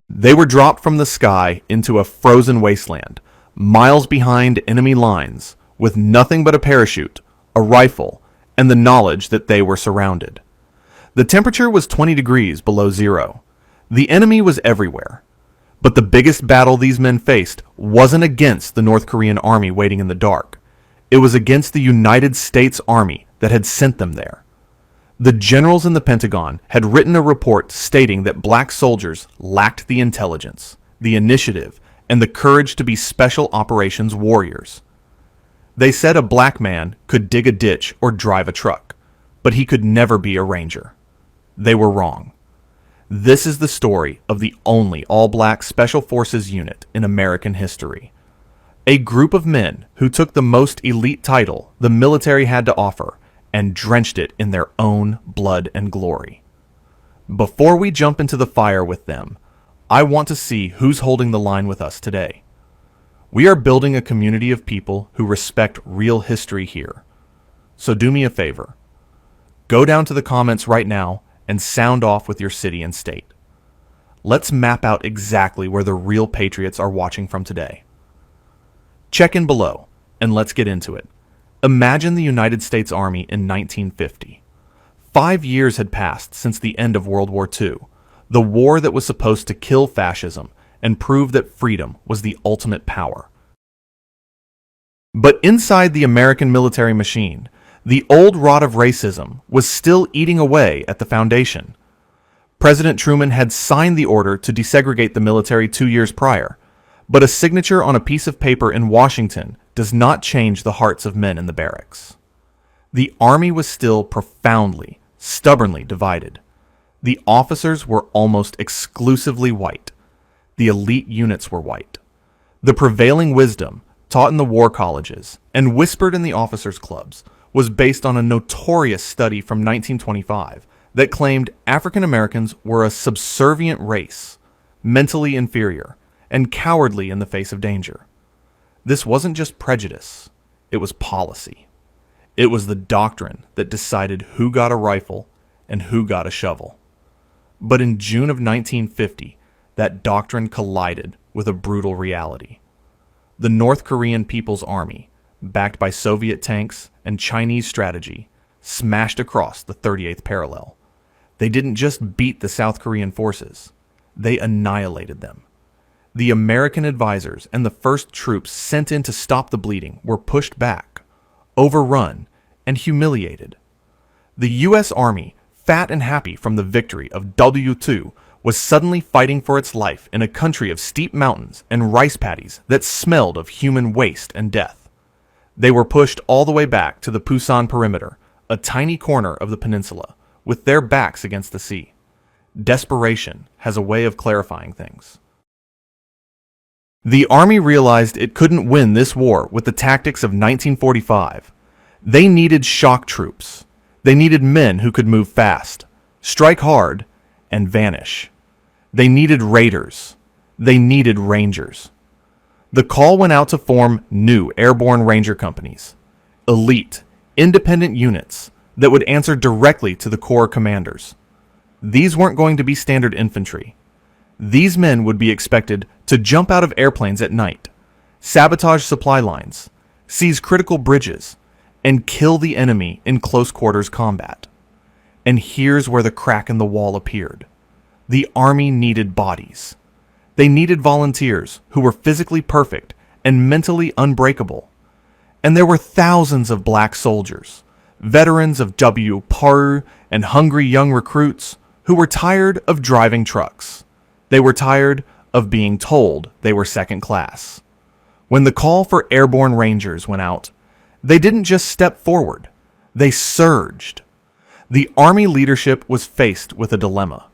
They were dropped from the sky into a frozen wasteland, miles behind enemy lines, with nothing but a parachute, a rifle, and the knowledge that they were surrounded. The temperature was 20 degrees below zero. The enemy was everywhere. But the biggest battle these men faced wasn't against the North Korean army waiting in the dark. It was against the United States Army that had sent them there. The generals in the Pentagon had written a report stating that black soldiers lacked the intelligence, the initiative, and the courage to be special operations warriors. They said a black man could dig a ditch or drive a truck, but he could never be a ranger. They were wrong. This is the story of the only all-black Special Forces unit in American history. A group of men who took the most elite title the military had to offer and drenched it in their own blood and glory. Before we jump into the fire with them, I want to see who's holding the line with us today. We are building a community of people who respect real history here. So do me a favor. Go down to the comments right now and sound off with your city and state. Let's map out exactly where the real patriots are watching from today. Check in below, and let's get into it. Imagine the United States Army in 1950. 5 years had passed since the end of World War II, the war that was supposed to kill fascism and prove that freedom was the ultimate power. But inside the American military machine, the old rot of racism was still eating away at the foundation. President Truman had signed the order to desegregate the military 2 years prior, but a signature on a piece of paper in Washington does not change the hearts of men in the barracks. The Army was still profoundly, stubbornly divided. The officers were almost exclusively white. The elite units were white. The prevailing wisdom, taught in the war colleges and whispered in the officers' clubs, was based on a notorious study from 1925 that claimed African Americans were a subservient race, mentally inferior, and cowardly in the face of danger. This wasn't just prejudice, it was policy. It was the doctrine that decided who got a rifle and who got a shovel. But in June of 1950, that doctrine collided with a brutal reality. The North Korean People's Army, backed by Soviet tanks and Chinese strategy, smashed across the 38th parallel. They didn't just beat the South Korean forces, they annihilated them. The American advisors and the first troops sent in to stop the bleeding were pushed back, overrun, and humiliated. The U.S. Army, fat and happy from the victory of W2, was suddenly fighting for its life in a country of steep mountains and rice paddies that smelled of human waste and death. They were pushed all the way back to the Pusan perimeter, a tiny corner of the peninsula, with their backs against the sea. Desperation has a way of clarifying things. The Army realized it couldn't win this war with the tactics of 1945. They needed shock troops. They needed men who could move fast, strike hard, and vanish. They needed raiders. They needed rangers. The call went out to form new airborne ranger companies, elite, independent units that would answer directly to the Corps commanders. These weren't going to be standard infantry. These men would be expected to jump out of airplanes at night, sabotage supply lines, seize critical bridges, and kill the enemy in close quarters combat. And here's where the crack in the wall appeared. The Army needed bodies. They needed volunteers who were physically perfect and mentally unbreakable. And there were thousands of black soldiers, veterans of W. and hungry young recruits who were tired of driving trucks. They were tired of being told they were second class. When the call for airborne rangers went out, they didn't just step forward, they surged. The Army leadership was faced with a dilemma.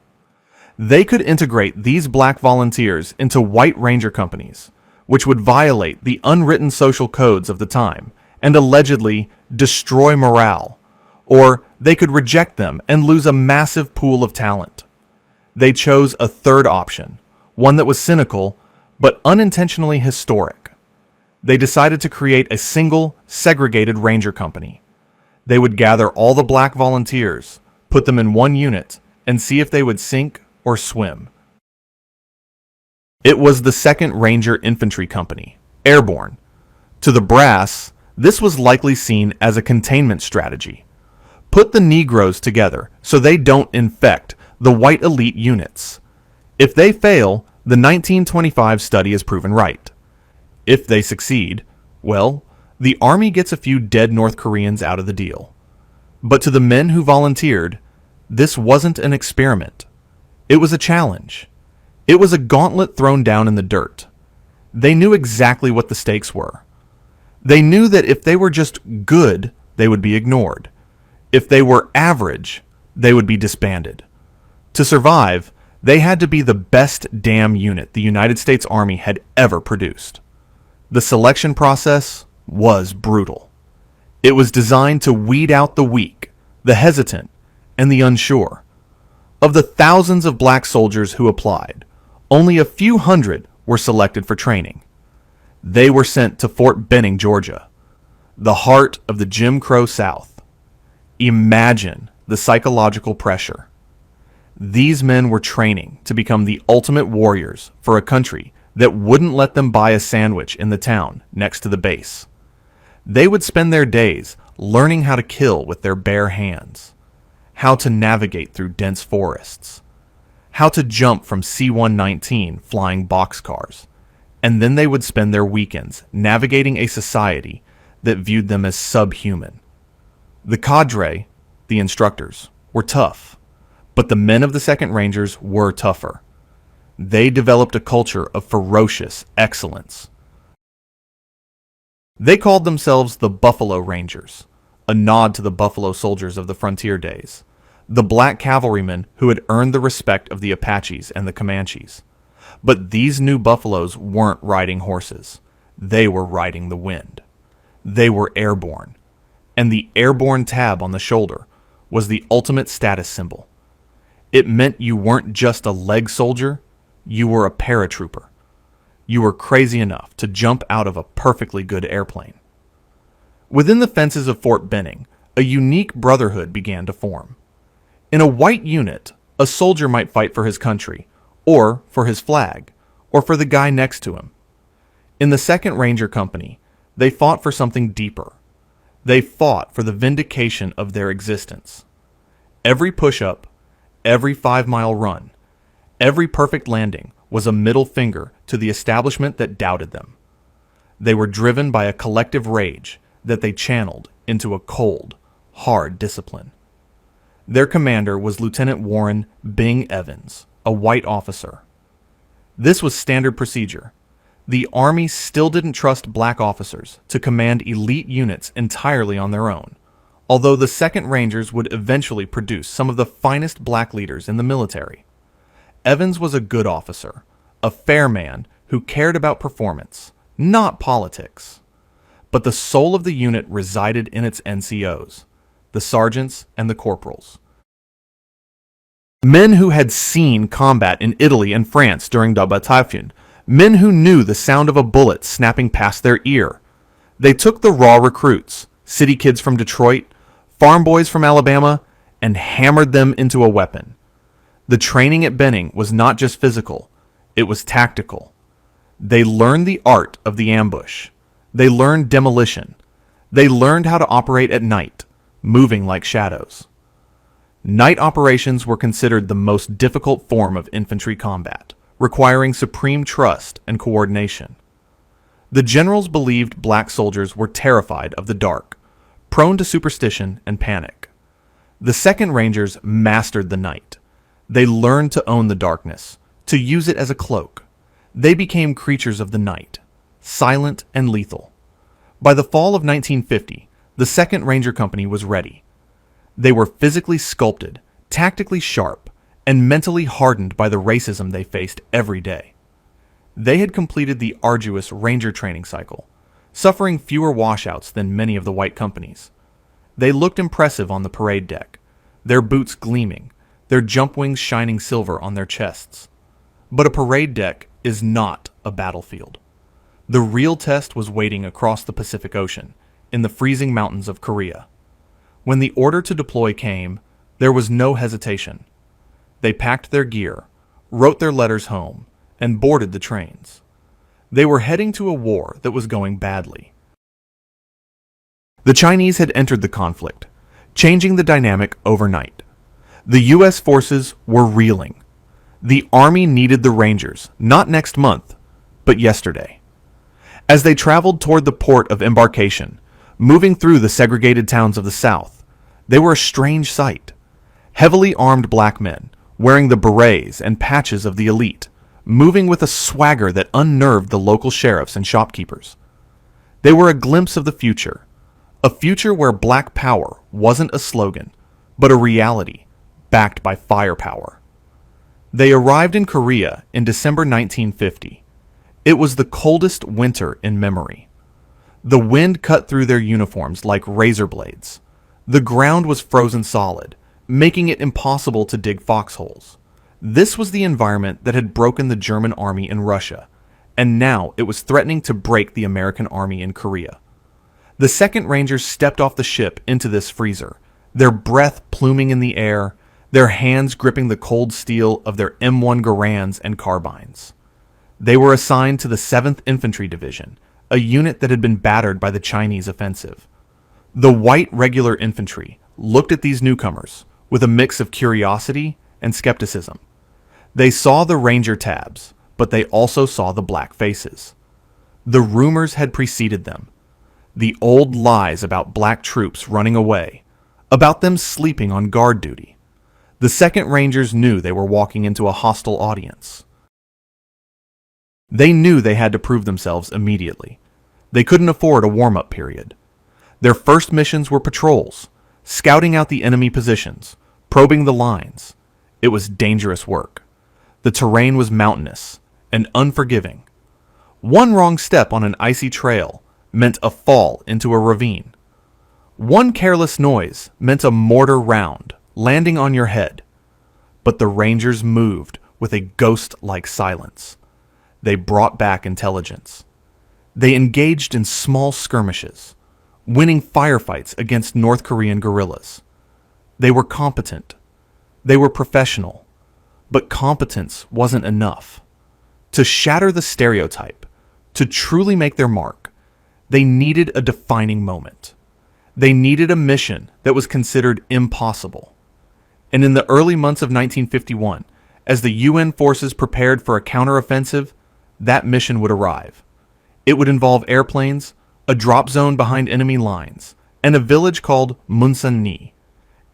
They could integrate these black volunteers into white ranger companies, which would violate the unwritten social codes of the time and allegedly destroy morale, or they could reject them and lose a massive pool of talent. They chose a third option, one that was cynical but unintentionally historic. They decided to create a single, segregated ranger company. They would gather all the black volunteers, put them in one unit, and see if they would sink or swim. It was the 2nd Ranger Infantry Company, airborne. To the brass, this was likely seen as a containment strategy. Put the Negroes together so they don't infect the white elite units. If they fail, the 1925 study is proven right. If they succeed, well, the Army gets a few dead North Koreans out of the deal. But to the men who volunteered, this wasn't an experiment. It was a challenge. It was a gauntlet thrown down in the dirt. They knew exactly what the stakes were. They knew that if they were just good, they would be ignored. If they were average, they would be disbanded. To survive, they had to be the best damn unit the United States Army had ever produced. The selection process was brutal. It was designed to weed out the weak, the hesitant, and the unsure. Of the thousands of black soldiers who applied, only a few hundred were selected for training. They were sent to Fort Benning, Georgia, the heart of the Jim Crow South. Imagine the psychological pressure. These men were training to become the ultimate warriors for a country that wouldn't let them buy a sandwich in the town next to the base. They would spend their days learning how to kill with their bare hands, how to navigate through dense forests, how to jump from C-119 flying boxcars, and then they would spend their weekends navigating a society that viewed them as subhuman. The cadre, the instructors, were tough, but the men of the 2nd Rangers were tougher. They developed a culture of ferocious excellence. They called themselves the Buffalo Rangers, a nod to the Buffalo Soldiers of the frontier days, the black cavalrymen who had earned the respect of the Apaches and the Comanches. But these new buffaloes weren't riding horses. They were riding the wind. They were airborne. And the airborne tab on the shoulder was the ultimate status symbol. It meant you weren't just a leg soldier, you were a paratrooper. You were crazy enough to jump out of a perfectly good airplane. Within the fences of Fort Benning, a unique brotherhood began to form. In a white unit, a soldier might fight for his country, or for his flag, or for the guy next to him. In the 2nd Ranger Company, they fought for something deeper. They fought for the vindication of their existence. Every push-up, every 5-mile run, every perfect landing was a middle finger to the establishment that doubted them. They were driven by a collective rage that they channeled into a cold, hard discipline. Their commander was Lieutenant Warren Bing Evans, a white officer. This was standard procedure. The Army still didn't trust black officers to command elite units entirely on their own, although the 2nd Rangers would eventually produce some of the finest black leaders in the military. Evans was a good officer, a fair man who cared about performance, not politics. But the soul of the unit resided in its NCOs, the sergeants and the corporals. Men who had seen combat in Italy and France during the Bataillon, men who knew the sound of a bullet snapping past their ear. They took the raw recruits, city kids from Detroit, farm boys from Alabama, and hammered them into a weapon. The training at Benning was not just physical, it was tactical. They learned the art of the ambush. They learned demolition. They learned how to operate at night, moving like shadows. Night operations were considered the most difficult form of infantry combat, requiring supreme trust and coordination. The generals believed black soldiers were terrified of the dark, prone to superstition and panic. The 2nd Rangers mastered the night. They learned to own the darkness, to use it as a cloak. They became creatures of the night, silent and lethal. By the fall of 1950, the 2nd Ranger Company was ready. They were physically sculpted, tactically sharp, and mentally hardened by the racism they faced every day. They had completed the arduous Ranger training cycle, suffering fewer washouts than many of the white companies. They looked impressive on the parade deck, their boots gleaming, their jump wings shining silver on their chests. But a parade deck is not a battlefield. The real test was waiting across the Pacific Ocean, in the freezing mountains of Korea. When the order to deploy came, there was no hesitation. They packed their gear, wrote their letters home, and boarded the trains. They were heading to a war that was going badly. The Chinese had entered the conflict, changing the dynamic overnight. The U.S. forces were reeling. The Army needed the Rangers, not next month, but yesterday. As they traveled toward the port of embarkation, moving through the segregated towns of the South, they were a strange sight. Heavily armed black men, wearing the berets and patches of the elite, moving with a swagger that unnerved the local sheriffs and shopkeepers. They were a glimpse of the future, a future where black power wasn't a slogan, but a reality, backed by firepower. They arrived in Korea in December 1950. It was the coldest winter in memory. The wind cut through their uniforms like razor blades. The ground was frozen solid, making it impossible to dig foxholes. This was the environment that had broken the German army in Russia, and now it was threatening to break the American army in Korea. The 2nd Rangers stepped off the ship into this freezer, their breath pluming in the air, their hands gripping the cold steel of their M1 Garands and carbines. They were assigned to the 7th Infantry Division, a unit that had been battered by the Chinese offensive. The white regular infantry looked at these newcomers with a mix of curiosity and skepticism. They saw the Ranger tabs, but they also saw the black faces. The rumors had preceded them. The old lies about black troops running away, about them sleeping on guard duty. The 2nd Rangers knew they were walking into a hostile audience. They knew they had to prove themselves immediately. They couldn't afford a warm-up period. Their first missions were patrols, scouting out the enemy positions, probing the lines. It was dangerous work. The terrain was mountainous and unforgiving. One wrong step on an icy trail meant a fall into a ravine. One careless noise meant a mortar round landing on your head. But the Rangers moved with a ghost-like silence. They brought back intelligence. They engaged in small skirmishes, winning firefights against North Korean guerrillas. They were competent. They were professional. But competence wasn't enough. To shatter the stereotype, to truly make their mark, they needed a defining moment. They needed a mission that was considered impossible. And in the early months of 1951, as the UN forces prepared for a counteroffensive, that mission would arrive. It would involve airplanes, a drop zone behind enemy lines, and a village called Munsan-ni.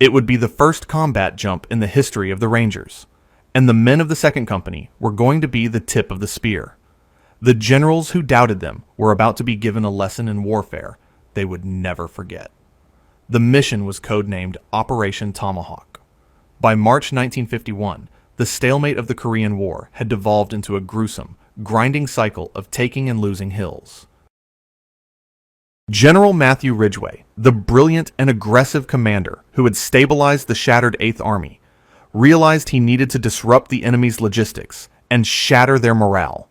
It would be the first combat jump in the history of the Rangers, and the men of the 2nd Company were going to be the tip of the spear. The generals who doubted them were about to be given a lesson in warfare they would never forget. The mission was codenamed Operation Tomahawk. By March 1951, the stalemate of the Korean War had devolved into a gruesome, grinding cycle of taking and losing hills. General Matthew Ridgway, the brilliant and aggressive commander who had stabilized the shattered 8th Army, realized he needed to disrupt the enemy's logistics and shatter their morale.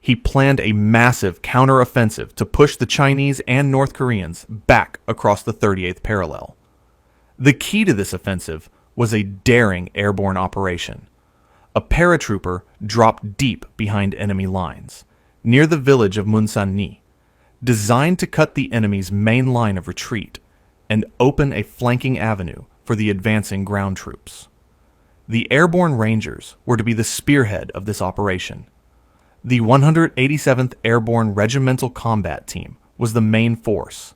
He planned a massive counter-offensive to push the Chinese and North Koreans back across the 38th parallel. The key to this offensive was a daring airborne operation. A paratrooper dropped deep behind enemy lines, near the village of Munsan-ni, designed to cut the enemy's main line of retreat and open a flanking avenue for the advancing ground troops. The Airborne Rangers were to be the spearhead of this operation. The 187th Airborne Regimental Combat Team was the main force,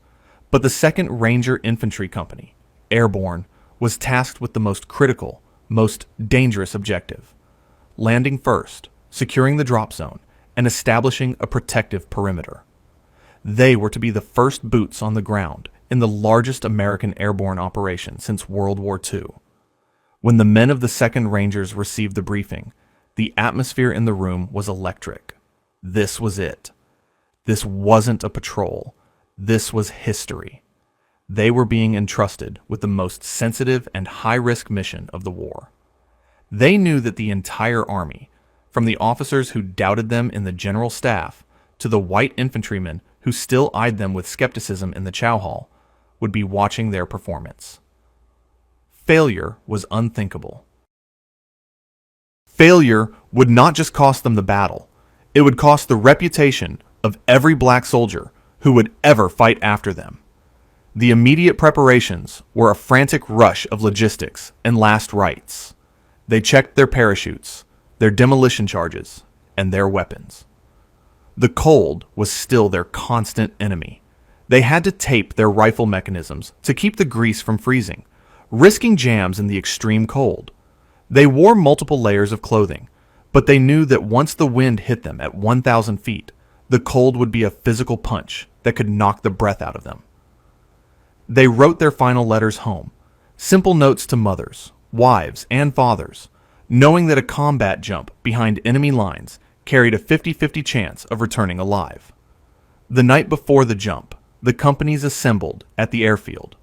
but the 2nd Ranger Infantry Company, Airborne, was tasked with the most critical, most dangerous objective: landing first, securing the drop zone, and establishing a protective perimeter. They were to be the first boots on the ground in the largest American airborne operation since World War II. When the men of the 2nd Rangers received the briefing, the atmosphere in the room was electric. This was it. This wasn't a patrol. This was history. They were being entrusted with the most sensitive and high-risk mission of the war. They knew that the entire army, from the officers who doubted them in the general staff to the white infantrymen who still eyed them with skepticism in the chow hall, would be watching their performance. Failure was unthinkable. Failure would not just cost them the battle, it would cost the reputation of every black soldier who would ever fight after them. The immediate preparations were a frantic rush of logistics and last rites. They checked their parachutes, their demolition charges, and their weapons. The cold was still their constant enemy. They had to tape their rifle mechanisms to keep the grease from freezing, risking jams in the extreme cold. They wore multiple layers of clothing, but they knew that once the wind hit them at 1,000 feet, the cold would be a physical punch that could knock the breath out of them. They wrote their final letters home, simple notes to mothers, wives, and fathers, knowing that a combat jump behind enemy lines carried a 50-50 chance of returning alive. The night before the jump, the companies assembled at the airfield.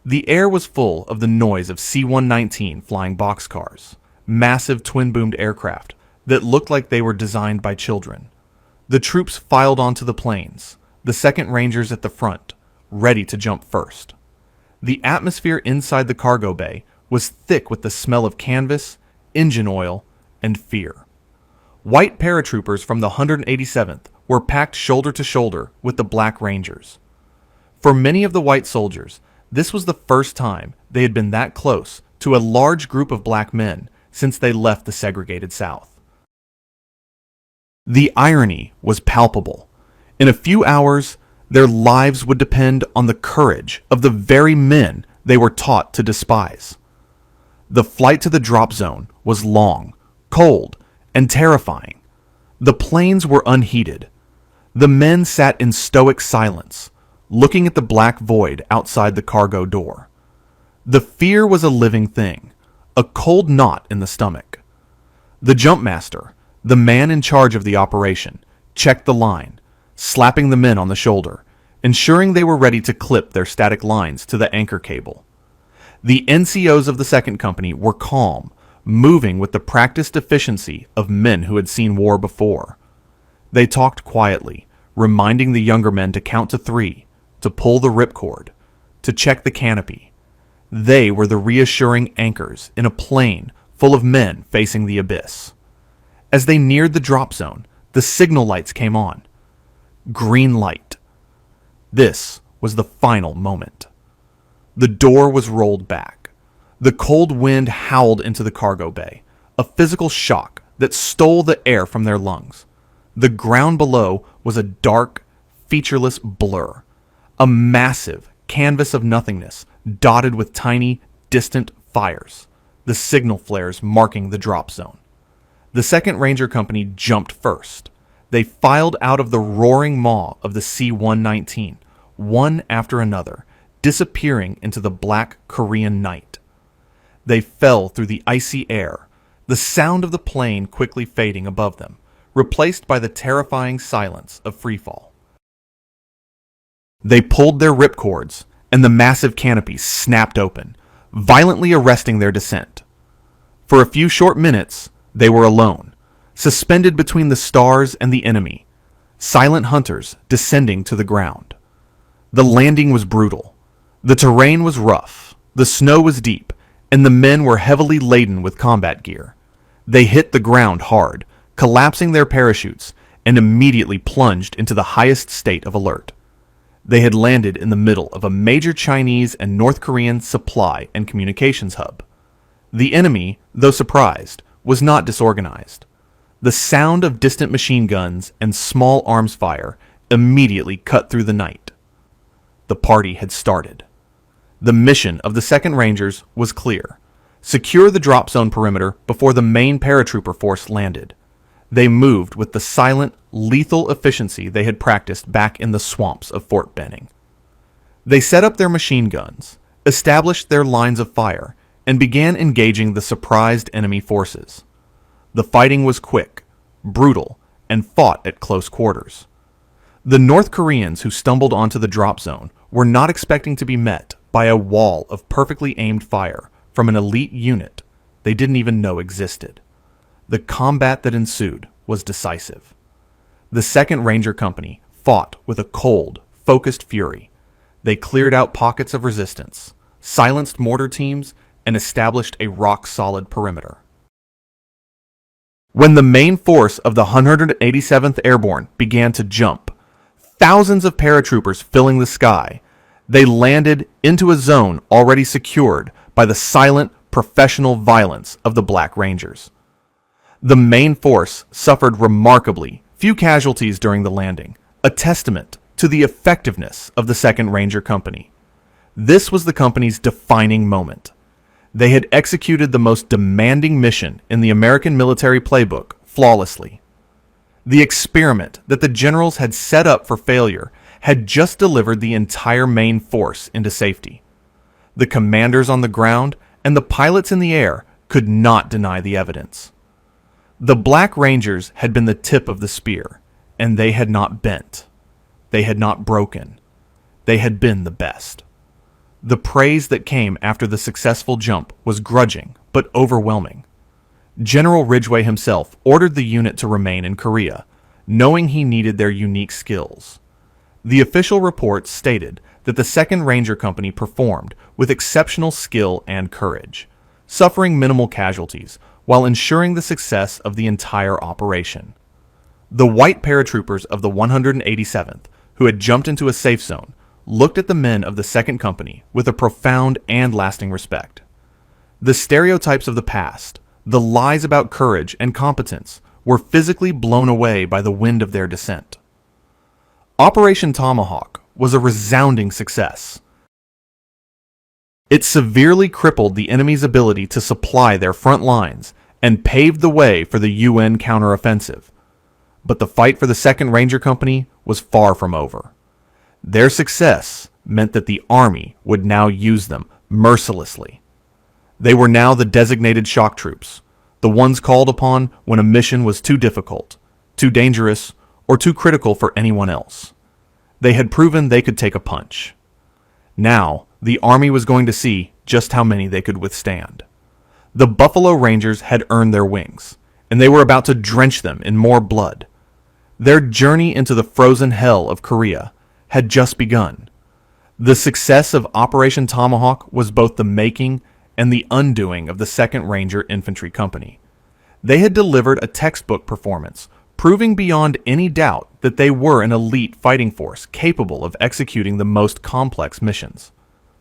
The air was full of the noise of C-119 flying boxcars, massive twin-boomed aircraft that looked like they were designed by children. The troops filed onto the planes, the 2nd Rangers at the front, ready to jump first. The atmosphere inside the cargo bay was thick with the smell of canvas, engine oil, and fear. White paratroopers from the 187th were packed shoulder to shoulder with the Black Rangers. For many of the white soldiers, this was the first time they had been that close to a large group of black men since they left the segregated South. The irony was palpable. In a few hours, their lives would depend on the courage of the very men they were taught to despise. The flight to the drop zone was long, cold, and terrifying. The planes were unheated. The men sat in stoic silence, looking at the black void outside the cargo door. The fear was a living thing, a cold knot in the stomach. The jumpmaster, the man in charge of the operation, checked the line, slapping the men on the shoulder, ensuring they were ready to clip their static lines to the anchor cable. The NCOs of the 2nd Company were calm, moving with the practiced efficiency of men who had seen war before. They talked quietly, reminding the younger men to count to 3, to pull the ripcord, to check the canopy. They were the reassuring anchors in a plane full of men facing the abyss. As they neared the drop zone, the signal lights came on. Green light. This was the final moment. The door was rolled back. The cold wind howled into the cargo bay, a physical shock that stole the air from their lungs. The ground below was a dark, featureless blur, a massive canvas of nothingness dotted with tiny, distant fires, the signal flares marking the drop zone. The 2nd Ranger Company jumped first. They filed out of the roaring maw of the C-119, one after another, disappearing into the black Korean night. They fell through the icy air, the sound of the plane quickly fading above them, replaced by the terrifying silence of freefall. They pulled their ripcords, and the massive canopy snapped open, violently arresting their descent. For a few short minutes, they were alone, suspended between the stars and the enemy, silent hunters descending to the ground. The landing was brutal. The terrain was rough, the snow was deep, and the men were heavily laden with combat gear. They hit the ground hard, collapsing their parachutes, and immediately plunged into the highest state of alert. They had landed in the middle of a major Chinese and North Korean supply and communications hub. The enemy, though surprised, was not disorganized. The sound of distant machine guns and small arms fire immediately cut through the night. The party had started. The mission of the 2nd Rangers was clear. Secure the drop zone perimeter before the main paratrooper force landed. They moved with the silent, lethal efficiency they had practiced back in the swamps of Fort Benning. They set up their machine guns, established their lines of fire, and began engaging the surprised enemy forces. The fighting was quick, brutal, and fought at close quarters. The North Koreans who stumbled onto the drop zone were not expecting to be met by a wall of perfectly aimed fire from an elite unit they didn't even know existed. The combat that ensued was decisive. The 2nd Ranger Company fought with a cold, focused fury. They cleared out pockets of resistance, silenced mortar teams, and established a rock-solid perimeter. When the main force of the 187th Airborne began to jump, thousands of paratroopers filling the sky, they landed into a zone already secured by the silent, professional violence of the Black Rangers. The main force suffered remarkably few casualties during the landing, a testament to the effectiveness of the 2nd Ranger Company. This was the company's defining moment. They had executed the most demanding mission in the American military playbook flawlessly. The experiment that the generals had set up for failure had just delivered the entire main force into safety. The commanders on the ground and the pilots in the air could not deny the evidence. The Black Rangers had been the tip of the spear, and they had not bent. They had not broken. They had been the best. The praise that came after the successful jump was grudging, but overwhelming. General Ridgway himself ordered the unit to remain in Korea, knowing he needed their unique skills. The official reports stated that the 2nd Ranger Company performed with exceptional skill and courage, suffering minimal casualties while ensuring the success of the entire operation. The white paratroopers of the 187th, who had jumped into a safe zone, looked at the men of the 2nd Company with a profound and lasting respect. The stereotypes of the past, the lies about courage and competence, were physically blown away by the wind of their descent. Operation Tomahawk was a resounding success. It severely crippled the enemy's ability to supply their front lines and paved the way for the UN counteroffensive. But the fight for the 2nd Ranger Company was far from over. Their success meant that the Army would now use them mercilessly. They were now the designated shock troops, the ones called upon when a mission was too difficult, too dangerous, or too critical for anyone else. They had proven they could take a punch. Now, the Army was going to see just how many they could withstand. The Buffalo Rangers had earned their wings, and they were about to drench them in more blood. Their journey into the frozen hell of Korea had just begun. The success of Operation Tomahawk was both the making and the undoing of the 2nd Ranger Infantry Company. They had delivered a textbook performance, proving beyond any doubt that they were an elite fighting force capable of executing the most complex missions.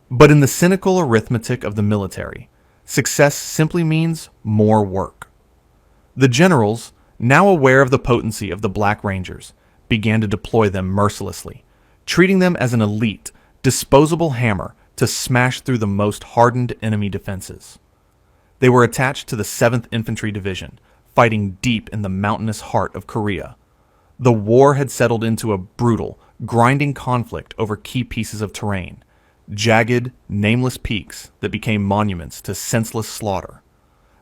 But in the cynical arithmetic of the military, success simply means more work. The generals, now aware of the potency of the Black Rangers, began to deploy them mercilessly, treating them as an elite, disposable hammer to smash through the most hardened enemy defenses. They were attached to the 7th Infantry Division, fighting deep in the mountainous heart of Korea. The war had settled into a brutal, grinding conflict over key pieces of terrain, jagged, nameless peaks that became monuments to senseless slaughter.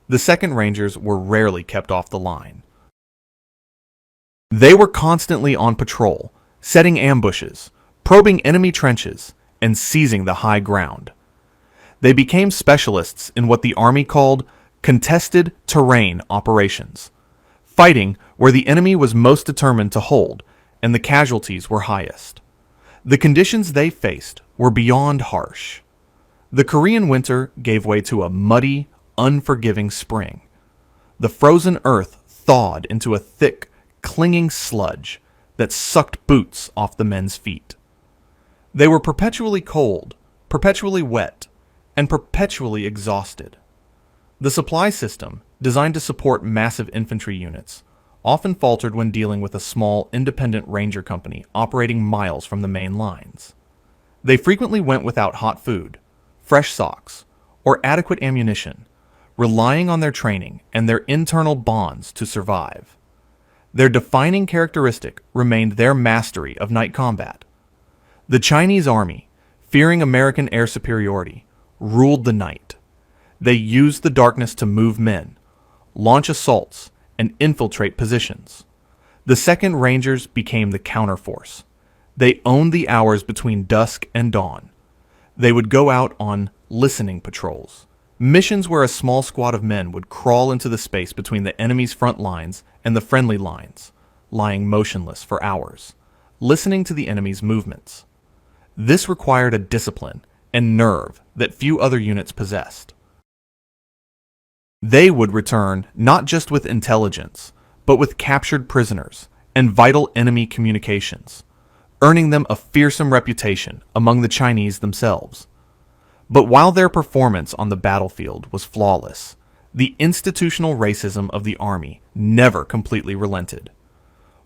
The 2nd Rangers were rarely kept off the line. They were constantly on patrol, setting ambushes, probing enemy trenches, and seizing the high ground. They became specialists in what the Army called contested terrain operations, fighting where the enemy was most determined to hold and the casualties were highest. The conditions they faced were beyond harsh. The Korean winter gave way to a muddy, unforgiving spring. The frozen earth thawed into a thick, clinging sludge that sucked boots off the men's feet. They were perpetually cold, perpetually wet, and perpetually exhausted. The supply system, designed to support massive infantry units, often faltered when dealing with a small, independent ranger company operating miles from the main lines. They frequently went without hot food, fresh socks, or adequate ammunition, relying on their training and their internal bonds to survive. Their defining characteristic remained their mastery of night combat. The Chinese army, fearing American air superiority, ruled the night. They used the darkness to move men, launch assaults, and infiltrate positions. The 2nd Rangers became the counterforce. They owned the hours between dusk and dawn. They would go out on listening patrols, missions where a small squad of men would crawl into the space between the enemy's front lines and the friendly lines, lying motionless for hours, listening to the enemy's movements. This required a discipline and nerve that few other units possessed. They would return not just with intelligence, but with captured prisoners and vital enemy communications, earning them a fearsome reputation among the Chinese themselves. But while their performance on the battlefield was flawless, the institutional racism of the army never completely relented.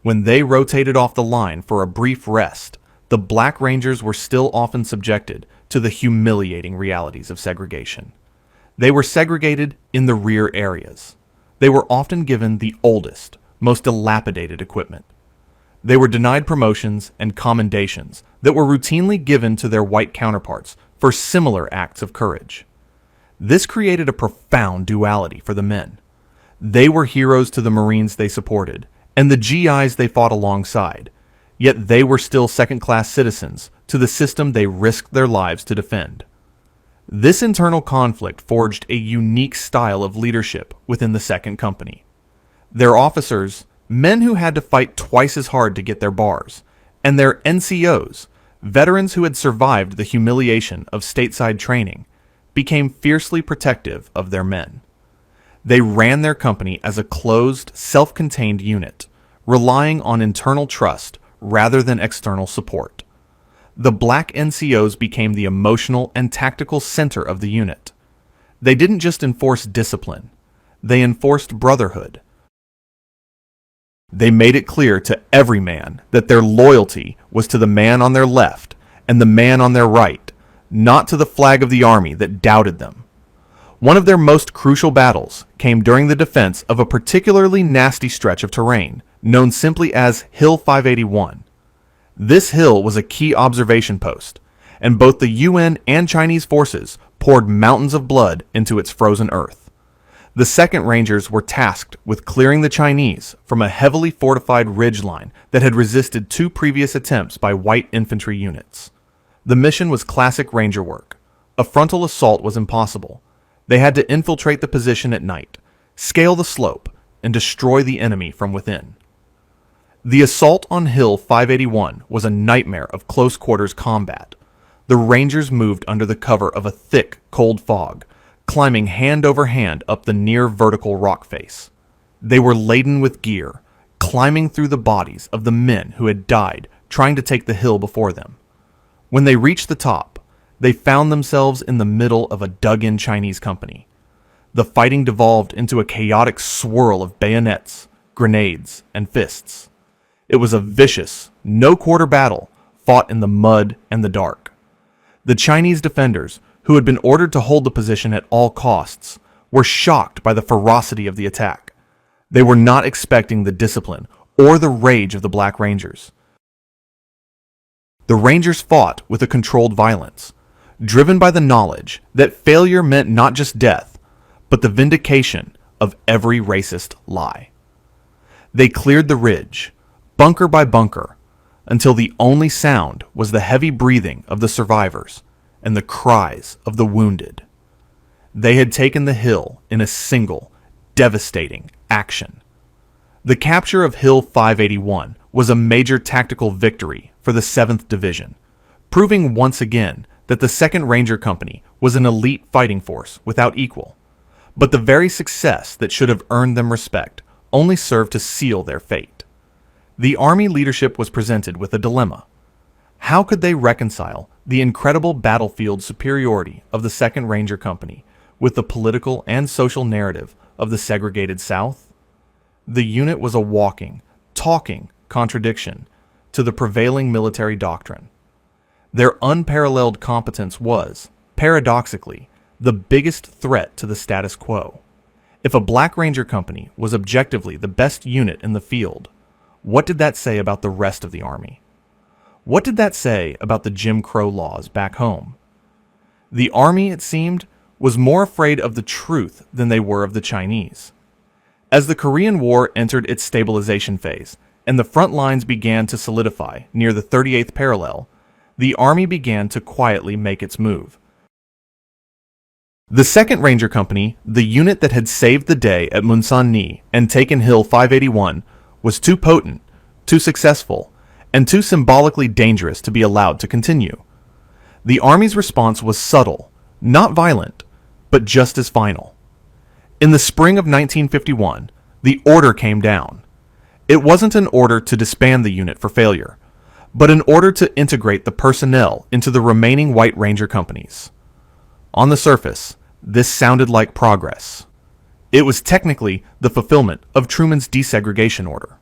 When they rotated off the line for a brief rest, the Black Rangers were still often subjected to the humiliating realities of segregation. They were segregated in the rear areas. They were often given the oldest, most dilapidated equipment. They were denied promotions and commendations that were routinely given to their white counterparts for similar acts of courage. This created a profound duality for the men. They were heroes to the Marines they supported and the GIs they fought alongside, yet they were still second-class citizens to the system they risked their lives to defend. This internal conflict forged a unique style of leadership within the 2nd Company. Their officers, men who had to fight twice as hard to get their bars, and their NCOs, veterans who had survived the humiliation of stateside training, became fiercely protective of their men. They ran their company as a closed, self-contained unit, relying on internal trust rather than external support. The Black NCOs became the emotional and tactical center of the unit. They didn't just enforce discipline, they enforced brotherhood. They made it clear to every man that their loyalty was to the man on their left and the man on their right, not to the flag of the army that doubted them. One of their most crucial battles came during the defense of a particularly nasty stretch of terrain, known simply as Hill 581. This hill was a key observation post, and both the UN and Chinese forces poured mountains of blood into its frozen earth. The 2nd Rangers were tasked with clearing the Chinese from a heavily fortified ridge line that had resisted 2 previous attempts by white infantry units. The mission was classic Ranger work. A frontal assault was impossible. They had to infiltrate the position at night, scale the slope, and destroy the enemy from within. The assault on Hill 581 was a nightmare of close-quarters combat. The Rangers moved under the cover of a thick, cold fog, climbing hand over hand up the near-vertical rock face. They were laden with gear, climbing through the bodies of the men who had died trying to take the hill before them. When they reached the top, they found themselves in the middle of a dug-in Chinese company. The fighting devolved into a chaotic swirl of bayonets, grenades, and fists. It was a vicious, no-quarter battle fought in the mud and the dark. The Chinese defenders, who had been ordered to hold the position at all costs, were shocked by the ferocity of the attack. They were not expecting the discipline or the rage of the Black Rangers. The Rangers fought with a controlled violence, driven by the knowledge that failure meant not just death, but the vindication of every racist lie. They cleared the ridge, bunker by bunker, until the only sound was the heavy breathing of the survivors and the cries of the wounded. They had taken the hill in a single, devastating action. The capture of Hill 581 was a major tactical victory for the 7th Division, proving once again that the 2nd Ranger Company was an elite fighting force without equal. But the very success that should have earned them respect only served to seal their fate. The Army leadership was presented with a dilemma. How could they reconcile the incredible battlefield superiority of the 2nd Ranger Company with the political and social narrative of the segregated South? The unit was a walking, talking contradiction to the prevailing military doctrine. Their unparalleled competence was, paradoxically, the biggest threat to the status quo. If a Black Ranger Company was objectively the best unit in the field, what did that say about the rest of the Army? What did that say about the Jim Crow laws back home? The Army, it seemed, was more afraid of the truth than they were of the Chinese. As the Korean War entered its stabilization phase, and the front lines began to solidify near the 38th parallel, the Army began to quietly make its move. The 2nd Ranger Company, the unit that had saved the day at Munsan-ni and taken Hill 581, was too potent, too successful, and too symbolically dangerous to be allowed to continue. The Army's response was subtle, not violent, but just as final. In the spring of 1951, the order came down. It wasn't an order to disband the unit for failure, but an order to integrate the personnel into the remaining White Ranger companies. On the surface, this sounded like progress. It was technically the fulfillment of Truman's desegregation order.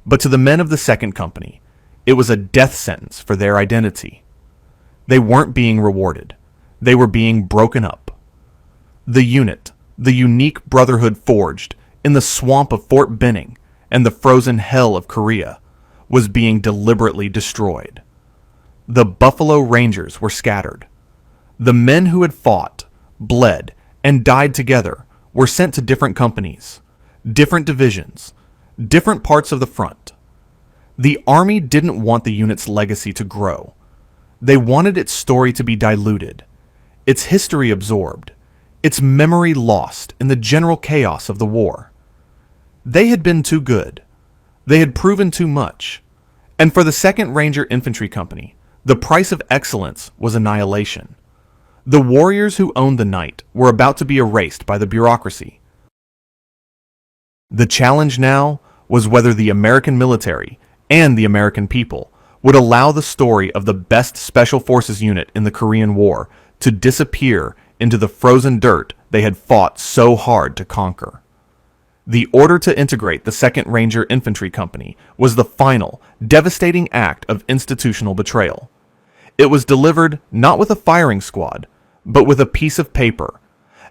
But to the men of the 2nd Company, it was a death sentence for their identity. They weren't being rewarded. They were being broken up. The unit, the unique brotherhood forged in the swamp of Fort Benning and the frozen hell of Korea, was being deliberately destroyed. The Buffalo Rangers were scattered. The men who had fought, bled, and died together were sent to different companies, different divisions, different parts of the front. The Army didn't want the unit's legacy to grow. They wanted its story to be diluted, its history absorbed, its memory lost in the general chaos of the war. They had been too good. They had proven too much. And for the 2nd Ranger Infantry Company, the price of excellence was annihilation. The warriors who owned the night were about to be erased by the bureaucracy. The challenge now was whether the American military and the American people would allow the story of the best special forces unit in the Korean War to disappear into the frozen dirt they had fought so hard to conquer. The order to integrate the 2nd Ranger Infantry Company was the final, devastating act of institutional betrayal. It was delivered not with a firing squad, but with a piece of paper,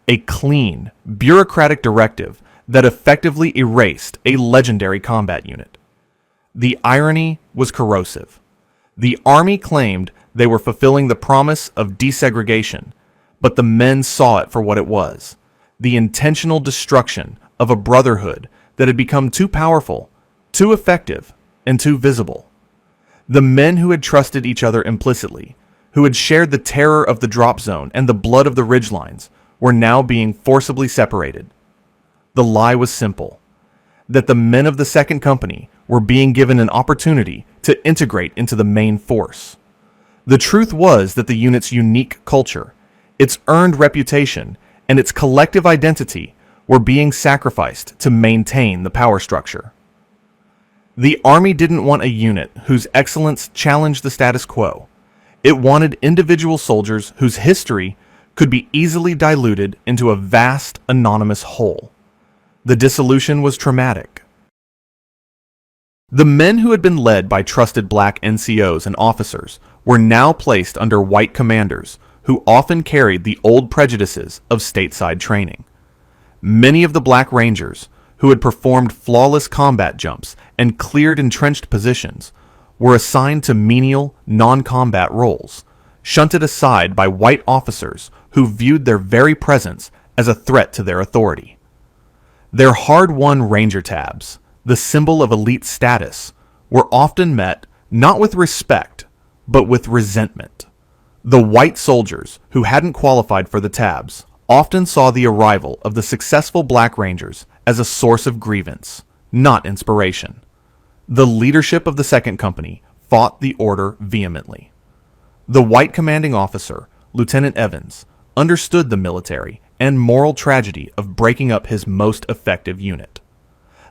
a clean, bureaucratic directive that effectively erased a legendary combat unit. The irony was corrosive. The Army claimed they were fulfilling the promise of desegregation, but the men saw it for what it was, the intentional destruction of a brotherhood that had become too powerful, too effective, and too visible. The men who had trusted each other implicitly, who had shared the terror of the drop zone and the blood of the ridgelines, were now being forcibly separated. The lie was simple, that the men of the 2nd Company were being given an opportunity to integrate into the main force. The truth was that the unit's unique culture, its earned reputation, and its collective identity were being sacrificed to maintain the power structure. The Army didn't want a unit whose excellence challenged the status quo. It wanted individual soldiers whose history could be easily diluted into a vast, anonymous whole. The dissolution was traumatic. The men who had been led by trusted black NCOs and officers were now placed under white commanders who often carried the old prejudices of stateside training. Many of the Black Rangers, who had performed flawless combat jumps and cleared entrenched positions, were assigned to menial, non-combat roles, shunted aside by white officers who viewed their very presence as a threat to their authority. Their hard-won Ranger tabs, the symbol of elite status, were often met not with respect, but with resentment. The white soldiers who hadn't qualified for the tabs often saw the arrival of the successful Black Rangers as a source of grievance, not inspiration. The leadership of the 2nd Company fought the order vehemently. The white commanding officer, Lieutenant Evans, understood the military and moral tragedy of breaking up his most effective unit.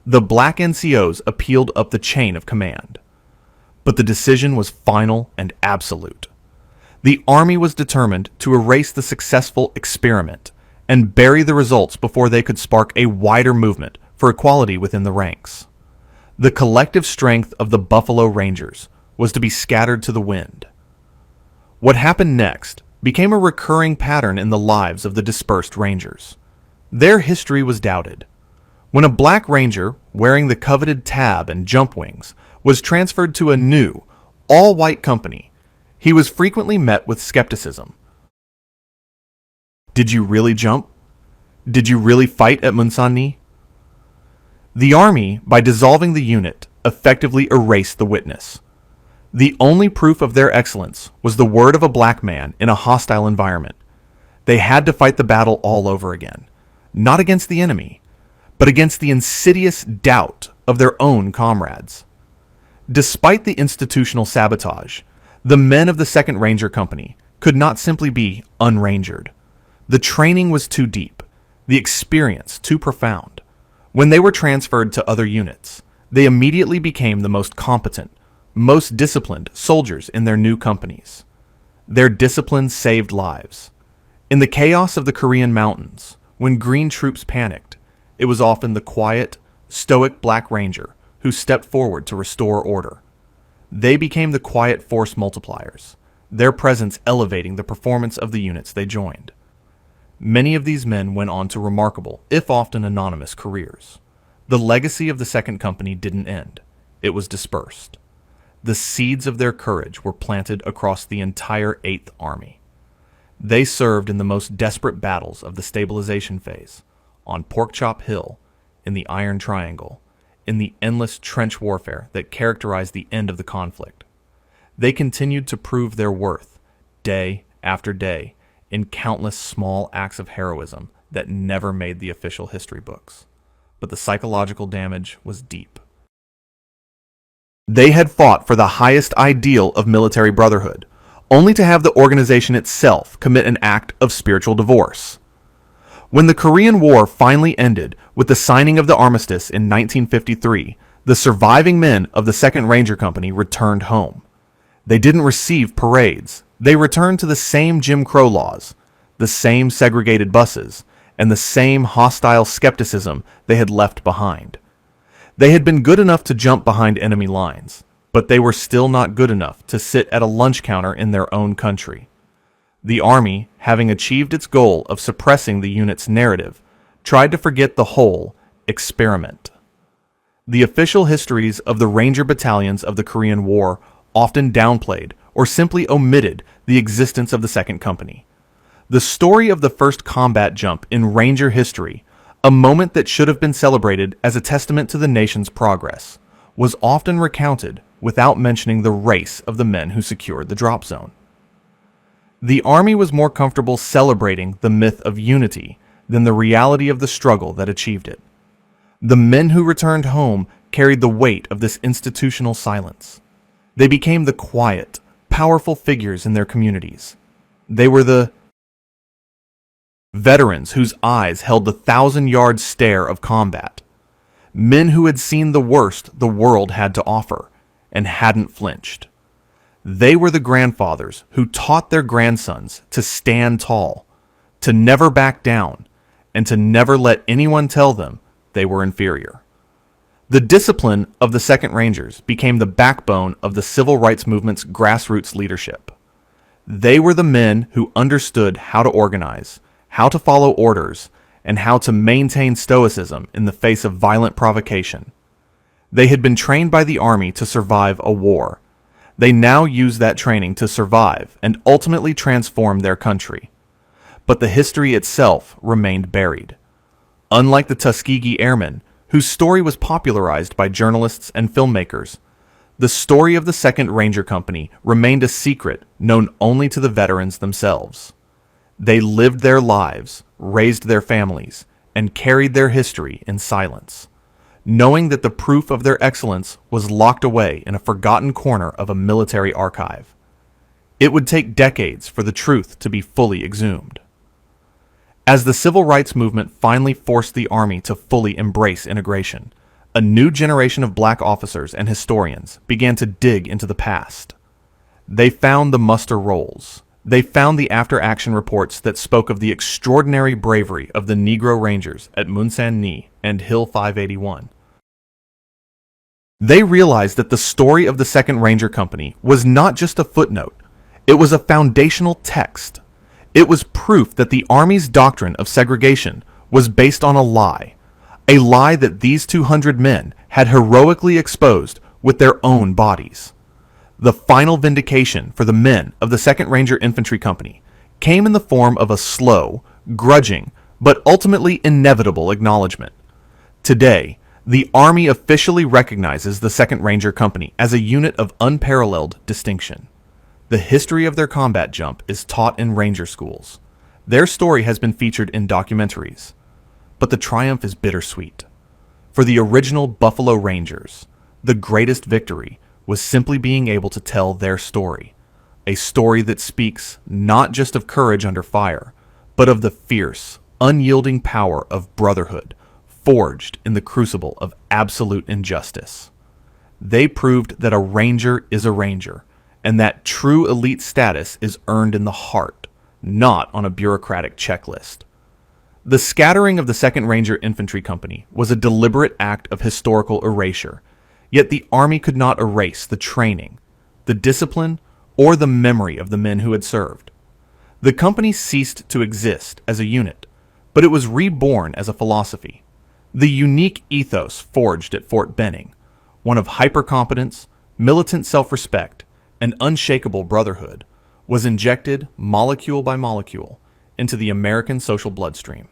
The black NCOs appealed up the chain of command. But the decision was final and absolute. The Army was determined to erase the successful experiment and bury the results before they could spark a wider movement for equality within the ranks. The collective strength of the Buffalo Rangers was to be scattered to the wind. What happened next became a recurring pattern in the lives of the dispersed Rangers. Their history was doubted. When a Black Ranger, wearing the coveted tab and jump wings, was transferred to a new, all-white company, he was frequently met with skepticism. Did you really jump? Did you really fight at Munsan-ni? The Army, by dissolving the unit, effectively erased the witness. The only proof of their excellence was the word of a black man in a hostile environment. They had to fight the battle all over again, not against the enemy, but against the insidious doubt of their own comrades. Despite the institutional sabotage, the men of the 2nd Ranger Company could not simply be unrangered. The training was too deep, the experience too profound. When they were transferred to other units, they immediately became the most competent, most disciplined soldiers in their new companies. Their discipline saved lives. In the chaos of the Korean mountains, when Green troops panicked, it was often the quiet, stoic Black Ranger who stepped forward to restore order. They became the quiet force multipliers, their presence elevating the performance of the units they joined. Many of these men went on to remarkable, if often anonymous, careers. The legacy of the 2nd Company didn't end. It was dispersed. The seeds of their courage were planted across the entire 8th Army. They served in the most desperate battles of the stabilization phase, on Porkchop Hill, in the Iron Triangle, in the endless trench warfare that characterized the end of the conflict. They continued to prove their worth, day after day, in countless small acts of heroism that never made the official history books. But the psychological damage was deep. They had fought for the highest ideal of military brotherhood, only to have the organization itself commit an act of spiritual divorce. When the Korean War finally ended with the signing of the armistice in 1953, the surviving men of the 2nd Ranger Company returned home. They didn't receive parades. They returned to the same Jim Crow laws, the same segregated buses, and the same hostile skepticism they had left behind. They had been good enough to jump behind enemy lines, but they were still not good enough to sit at a lunch counter in their own country. The Army, having achieved its goal of suppressing the unit's narrative, tried to forget the whole experiment. The official histories of the Ranger battalions of the Korean War often downplayed or simply omitted the existence of the 2nd Company. The story of the first combat jump in Ranger history, a moment that should have been celebrated as a testament to the nation's progress, was often recounted without mentioning the race of the men who secured the drop zone. The Army was more comfortable celebrating the myth of unity than the reality of the struggle that achieved it. The men who returned home carried the weight of this institutional silence. They became the quiet, powerful figures in their communities. They were the veterans whose eyes held the 1,000-yard stare of combat. Men who had seen the worst the world had to offer and hadn't flinched. They were the grandfathers who taught their grandsons to stand tall, to never back down, and to never let anyone tell them they were inferior. The discipline of the 2nd Rangers became the backbone of the civil rights movement's grassroots leadership. They were the men who understood how to organize, how to follow orders, and how to maintain stoicism in the face of violent provocation. They had been trained by the Army to survive a war. They now used that training to survive and ultimately transform their country. But the history itself remained buried. Unlike the Tuskegee Airmen, whose story was popularized by journalists and filmmakers, the story of the 2nd Ranger Company remained a secret known only to the veterans themselves. They lived their lives, raised their families, and carried their history in silence, knowing that the proof of their excellence was locked away in a forgotten corner of a military archive. It would take decades for the truth to be fully exhumed. As the civil rights movement finally forced the Army to fully embrace integration, a new generation of black officers and historians began to dig into the past. They found the muster rolls. They found the after-action reports that spoke of the extraordinary bravery of the Negro Rangers at Munsan Ni and Hill 581. They realized that the story of the 2nd Ranger Company was not just a footnote. It was a foundational text. It was proof that the Army's doctrine of segregation was based on a lie that these 200 men had heroically exposed with their own bodies. The final vindication for the men of the 2nd Ranger Infantry Company came in the form of a slow, grudging, but ultimately inevitable acknowledgement. Today, The Army officially recognizes the 2nd Ranger Company as a unit of unparalleled distinction. The history of their combat jump is taught in Ranger schools. Their story has been featured in documentaries. But the triumph is bittersweet. For the original Buffalo Rangers, the greatest victory was simply being able to tell their story. A story that speaks not just of courage under fire, but of the fierce, unyielding power of brotherhood, forged in the crucible of absolute injustice. They proved that a ranger is a ranger, and that true elite status is earned in the heart, not on a bureaucratic checklist. The scattering of the 2nd Ranger Infantry Company was a deliberate act of historical erasure, yet the Army could not erase the training, the discipline, or the memory of the men who had served. The company ceased to exist as a unit, but it was reborn as a philosophy. The unique ethos forged at Fort Benning, one of hyper-competence, militant self-respect, and unshakable brotherhood, was injected molecule by molecule into the American social bloodstream.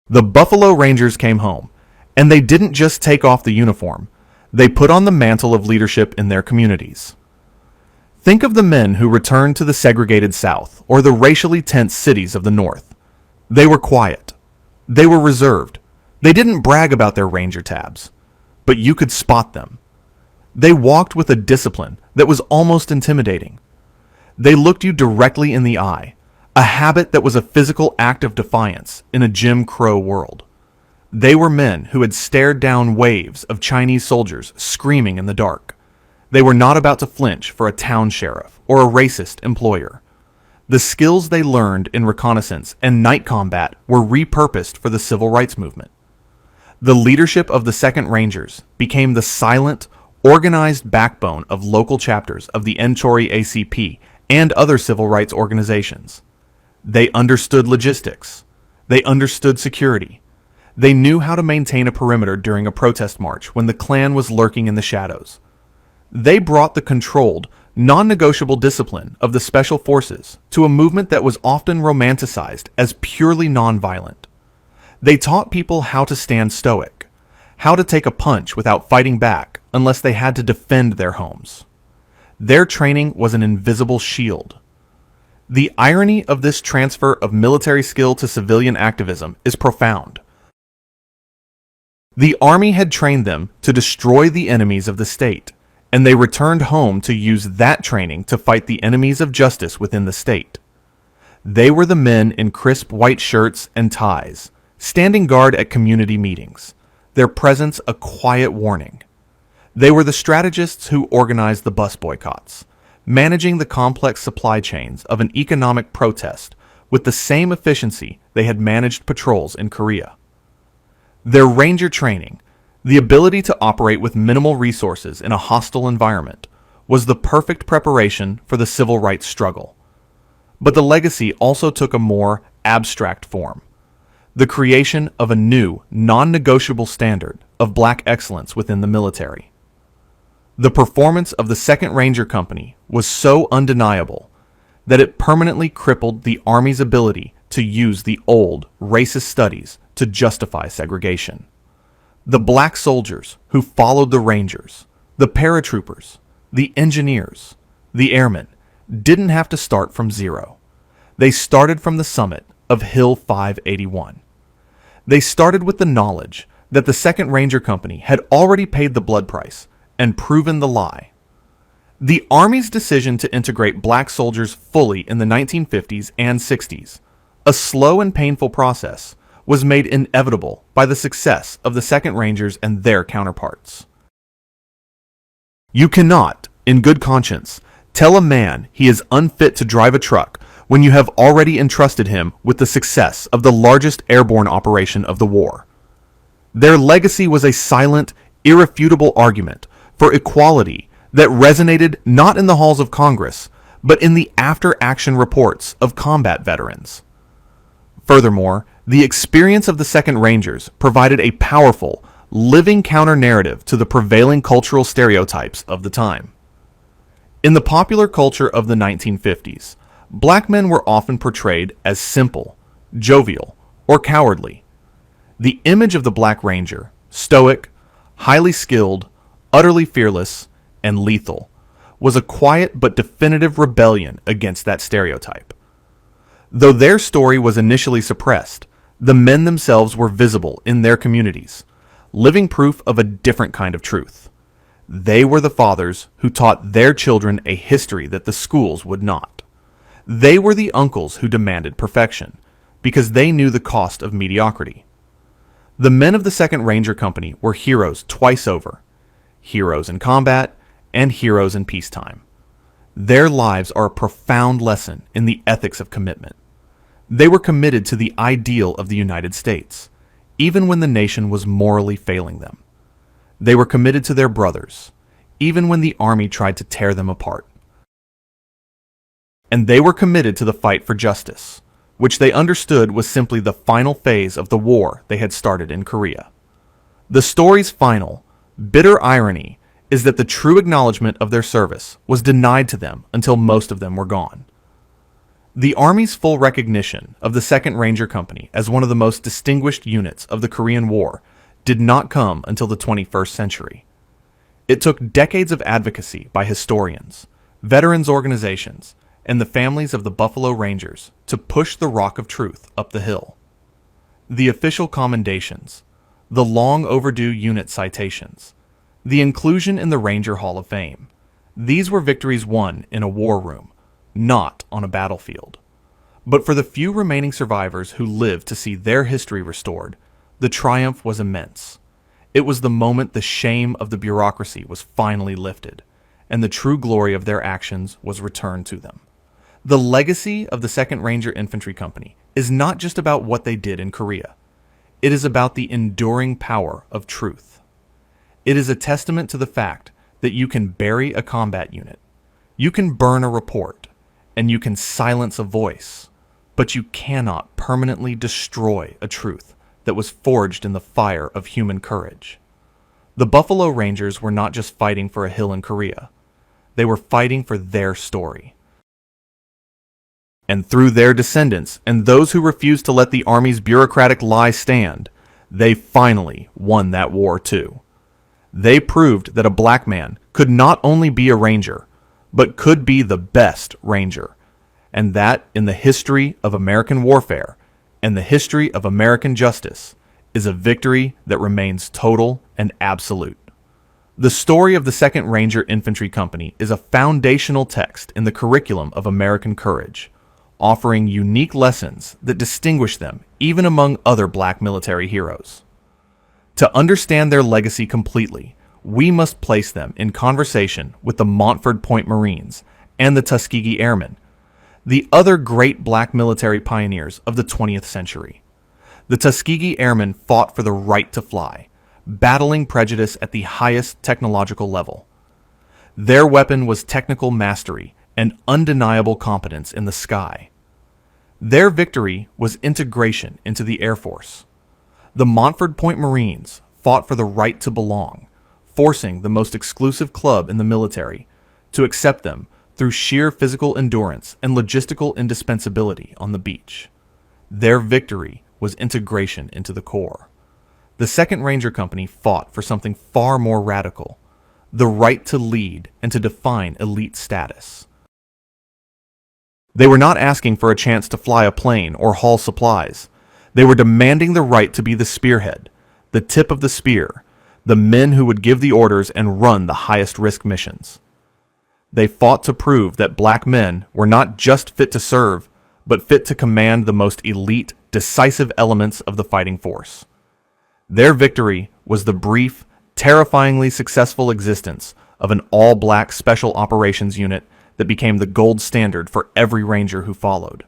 The Buffalo Rangers came home, and they didn't just take off the uniform, they put on the mantle of leadership in their communities. Think of the men who returned to the segregated South or the racially tense cities of the North. They were quiet. They were reserved. They didn't brag about their Ranger tabs, but you could spot them. They walked with a discipline that was almost intimidating. They looked you directly in the eye, a habit that was a physical act of defiance in a Jim Crow world. They were men who had stared down waves of Chinese soldiers screaming in the dark. They were not about to flinch for a town sheriff or a racist employer. The skills they learned in reconnaissance and night combat were repurposed for the civil rights movement. The leadership of the 2nd Rangers became the silent, organized backbone of local chapters of the Enchori ACP and other civil rights organizations. They understood logistics. They understood security. They knew how to maintain a perimeter during a protest march when the Klan was lurking in the shadows. They brought the controlled, non-negotiable discipline of the Special Forces to a movement that was often romanticized as purely nonviolent. They taught people how to stand stoic, how to take a punch without fighting back unless they had to defend their homes. Their training was an invisible shield. The irony of this transfer of military skill to civilian activism is profound. The Army had trained them to destroy the enemies of the state, and they returned home to use that training to fight the enemies of justice within the state. They were the men in crisp white shirts and ties, standing guard at community meetings, their presence a quiet warning. They were the strategists who organized the bus boycotts, managing the complex supply chains of an economic protest with the same efficiency they had managed patrols in Korea. Their Ranger training, the ability to operate with minimal resources in a hostile environment, was the perfect preparation for the civil rights struggle. But the legacy also took a more abstract form: the creation of a new, non-negotiable standard of black excellence within the military. The performance of the 2nd Ranger Company was so undeniable that it permanently crippled the Army's ability to use the old, racist studies to justify segregation. The black soldiers who followed the Rangers, the paratroopers, the engineers, the airmen, didn't have to start from zero. They started from the summit of Hill 581. They started with the knowledge that the 2nd Ranger Company had already paid the blood price and proven the lie. The Army's decision to integrate black soldiers fully in the 1950s and 60s, a slow and painful process, was made inevitable by the success of the 2nd Rangers and their counterparts. You cannot, in good conscience, tell a man he is unfit to drive a truck when you have already entrusted him with the success of the largest airborne operation of the war. Their legacy was a silent, irrefutable argument for equality that resonated not in the halls of Congress, but in the after-action reports of combat veterans. Furthermore, the experience of the 2nd Rangers provided a powerful, living counter-narrative to the prevailing cultural stereotypes of the time. In the popular culture of the 1950s, black men were often portrayed as simple, jovial, or cowardly. The image of the Black Ranger, stoic, highly skilled, utterly fearless, and lethal, was a quiet but definitive rebellion against that stereotype. Though their story was initially suppressed, the men themselves were visible in their communities, living proof of a different kind of truth. They were the fathers who taught their children a history that the schools would not. They were the uncles who demanded perfection, because they knew the cost of mediocrity. The men of the 2nd Ranger Company were heroes twice over, heroes in combat and heroes in peacetime. Their lives are a profound lesson in the ethics of commitment. They were committed to the ideal of the United States, even when the nation was morally failing them. They were committed to their brothers, even when the army tried to tear them apart. And they were committed to the fight for justice, which they understood was simply the final phase of the war they had started in Korea. The story's final, bitter irony is that the true acknowledgement of their service was denied to them until most of them were gone. The Army's full recognition of the 2nd Ranger Company as one of the most distinguished units of the Korean War did not come until the 21st century. It took decades of advocacy by historians, veterans organizations, and the families of the Buffalo Rangers to push the rock of truth up the hill. The official commendations, the long overdue unit citations, the inclusion in the Ranger Hall of Fame, these were victories won in a war room, not on a battlefield. But for the few remaining survivors who lived to see their history restored, the triumph was immense. It was the moment the shame of the bureaucracy was finally lifted, and the true glory of their actions was returned to them. The legacy of the 2nd Ranger Infantry Company is not just about what they did in Korea. It is about the enduring power of truth. It is a testament to the fact that you can bury a combat unit, you can burn a report, and you can silence a voice, but you cannot permanently destroy a truth that was forged in the fire of human courage. The Buffalo Rangers were not just fighting for a hill in Korea. They were fighting for their story. And through their descendants and those who refused to let the Army's bureaucratic lie stand, they finally won that war too. They proved that a black man could not only be a ranger, but could be the best ranger, and that in the history of American warfare and the history of American justice is a victory that remains total and absolute. The story of the 2nd Ranger Infantry Company is a foundational text in the curriculum of American courage, offering unique lessons that distinguish them even among other black military heroes. To understand their legacy completely, we must place them in conversation with the Montford Point Marines and the Tuskegee Airmen, the other great black military pioneers of the 20th century. The Tuskegee Airmen fought for the right to fly, battling prejudice at the highest technological level. Their weapon was technical mastery and undeniable competence in the sky. Their victory was integration into the Air Force. The Montford Point Marines fought for the right to belong, forcing the most exclusive club in the military to accept them through sheer physical endurance and logistical indispensability on the beach. Their victory was integration into the Corps. The 2nd Ranger Company fought for something far more radical, the right to lead and to define elite status. They were not asking for a chance to fly a plane or haul supplies. They were demanding the right to be the spearhead, the tip of the spear, the men who would give the orders and run the highest risk missions. They fought to prove that black men were not just fit to serve, but fit to command the most elite, decisive elements of the fighting force. Their victory was the brief, terrifyingly successful existence of an all-black special operations unit that became the gold standard for every ranger who followed.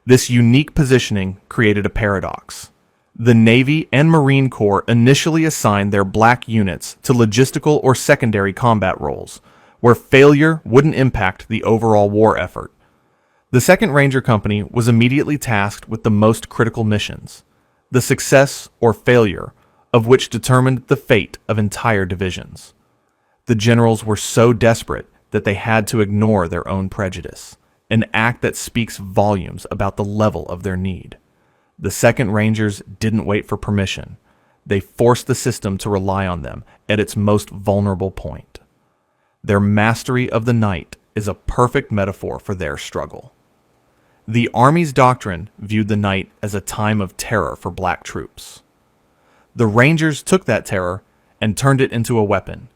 This unique positioning created a paradox. The Navy and Marine Corps initially assigned their black units to logistical or secondary combat roles, where failure wouldn't impact the overall war effort. The 2nd Ranger Company was immediately tasked with the most critical missions, the success or failure of which determined the fate of entire divisions. The generals were so desperate that they had to ignore their own prejudice, an act that speaks volumes about the level of their need. The 2nd Rangers didn't wait for permission. They forced the system to rely on them at its most vulnerable point. Their mastery of the night is a perfect metaphor for their struggle. The Army's doctrine viewed the night as a time of terror for black troops. The Rangers took that terror and turned it into a weapon.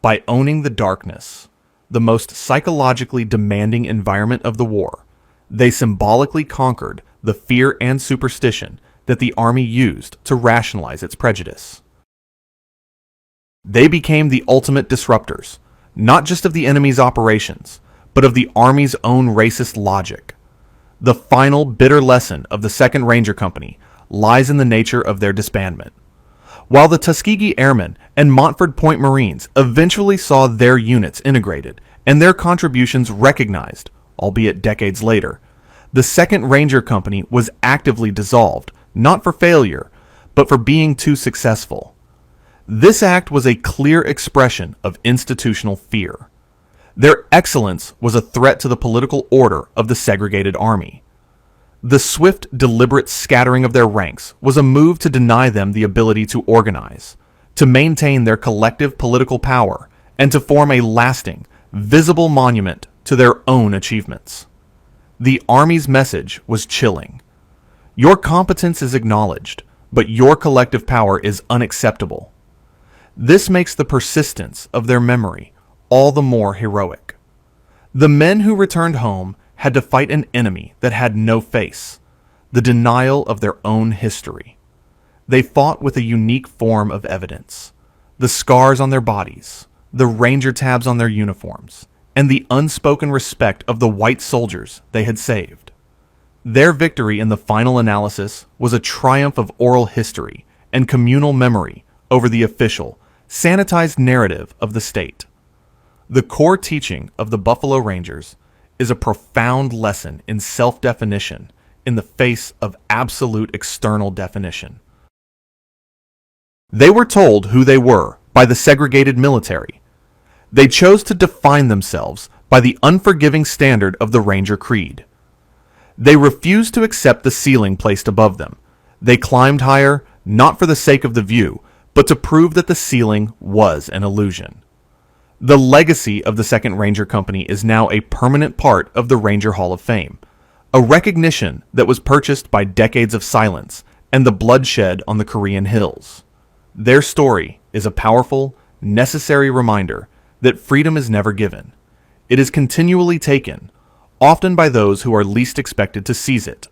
By owning the darkness, the most psychologically demanding environment of the war, they symbolically conquered the fear and superstition that the Army used to rationalize its prejudice. They became the ultimate disruptors, not just of the enemy's operations, but of the Army's own racist logic. The final bitter lesson of the 2nd Ranger Company lies in the nature of their disbandment. While the Tuskegee Airmen and Montford Point Marines eventually saw their units integrated and their contributions recognized, albeit decades later, the 2nd Ranger Company was actively dissolved, not for failure, but for being too successful. This act was a clear expression of institutional fear. Their excellence was a threat to the political order of the segregated Army. The swift, deliberate scattering of their ranks was a move to deny them the ability to organize, to maintain their collective political power, and to form a lasting, visible monument to their own achievements. The Army's message was chilling. Your competence is acknowledged, but your collective power is unacceptable. This makes the persistence of their memory all the more heroic. The men who returned home had to fight an enemy that had no face, the denial of their own history. They fought with a unique form of evidence, the scars on their bodies, the ranger tabs on their uniforms, and the unspoken respect of the white soldiers they had saved. Their victory in the final analysis was a triumph of oral history and communal memory over the official, sanitized narrative of the state. The core teaching of the Buffalo Rangers is a profound lesson in self-definition in the face of absolute external definition. They were told who they were by the segregated military. They chose to define themselves by the unforgiving standard of the Ranger Creed. They refused to accept the ceiling placed above them. They climbed higher, not for the sake of the view, but to prove that the ceiling was an illusion. The legacy of the 2nd Ranger Company is now a permanent part of the Ranger Hall of Fame, a recognition that was purchased by decades of silence and the bloodshed on the Korean hills. Their story is a powerful, necessary reminder that freedom is never given. It is continually taken, often by those who are least expected to seize it.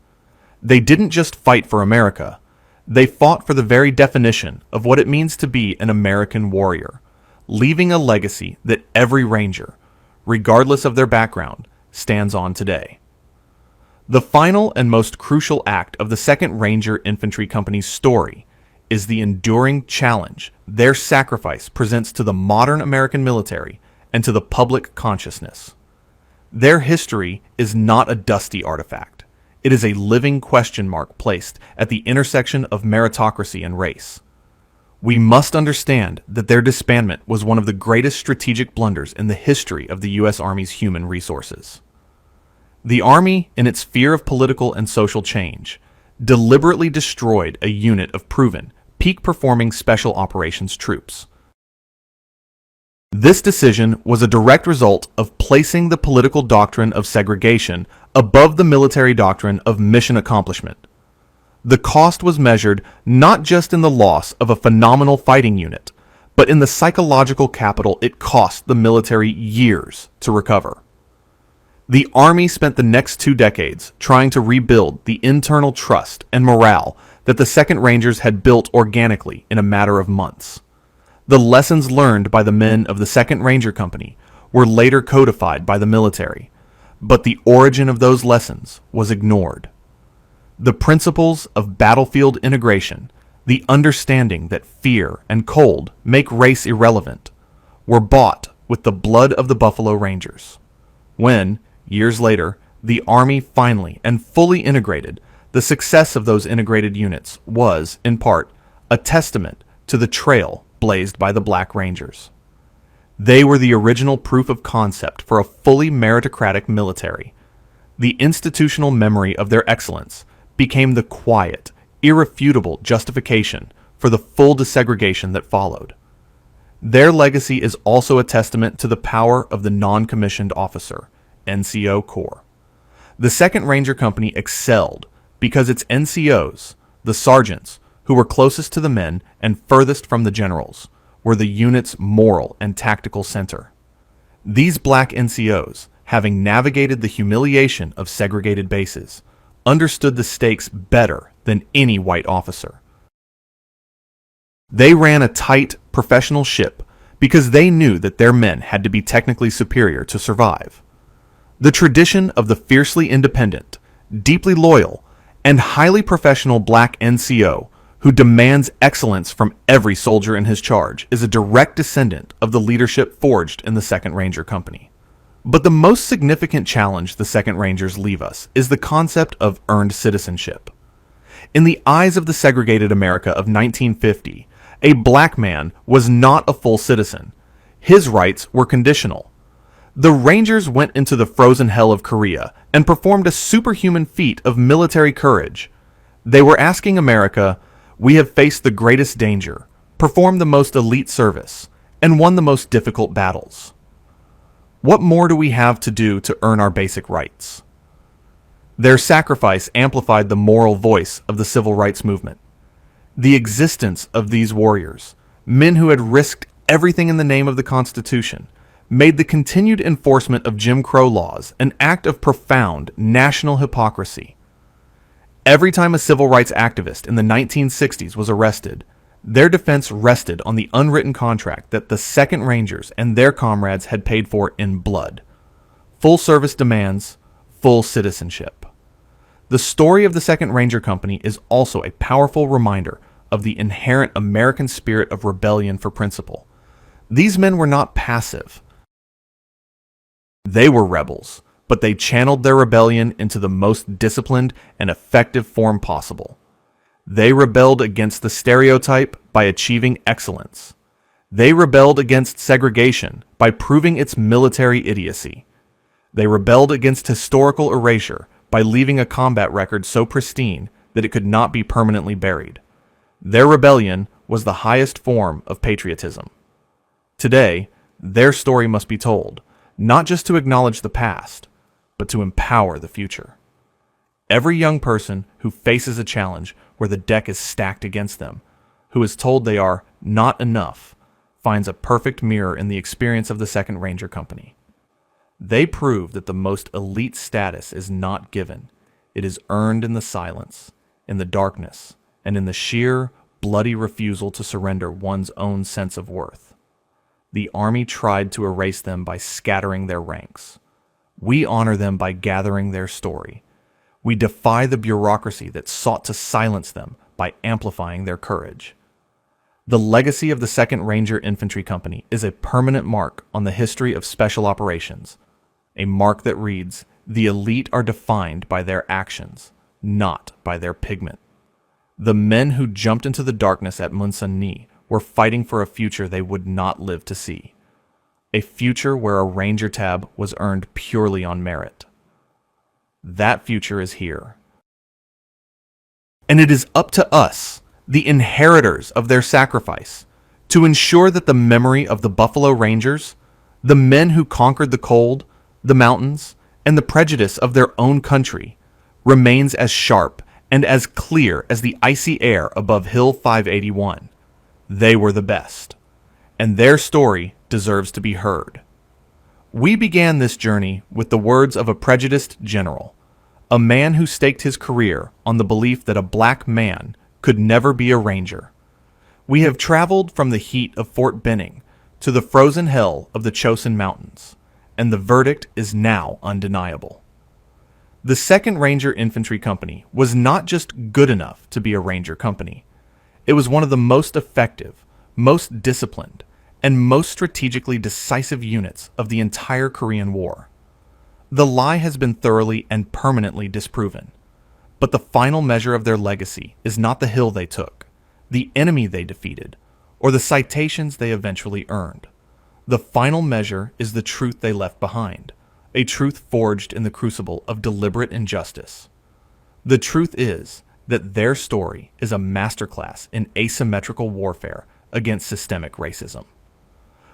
They didn't just fight for America. They fought for the very definition of what it means to be an American warrior, leaving a legacy that every Ranger, regardless of their background, stands on today. The final and most crucial act of the 2nd Ranger Infantry Company's story is the enduring challenge their sacrifice presents to the modern American military and to the public consciousness. Their history is not a dusty artifact. It is a living question mark placed at the intersection of meritocracy and race. We must understand that their disbandment was one of the greatest strategic blunders in the history of the U.S. Army's human resources. The Army, in its fear of political and social change, deliberately destroyed a unit of proven, peak-performing special operations troops. This decision was a direct result of placing the political doctrine of segregation above the military doctrine of mission accomplishment. The cost was measured not just in the loss of a phenomenal fighting unit, but in the psychological capital it cost the military years to recover. The Army spent the next 2 decades trying to rebuild the internal trust and morale that the 2nd Rangers had built organically in a matter of months. The lessons learned by the men of the 2nd Ranger Company were later codified by the military, but the origin of those lessons was ignored. The principles of battlefield integration, the understanding that fear and cold make race irrelevant, were bought with the blood of the Buffalo Rangers. When, years later, the Army finally and fully integrated, the success of those integrated units was, in part, a testament to the trail blazed by the Black Rangers. They were the original proof of concept for a fully meritocratic military. The institutional memory of their excellence became the quiet, irrefutable justification for the full desegregation that followed. Their legacy is also a testament to the power of the non-commissioned officer, NCO Corps. The 2nd Ranger Company excelled because its NCOs, the sergeants, who were closest to the men and furthest from the generals, were the unit's moral and tactical center. These black NCOs, having navigated the humiliation of segregated bases, understood the stakes better than any white officer. They ran a tight, professional ship because they knew that their men had to be technically superior to survive. The tradition of the fiercely independent, deeply loyal, and highly professional black NCO who demands excellence from every soldier in his charge is a direct descendant of the leadership forged in the 2nd Ranger Company. But the most significant challenge the 2nd Rangers leave us is the concept of earned citizenship. In the eyes of the segregated America of 1950, a black man was not a full citizen. His rights were conditional. The Rangers went into the frozen hell of Korea and performed a superhuman feat of military courage. They were asking America, "We have faced the greatest danger, performed the most elite service, and won the most difficult battles. What more do we have to do to earn our basic rights?" Their sacrifice amplified the moral voice of the civil rights movement. The existence of these warriors, men who had risked everything in the name of the Constitution, made the continued enforcement of Jim Crow laws an act of profound national hypocrisy. Every time a civil rights activist in the 1960s was arrested, their defense rested on the unwritten contract that the 2nd Rangers and their comrades had paid for in blood. Full service demands full citizenship. The story of the 2nd Ranger Company is also a powerful reminder of the inherent American spirit of rebellion for principle. These men were not passive. They were rebels, but they channeled their rebellion into the most disciplined and effective form possible. They rebelled against the stereotype by achieving excellence. They rebelled against segregation by proving its military idiocy. They rebelled against historical erasure by leaving a combat record so pristine that it could not be permanently buried. Their rebellion was the highest form of patriotism. Today, their story must be told, not just to acknowledge the past, but to empower the future. Every young person who faces a challenge where the deck is stacked against them, who is told they are not enough, finds a perfect mirror in the experience of the 2nd Ranger Company. They prove that the most elite status is not given. It is earned in the silence, in the darkness, and in the sheer, bloody refusal to surrender one's own sense of worth. The Army tried to erase them by scattering their ranks. We honor them by gathering their story. We defy the bureaucracy that sought to silence them by amplifying their courage. The legacy of the 2nd Ranger Infantry Company is a permanent mark on the history of special operations, a mark that reads, "The elite are defined by their actions, not by their pigment." The men who jumped into the darkness at Munsanni were fighting for a future they would not live to see. A future where a Ranger tab was earned purely on merit. That future is here. And it is up to us, the inheritors of their sacrifice, to ensure that the memory of the Buffalo Rangers, the men who conquered the cold, the mountains, and the prejudice of their own country, remains as sharp and as clear as the icy air above Hill 581. They were the best, and their story deserves to be heard. We began this journey with the words of a prejudiced general, a man who staked his career on the belief that a black man could never be a ranger. We have traveled from the heat of Fort Benning to the frozen hell of the Chosin Mountains, and the verdict is now undeniable. The 2nd Ranger Infantry Company was not just good enough to be a Ranger Company. It was one of the most effective, most disciplined, and most strategically decisive units of the entire Korean War. The lie has been thoroughly and permanently disproven. But the final measure of their legacy is not the hill they took, the enemy they defeated, or the citations they eventually earned. The final measure is the truth they left behind, a truth forged in the crucible of deliberate injustice. The truth is that their story is a masterclass in asymmetrical warfare against systemic racism.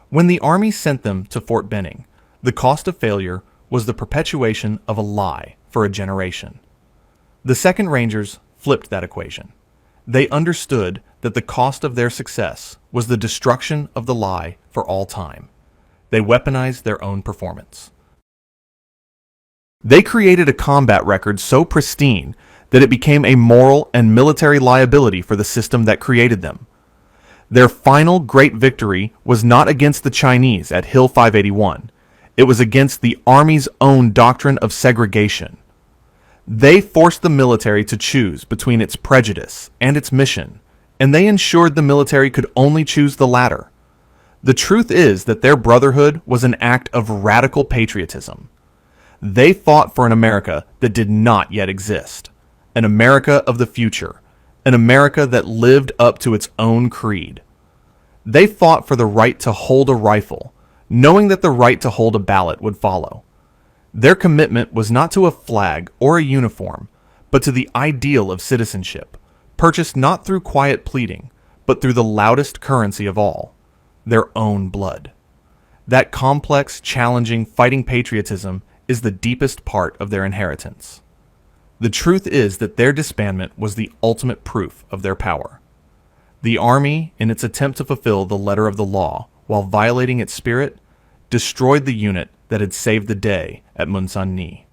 When the Army sent them to Fort Benning, the cost of failure was the perpetuation of a lie for a generation. The 2nd Rangers flipped that equation. They understood that the cost of their success was the destruction of the lie for all time. They weaponized their own performance. They created a combat record so pristine that it became a moral and military liability for the system that created them. Their final great victory was not against the Chinese at Hill 581. It was against the Army's own doctrine of segregation. They forced the military to choose between its prejudice and its mission, and they ensured the military could only choose the latter. The truth is that their brotherhood was an act of radical patriotism. They fought for an America that did not yet exist, an America of the future, an America that lived up to its own creed. They fought for the right to hold a rifle, knowing that the right to hold a ballot would follow. Their commitment was not to a flag or a uniform, but to the ideal of citizenship, purchased not through quiet pleading, but through the loudest currency of all, their own blood. That complex, challenging, fighting patriotism is the deepest part of their inheritance. The truth is that their disbandment was the ultimate proof of their power. The Army, in its attempt to fulfill the letter of the law while violating its spirit, destroyed the unit that had saved the day at Munsan-ni.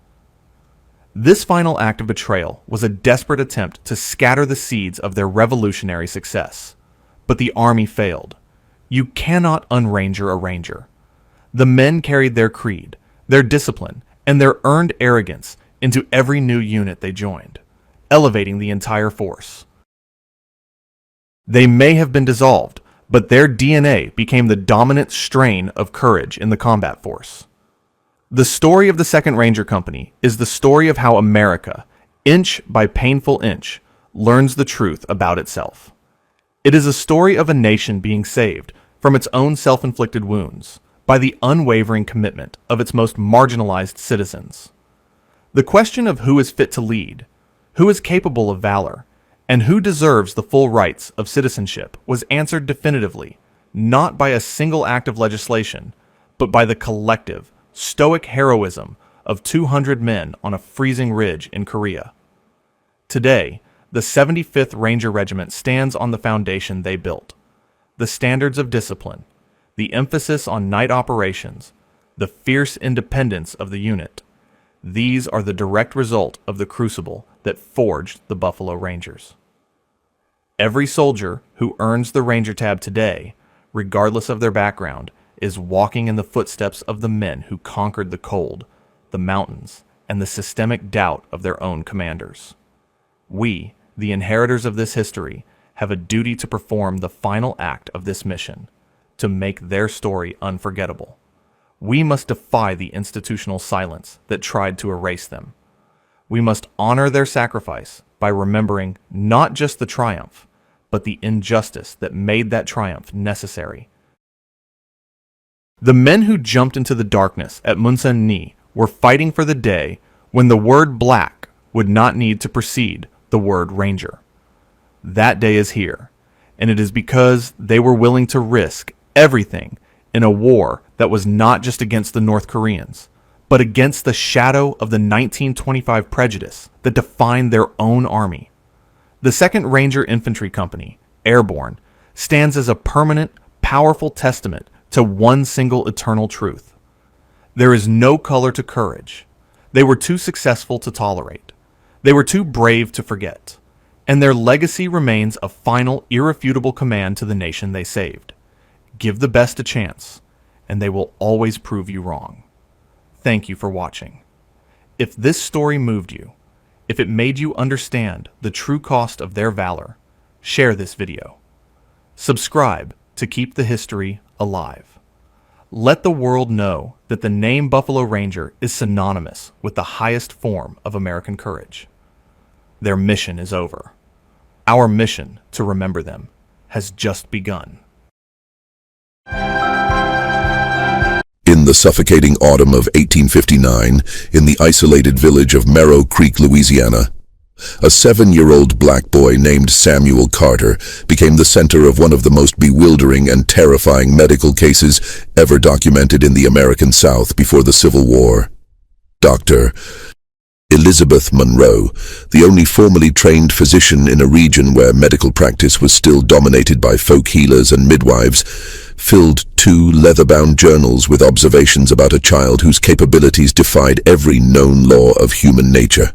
This final act of betrayal was a desperate attempt to scatter the seeds of their revolutionary success. But the Army failed. You cannot unranger a ranger. The men carried their creed, their discipline, and their earned arrogance into every new unit they joined, elevating the entire force. They may have been dissolved, but their DNA became the dominant strain of courage in the combat force. The story of the 2nd Ranger Company is the story of how America, inch by painful inch, learns the truth about itself. It is a story of a nation being saved from its own self-inflicted wounds by the unwavering commitment of its most marginalized citizens. The question of who is fit to lead, who is capable of valor, and who deserves the full rights of citizenship was answered definitively, not by a single act of legislation, but by the collective, stoic heroism of 200 men on a freezing ridge in Korea. Today, the 75th Ranger Regiment stands on the foundation they built. The standards of discipline, the emphasis on night operations, the fierce independence of the unit. These are the direct result of the crucible that forged the Buffalo Rangers. Every soldier who earns the Ranger tab today, regardless of their background, is walking in the footsteps of the men who conquered the cold, the mountains, and the systemic doubt of their own commanders. We, the inheritors of this history, have a duty to perform the final act of this mission, to make their story unforgettable. We must defy the institutional silence that tried to erase them. We must honor their sacrifice by remembering not just the triumph, but the injustice that made that triumph necessary. The men who jumped into the darkness at Munsan-ni were fighting for the day when the word black would not need to precede the word ranger. That day is here, and it is because they were willing to risk everything in a war that was not just against the North Koreans, but against the shadow of the 1925 prejudice that defined their own army. The 2nd Ranger Infantry Company, Airborne, stands as a permanent, powerful testament to one single eternal truth. There is no color to courage. They were too successful to tolerate. They were too brave to forget. And their legacy remains a final, irrefutable command to the nation they saved. Give the best a chance, and they will always prove you wrong. Thank you for watching. If this story moved you, if it made you understand the true cost of their valor, share this video. Subscribe to keep the history alive. Let the world know that the name Buffalo Ranger is synonymous with the highest form of American courage. Their mission is over. Our mission to remember them has just begun. In the suffocating autumn of 1859, in the isolated village of Merrow Creek, Louisiana, A 7-year-old black boy named Samuel Carter became the center of one of the most bewildering and terrifying medical cases ever documented in the American South before the Civil War. Dr. Elizabeth Monroe, the only formally trained physician in a region where medical practice was still dominated by folk healers and midwives, filled 2 leather-bound journals with observations about a child whose capabilities defied every known law of human nature.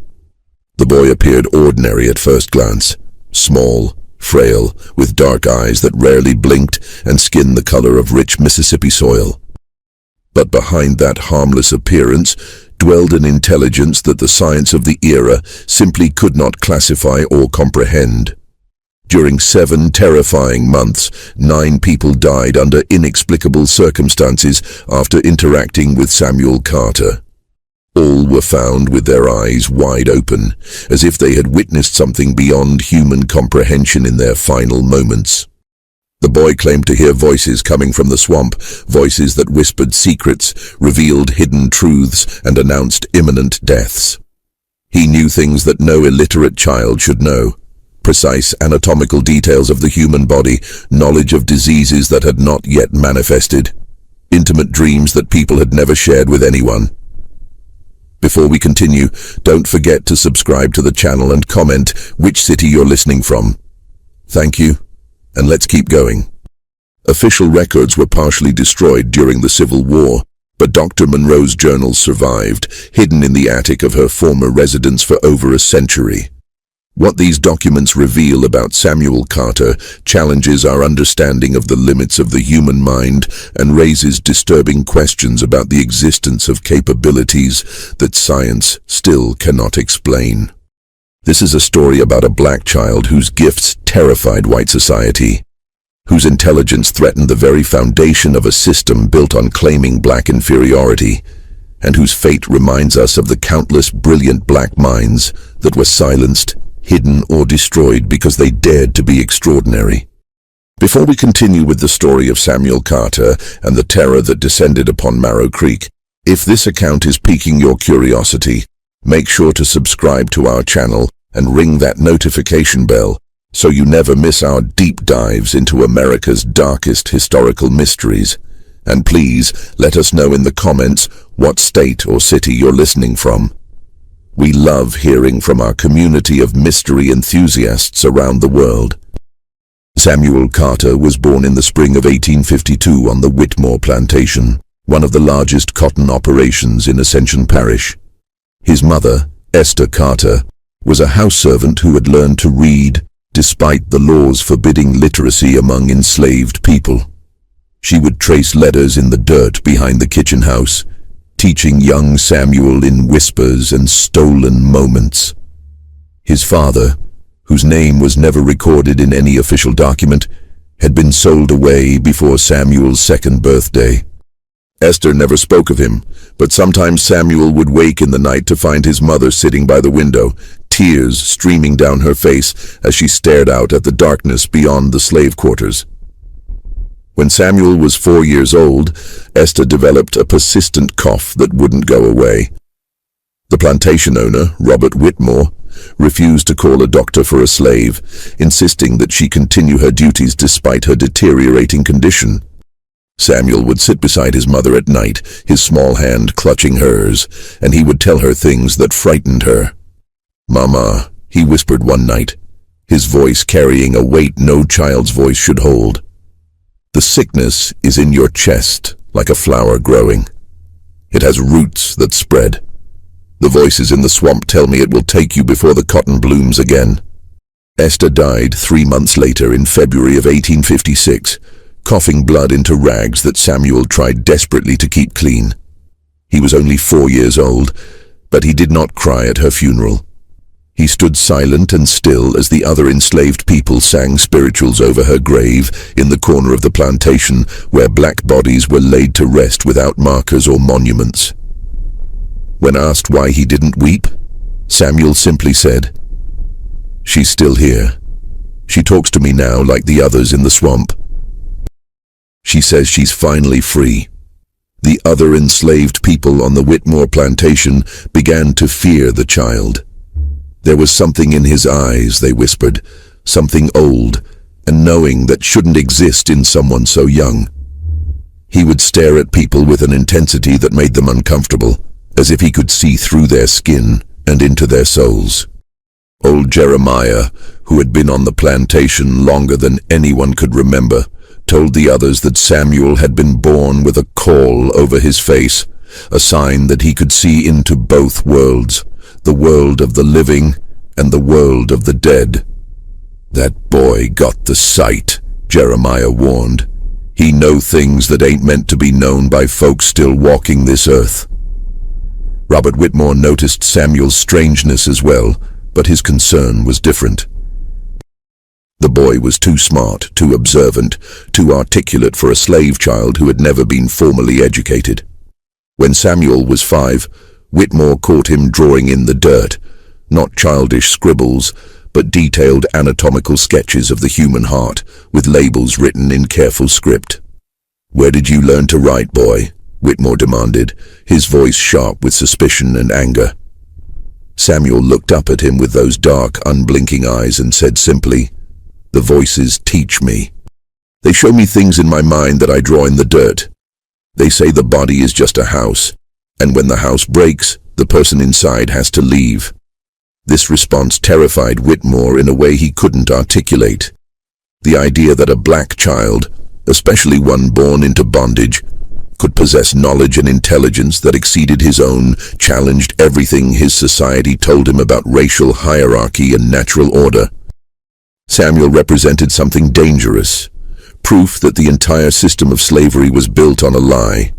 The boy appeared ordinary at first glance, small, frail, with dark eyes that rarely blinked and skin the color of rich Mississippi soil. But behind that harmless appearance dwelled an intelligence that the science of the era simply could not classify or comprehend. During 7 terrifying months, 9 people died under inexplicable circumstances after interacting with Samuel Carter. All were found with their eyes wide open, as if they had witnessed something beyond human comprehension in their final moments. The boy claimed to hear voices coming from the swamp, voices that whispered secrets, revealed hidden truths, and announced imminent deaths. He knew things that no illiterate child should know. Precise anatomical details of the human body, knowledge of diseases that had not yet manifested, intimate dreams that people had never shared with anyone. Before we continue, don't forget to subscribe to the channel and comment which city you're listening from. Thank you, and let's keep going. Official records were partially destroyed during the Civil War, but Dr. Monroe's journals survived, hidden in the attic of her former residence for over a century. What these documents reveal about Samuel Carter challenges our understanding of the limits of the human mind and raises disturbing questions about the existence of capabilities that science still cannot explain. This is a story about a black child whose gifts terrified white society, whose intelligence threatened the very foundation of a system built on claiming black inferiority, and whose fate reminds us of the countless brilliant black minds that were silenced, hidden, or destroyed because they dared to be extraordinary. Before we continue with the story of Samuel Carter and the terror that descended upon Marrow Creek, if this account is piquing your curiosity, make sure to subscribe to our channel and ring that notification bell so you never miss our deep dives into America's darkest historical mysteries. And please let us know in the comments what state or city you're listening from. We love hearing from our community of mystery enthusiasts around the world. Samuel Carter was born in the spring of 1852 on the Whitmore Plantation, one of the largest cotton operations in Ascension Parish. His mother, Esther Carter, was a house servant who had learned to read despite the laws forbidding literacy among enslaved people. She would trace letters in the dirt behind the kitchen house, teaching young Samuel in whispers and stolen moments. His father, whose name was never recorded in any official document, had been sold away before Samuel's 2nd birthday. Esther never spoke of him, but sometimes Samuel would wake in the night to find his mother sitting by the window, tears streaming down her face as she stared out at the darkness beyond the slave quarters. When Samuel was 4 years old, Esther developed a persistent cough that wouldn't go away. The plantation owner, Robert Whitmore, refused to call a doctor for a slave, insisting that she continue her duties despite her deteriorating condition. Samuel would sit beside his mother at night, his small hand clutching hers, and he would tell her things that frightened her. "Mama," he whispered one night, his voice carrying a weight no child's voice should hold. "The sickness is in your chest, like a flower growing. It has roots that spread. The voices in the swamp tell me it will take you before the cotton blooms again." Esther died 3 months later in February of 1856, coughing blood into rags that Samuel tried desperately to keep clean. He was only 4 years old, but he did not cry at her funeral. He stood silent and still as the other enslaved people sang spirituals over her grave in the corner of the plantation where black bodies were laid to rest without markers or monuments. When asked why he didn't weep, Samuel simply said, "She's still here. She talks to me now like the others in the swamp. She says she's finally free." The other enslaved people on the Whitmore plantation began to fear the child. There was something in his eyes, they whispered, something old and knowing that shouldn't exist in someone so young. He would stare at people with an intensity that made them uncomfortable, as if he could see through their skin and into their souls. Old Jeremiah, who had been on the plantation longer than anyone could remember, told the others that Samuel had been born with a caul over his face, a sign that he could see into both worlds, the world of the living and the world of the dead. That boy got the sight, Jeremiah warned. He know things that ain't meant to be known by folks still walking this earth. Robert Whitmore noticed Samuel's strangeness as well, but his concern was different. The boy was too smart, too observant, too articulate for a slave child who had never been formally educated. When Samuel was 5, Whitmore caught him drawing in the dirt, not childish scribbles, but detailed anatomical sketches of the human heart, with labels written in careful script. "Where did you learn to write, boy?" Whitmore demanded, his voice sharp with suspicion and anger. Samuel looked up at him with those dark, unblinking eyes and said simply, "The voices teach me. They show me things in my mind that I draw in the dirt. They say the body is just a house, and when the house breaks, the person inside has to leave." This response terrified Whitmore in a way he couldn't articulate. The idea that a black child, especially one born into bondage, could possess knowledge and intelligence that exceeded his own, challenged everything his society told him about racial hierarchy and natural order. Samuel represented something dangerous, proof that the entire system of slavery was built on a lie.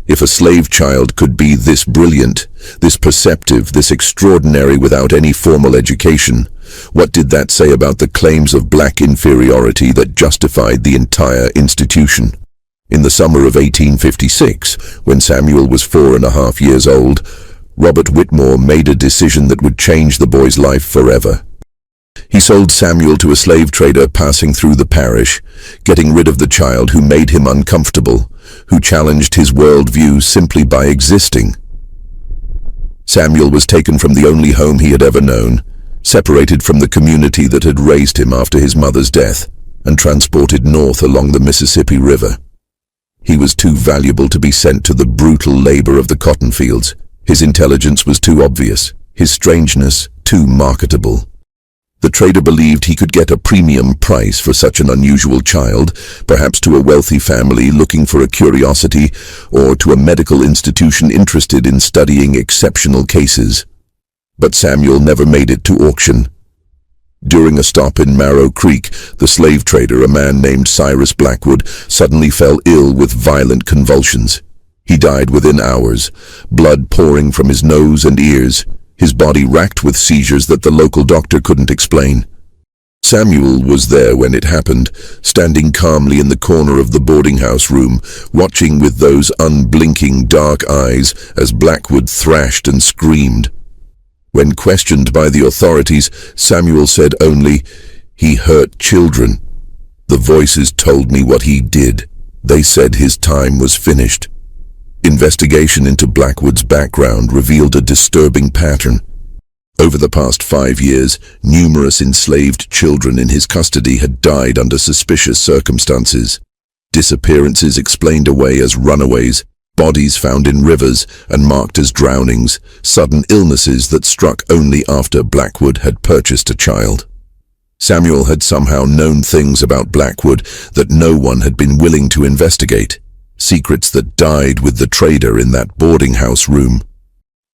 If a slave child could be this brilliant, this perceptive, this extraordinary without any formal education, what did that say about the claims of black inferiority that justified the entire institution? In the summer of 1856, when Samuel was 4.5 years old, Robert Whitmore made a decision that would change the boy's life forever. He sold Samuel to a slave trader passing through the parish, getting rid of the child who made him uncomfortable, who challenged his worldview simply by existing. Samuel was taken from the only home he had ever known, separated from the community that had raised him after his mother's death, and transported north along the Mississippi River. He was too valuable to be sent to the brutal labor of the cotton fields. His intelligence was too obvious, his strangeness too marketable. The trader believed he could get a premium price for such an unusual child, perhaps to a wealthy family looking for a curiosity, or to a medical institution interested in studying exceptional cases. But Samuel never made it to auction. During a stop in Marrow Creek, the slave trader, a man named Cyrus Blackwood, suddenly fell ill with violent convulsions. He died within hours, blood pouring from his nose and ears, his body racked with seizures that the local doctor couldn't explain. Samuel was there when it happened, standing calmly in the corner of the boarding house room, watching with those unblinking dark eyes as Blackwood thrashed and screamed. When questioned by the authorities, Samuel said only, "He hurt children. The voices told me what he did. They said his time was finished." Investigation into Blackwood's background revealed a disturbing pattern. Over the past 5 years, numerous enslaved children in his custody had died under suspicious circumstances. Disappearances explained away as runaways, bodies found in rivers and marked as drownings, sudden illnesses that struck only after Blackwood had purchased a child. Samuel had somehow known things about Blackwood that no one had been willing to investigate, secrets that died with the trader in that boarding house room.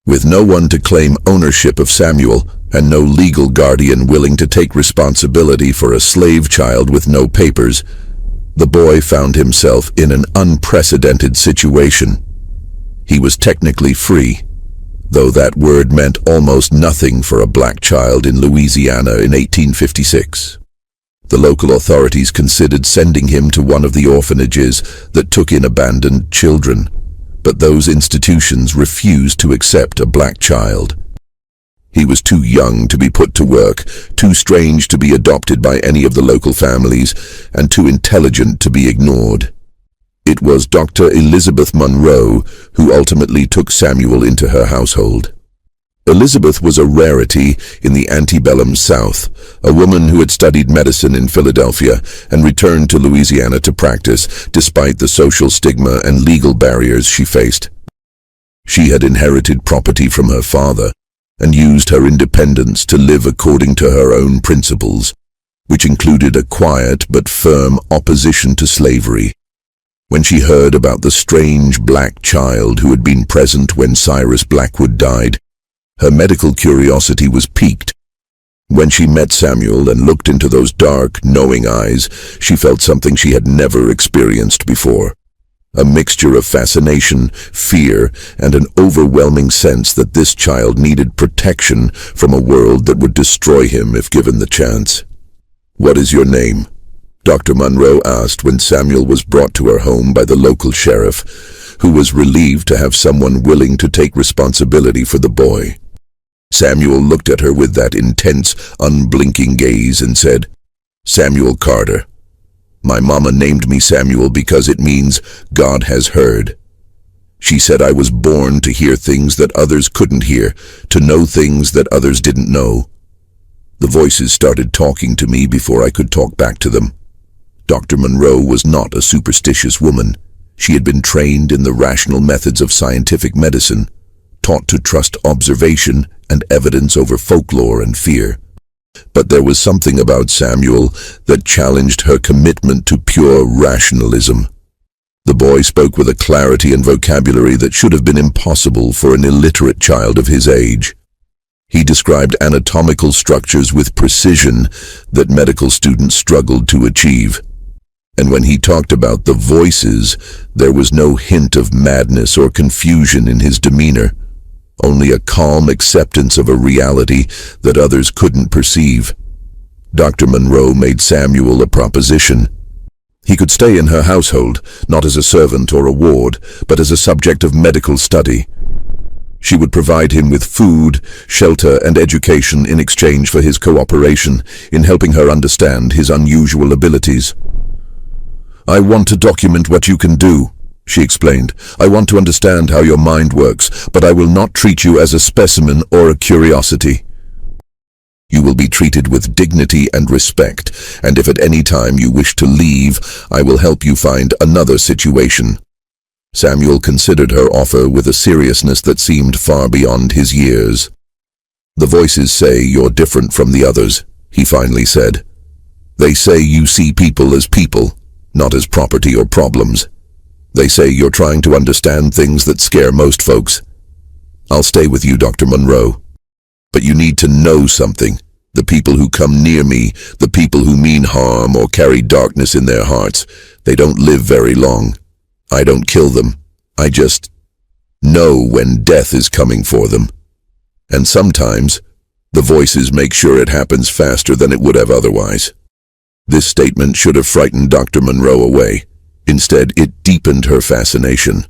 With no one to claim ownership of Samuel, and no legal guardian willing to take responsibility for a slave child with no papers, the boy found himself in an unprecedented situation. He was technically free, though that word meant almost nothing for a black child in Louisiana in 1856. The local authorities considered sending him to one of the orphanages that took in abandoned children, but those institutions refused to accept a black child. He was too young to be put to work, too strange to be adopted by any of the local families, and too intelligent to be ignored. It was Dr. Elizabeth Monroe who ultimately took Samuel into her household. Elizabeth was a rarity in the antebellum South, a woman who had studied medicine in Philadelphia and returned to Louisiana to practice despite the social stigma and legal barriers she faced. She had inherited property from her father and used her independence to live according to her own principles, which included a quiet but firm opposition to slavery. When she heard about the strange black child who had been present when Cyrus Blackwood died, her medical curiosity was piqued. When she met Samuel and looked into those dark, knowing eyes, she felt something she had never experienced before. A mixture of fascination, fear, and an overwhelming sense that this child needed protection from a world that would destroy him if given the chance. "What is your name?" Dr. Monroe asked when Samuel was brought to her home by the local sheriff, who was relieved to have someone willing to take responsibility for the boy. Samuel looked at her with that intense, unblinking gaze and said, "Samuel Carter. My mama named me Samuel because it means God has heard. She said I was born to hear things that others couldn't hear, to know things that others didn't know. The voices started talking to me before I could talk back to them." Dr. Monroe was not a superstitious woman. She had been trained in the rational methods of scientific medicine, taught to trust observation and evidence over folklore and fear. But there was something about Samuel that challenged her commitment to pure rationalism. The boy spoke with a clarity and vocabulary that should have been impossible for an illiterate child of his age. He described anatomical structures with precision that medical students struggled to achieve. And when he talked about the voices, there was no hint of madness or confusion in his demeanor, only a calm acceptance of a reality that others couldn't perceive. Dr. Monroe made Samuel a proposition. He could stay in her household, not as a servant or a ward, but as a subject of medical study. She would provide him with food, shelter, and education in exchange for his cooperation in helping her understand his unusual abilities. "I want to document what you can do," she explained. "I want to understand how your mind works, but I will not treat you as a specimen or a curiosity. You will be treated with dignity and respect, and if at any time you wish to leave, I will help you find another situation." Samuel considered her offer with a seriousness that seemed far beyond his years. "The voices say you're different from the others," he finally said. "They say you see people as people, not as property or problems. They say you're trying to understand things that scare most folks. I'll stay with you, Dr. Monroe. But you need to know something. The people who come near me, the people who mean harm or carry darkness in their hearts, they don't live very long. I don't kill them. I just know when death is coming for them. And sometimes, the voices make sure it happens faster than it would have otherwise." This statement should have frightened Dr. Monroe away. Instead, it deepened her fascination.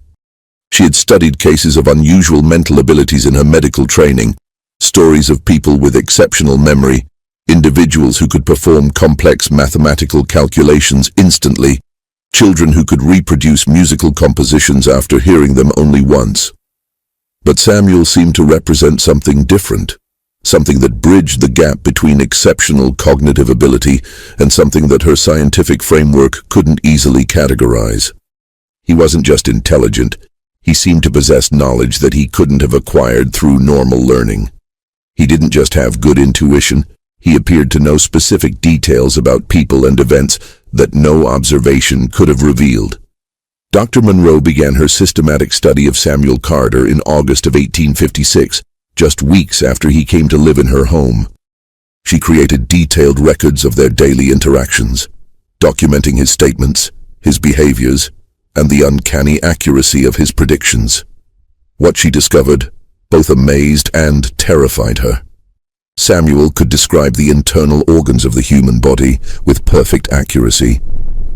She had studied cases of unusual mental abilities in her medical training, stories of people with exceptional memory, individuals who could perform complex mathematical calculations instantly, children who could reproduce musical compositions after hearing them only once. But Samuel seemed to represent something different, something that bridged the gap between exceptional cognitive ability and something that her scientific framework couldn't easily categorize. He wasn't just intelligent, he seemed to possess knowledge that he couldn't have acquired through normal learning. He didn't just have good intuition, he appeared to know specific details about people and events that no observation could have revealed. Dr. Monroe began her systematic study of Samuel Carter in August of 1856, just weeks after he came to live in her home. She created detailed records of their daily interactions, documenting his statements, his behaviors, and the uncanny accuracy of his predictions. What she discovered both amazed and terrified her. Samuel could describe the internal organs of the human body with perfect accuracy,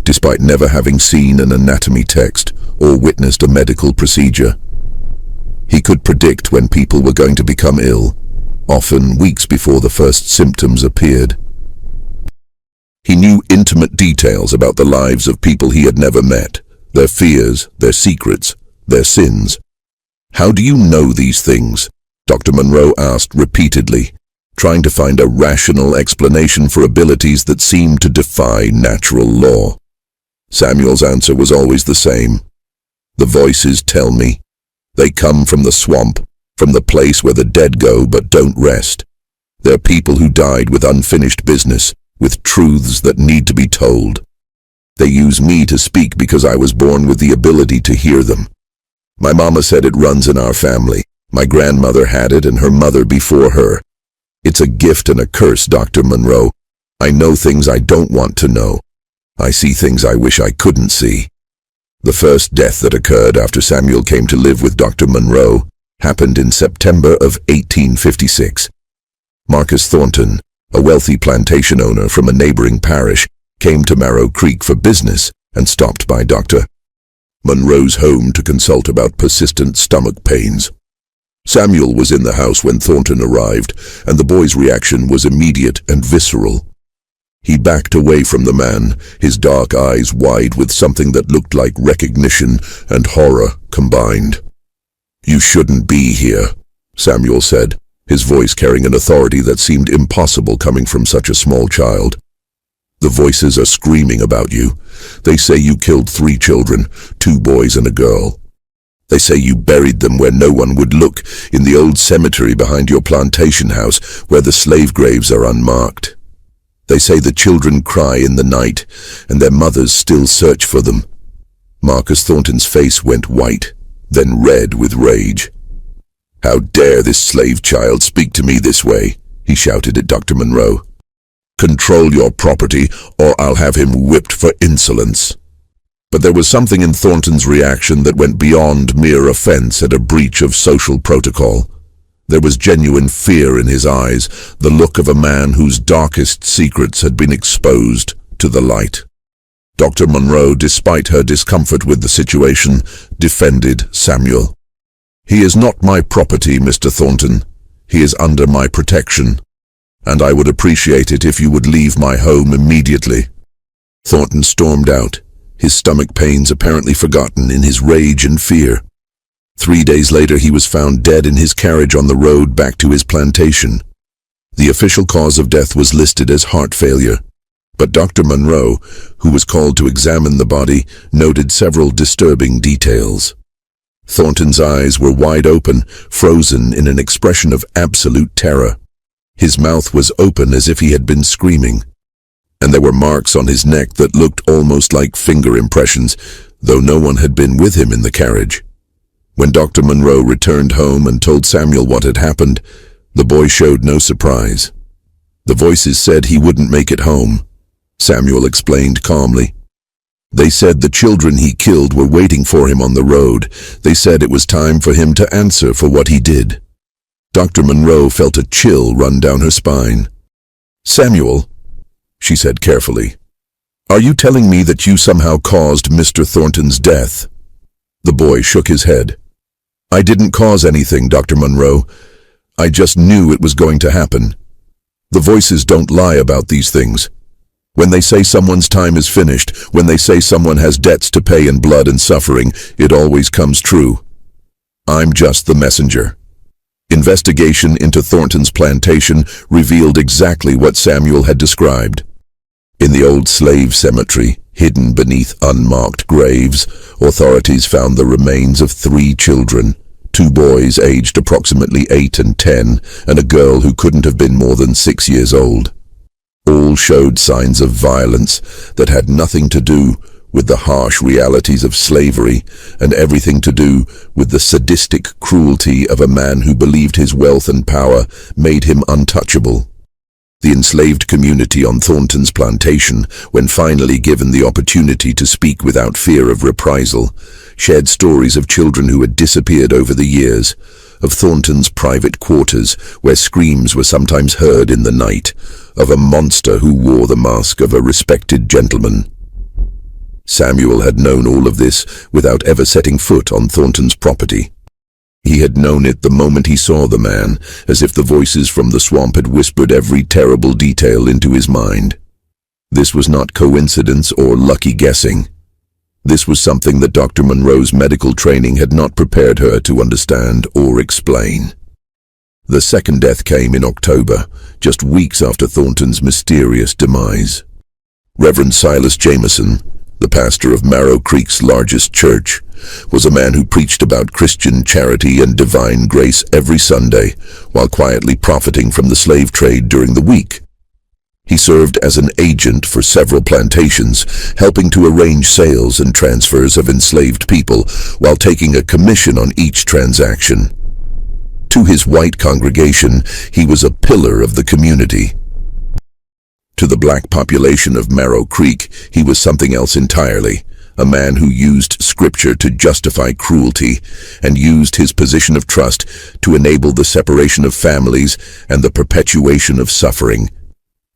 despite never having seen an anatomy text or witnessed a medical procedure. He could predict when people were going to become ill, often weeks before the first symptoms appeared. He knew intimate details about the lives of people he had never met, their fears, their secrets, their sins. "How do you know these things?" Dr. Monroe asked repeatedly, trying to find a rational explanation for abilities that seemed to defy natural law. Samuel's answer was always the same. The voices tell me. They come from the swamp, from the place where the dead go but don't rest. They're people who died with unfinished business, with truths that need to be told. They use me to speak because I was born with the ability to hear them. My mama said it runs in our family. My grandmother had it and her mother before her. It's a gift and a curse, Dr. Monroe. I know things I don't want to know. I see things I wish I couldn't see. The first death that occurred after Samuel came to live with Dr. Monroe happened in September of 1856. Marcus Thornton, a wealthy plantation owner from a neighboring parish, came to Marrow Creek for business and stopped by Dr. Monroe's home to consult about persistent stomach pains. Samuel was in the house when Thornton arrived, and the boy's reaction was immediate and visceral. He backed away from the man, his dark eyes wide with something that looked like recognition and horror combined. "You shouldn't be here," Samuel said, his voice carrying an authority that seemed impossible coming from such a small child. "The voices are screaming about you. They say you killed 3 children, 2 boys and a girl. They say you buried them where no one would look, in the old cemetery behind your plantation house, where the slave graves are unmarked. They say the children cry in the night, and their mothers still search for them." Marcus Thornton's face went white, then red with rage. "How dare this slave child speak to me this way?" he shouted at Dr. Monroe. "Control your property, or I'll have him whipped for insolence." But there was something in Thornton's reaction that went beyond mere offense at a breach of social protocol. There was genuine fear in his eyes, the look of a man whose darkest secrets had been exposed to the light. Dr. Monroe, despite her discomfort with the situation, defended Samuel. "He is not my property, Mr. Thornton. He is under my protection, and I would appreciate it if you would leave my home immediately." Thornton stormed out, his stomach pains apparently forgotten in his rage and fear. 3 days later he was found dead in his carriage on the road back to his plantation. The official cause of death was listed as heart failure, but Dr. Monroe, who was called to examine the body, noted several disturbing details. Thornton's eyes were wide open, frozen in an expression of absolute terror. His mouth was open as if he had been screaming, and there were marks on his neck that looked almost like finger impressions, though no one had been with him in the carriage. When Dr. Monroe returned home and told Samuel what had happened, the boy showed no surprise. "The voices said he wouldn't make it home," Samuel explained calmly. "They said the children he killed were waiting for him on the road. They said it was time for him to answer for what he did." Dr. Monroe felt a chill run down her spine. "Samuel," she said carefully, "are you telling me that you somehow caused Mr. Thornton's death?" The boy shook his head. "I didn't cause anything, Dr. Monroe. I just knew it was going to happen. The voices don't lie about these things. When they say someone's time is finished, when they say someone has debts to pay in blood and suffering, it always comes true. I'm just the messenger." Investigation into Thornton's plantation revealed exactly what Samuel had described. In the old slave cemetery, hidden beneath unmarked graves, authorities found the remains of 3 children, 2 boys aged approximately 8 and 10, and a girl who couldn't have been more than 6 years old. All showed signs of violence that had nothing to do with the harsh realities of slavery and everything to do with the sadistic cruelty of a man who believed his wealth and power made him untouchable. The enslaved community on Thornton's plantation, when finally given the opportunity to speak without fear of reprisal, shared stories of children who had disappeared over the years, of Thornton's private quarters where screams were sometimes heard in the night, of a monster who wore the mask of a respected gentleman. Samuel had known all of this without ever setting foot on Thornton's property. He had known it the moment he saw the man, as if the voices from the swamp had whispered every terrible detail into his mind. This was not coincidence or lucky guessing. This was something that Dr. Monroe's medical training had not prepared her to understand or explain. The second death came in October, just weeks after Thornton's mysterious demise. Reverend Silas Jameson, the pastor of Marrow Creek's largest church, was a man who preached about Christian charity and divine grace every Sunday, while quietly profiting from the slave trade during the week. He served as an agent for several plantations, helping to arrange sales and transfers of enslaved people, while taking a commission on each transaction. To his white congregation, he was a pillar of the community. To the black population of Marrow Creek, he was something else entirely, a man who used scripture to justify cruelty and used his position of trust to enable the separation of families and the perpetuation of suffering.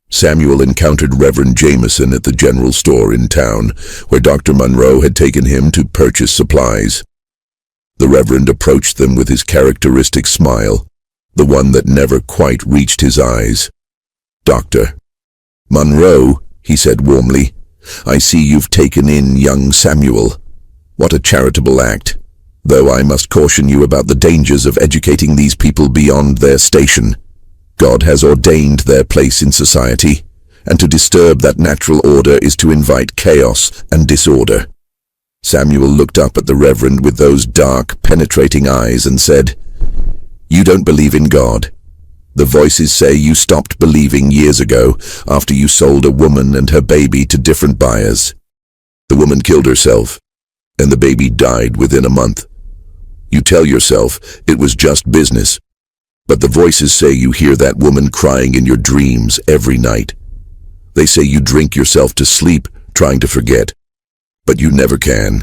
Samuel encountered Reverend Jameson at the general store in town, where Dr. Monroe had taken him to purchase supplies. The Reverend approached them with his characteristic smile, the one that never quite reached his eyes. "Dr. Monroe," he said warmly, "I see you've taken in young Samuel. What a charitable act, though I must caution you about the dangers of educating these people beyond their station. God has ordained their place in society, and to disturb that natural order is to invite chaos and disorder." Samuel looked up at the Reverend with those dark, penetrating eyes and said, "You don't believe in God. The voices say you stopped believing years ago after you sold a woman and her baby to different buyers. The woman killed herself, and the baby died within a month. You tell yourself it was just business, but the voices say you hear that woman crying in your dreams every night. They say you drink yourself to sleep trying to forget, but you never can.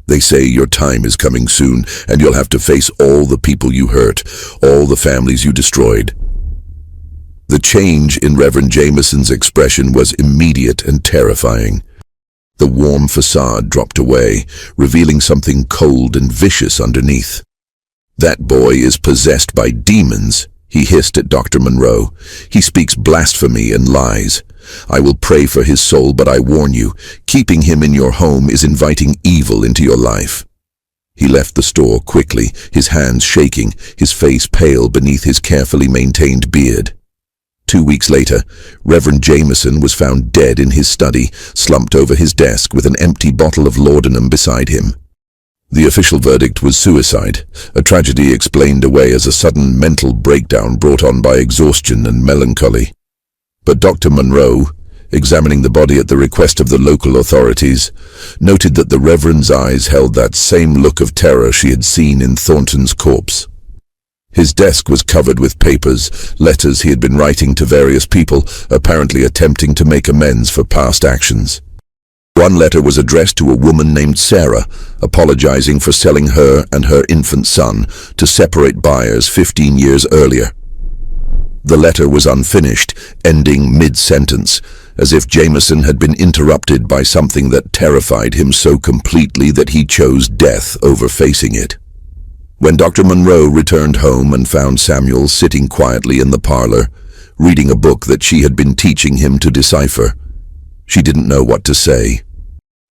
They say your time is coming soon, and you'll have to face all the people you hurt, all the families you destroyed." The change in Reverend Jameson's expression was immediate and terrifying. The warm facade dropped away, revealing something cold and vicious underneath. "That boy is possessed by demons," he hissed at Dr. Monroe. "He speaks blasphemy and lies. I will pray for his soul, but I warn you, keeping him in your home is inviting evil into your life." He left the store quickly, his hands shaking, his face pale beneath his carefully maintained beard. 2 weeks later, Reverend Jameson was found dead in his study, slumped over his desk with an empty bottle of laudanum beside him. The official verdict was suicide, a tragedy explained away as a sudden mental breakdown brought on by exhaustion and melancholy. But Dr. Monroe, examining the body at the request of the local authorities, noted that the Reverend's eyes held that same look of terror she had seen in Thornton's corpse. His desk was covered with papers, letters he had been writing to various people, apparently attempting to make amends for past actions. One letter was addressed to a woman named Sarah, apologizing for selling her and her infant son to separate buyers 15 years earlier. The letter was unfinished, ending mid-sentence, as if Jameson had been interrupted by something that terrified him so completely that he chose death over facing it. When Dr. Monroe returned home and found Samuel sitting quietly in the parlor, reading a book that she had been teaching him to decipher, she didn't know what to say.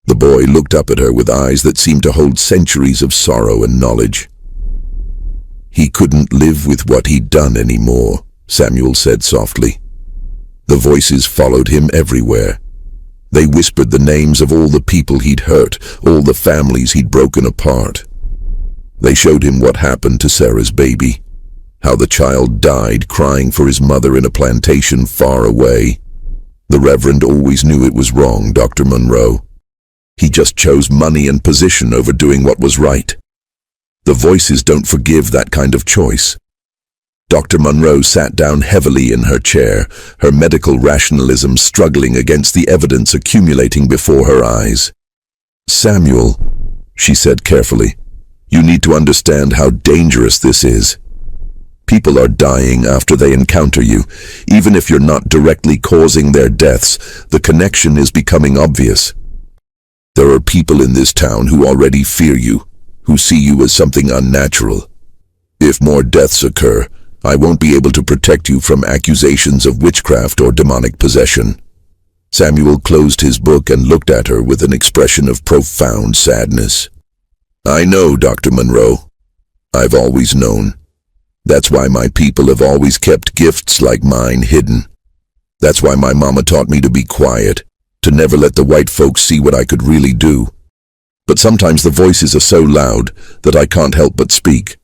The boy looked up at her with eyes that seemed to hold centuries of sorrow and knowledge. "He couldn't live with what he'd done anymore," Samuel said softly. The voices followed him everywhere. They whispered the names of all the people he'd hurt, all the families he'd broken apart. They showed him what happened to Sarah's baby, how the child died crying for his mother in a plantation far away. The Reverend always knew it was wrong, Dr. Monroe. He just chose money and position over doing what was right. The voices don't forgive that kind of choice. Dr. Monroe sat down heavily in her chair, her medical rationalism struggling against the evidence accumulating before her eyes. "Samuel," she said carefully, "you need to understand how dangerous this is. People are dying after they encounter you. Even if you're not directly causing their deaths, the connection is becoming obvious. There are people in this town who already fear you, who see you as something unnatural. If more deaths occur, I won't be able to protect you from accusations of witchcraft or demonic possession." Samuel closed his book and looked at her with an expression of profound sadness. "I know, Dr. Monroe. I've always known. That's why my people have always kept gifts like mine hidden. That's why my mama taught me to be quiet, to never let the white folks see what I could really do. But sometimes the voices are so loud that I can't help but speak.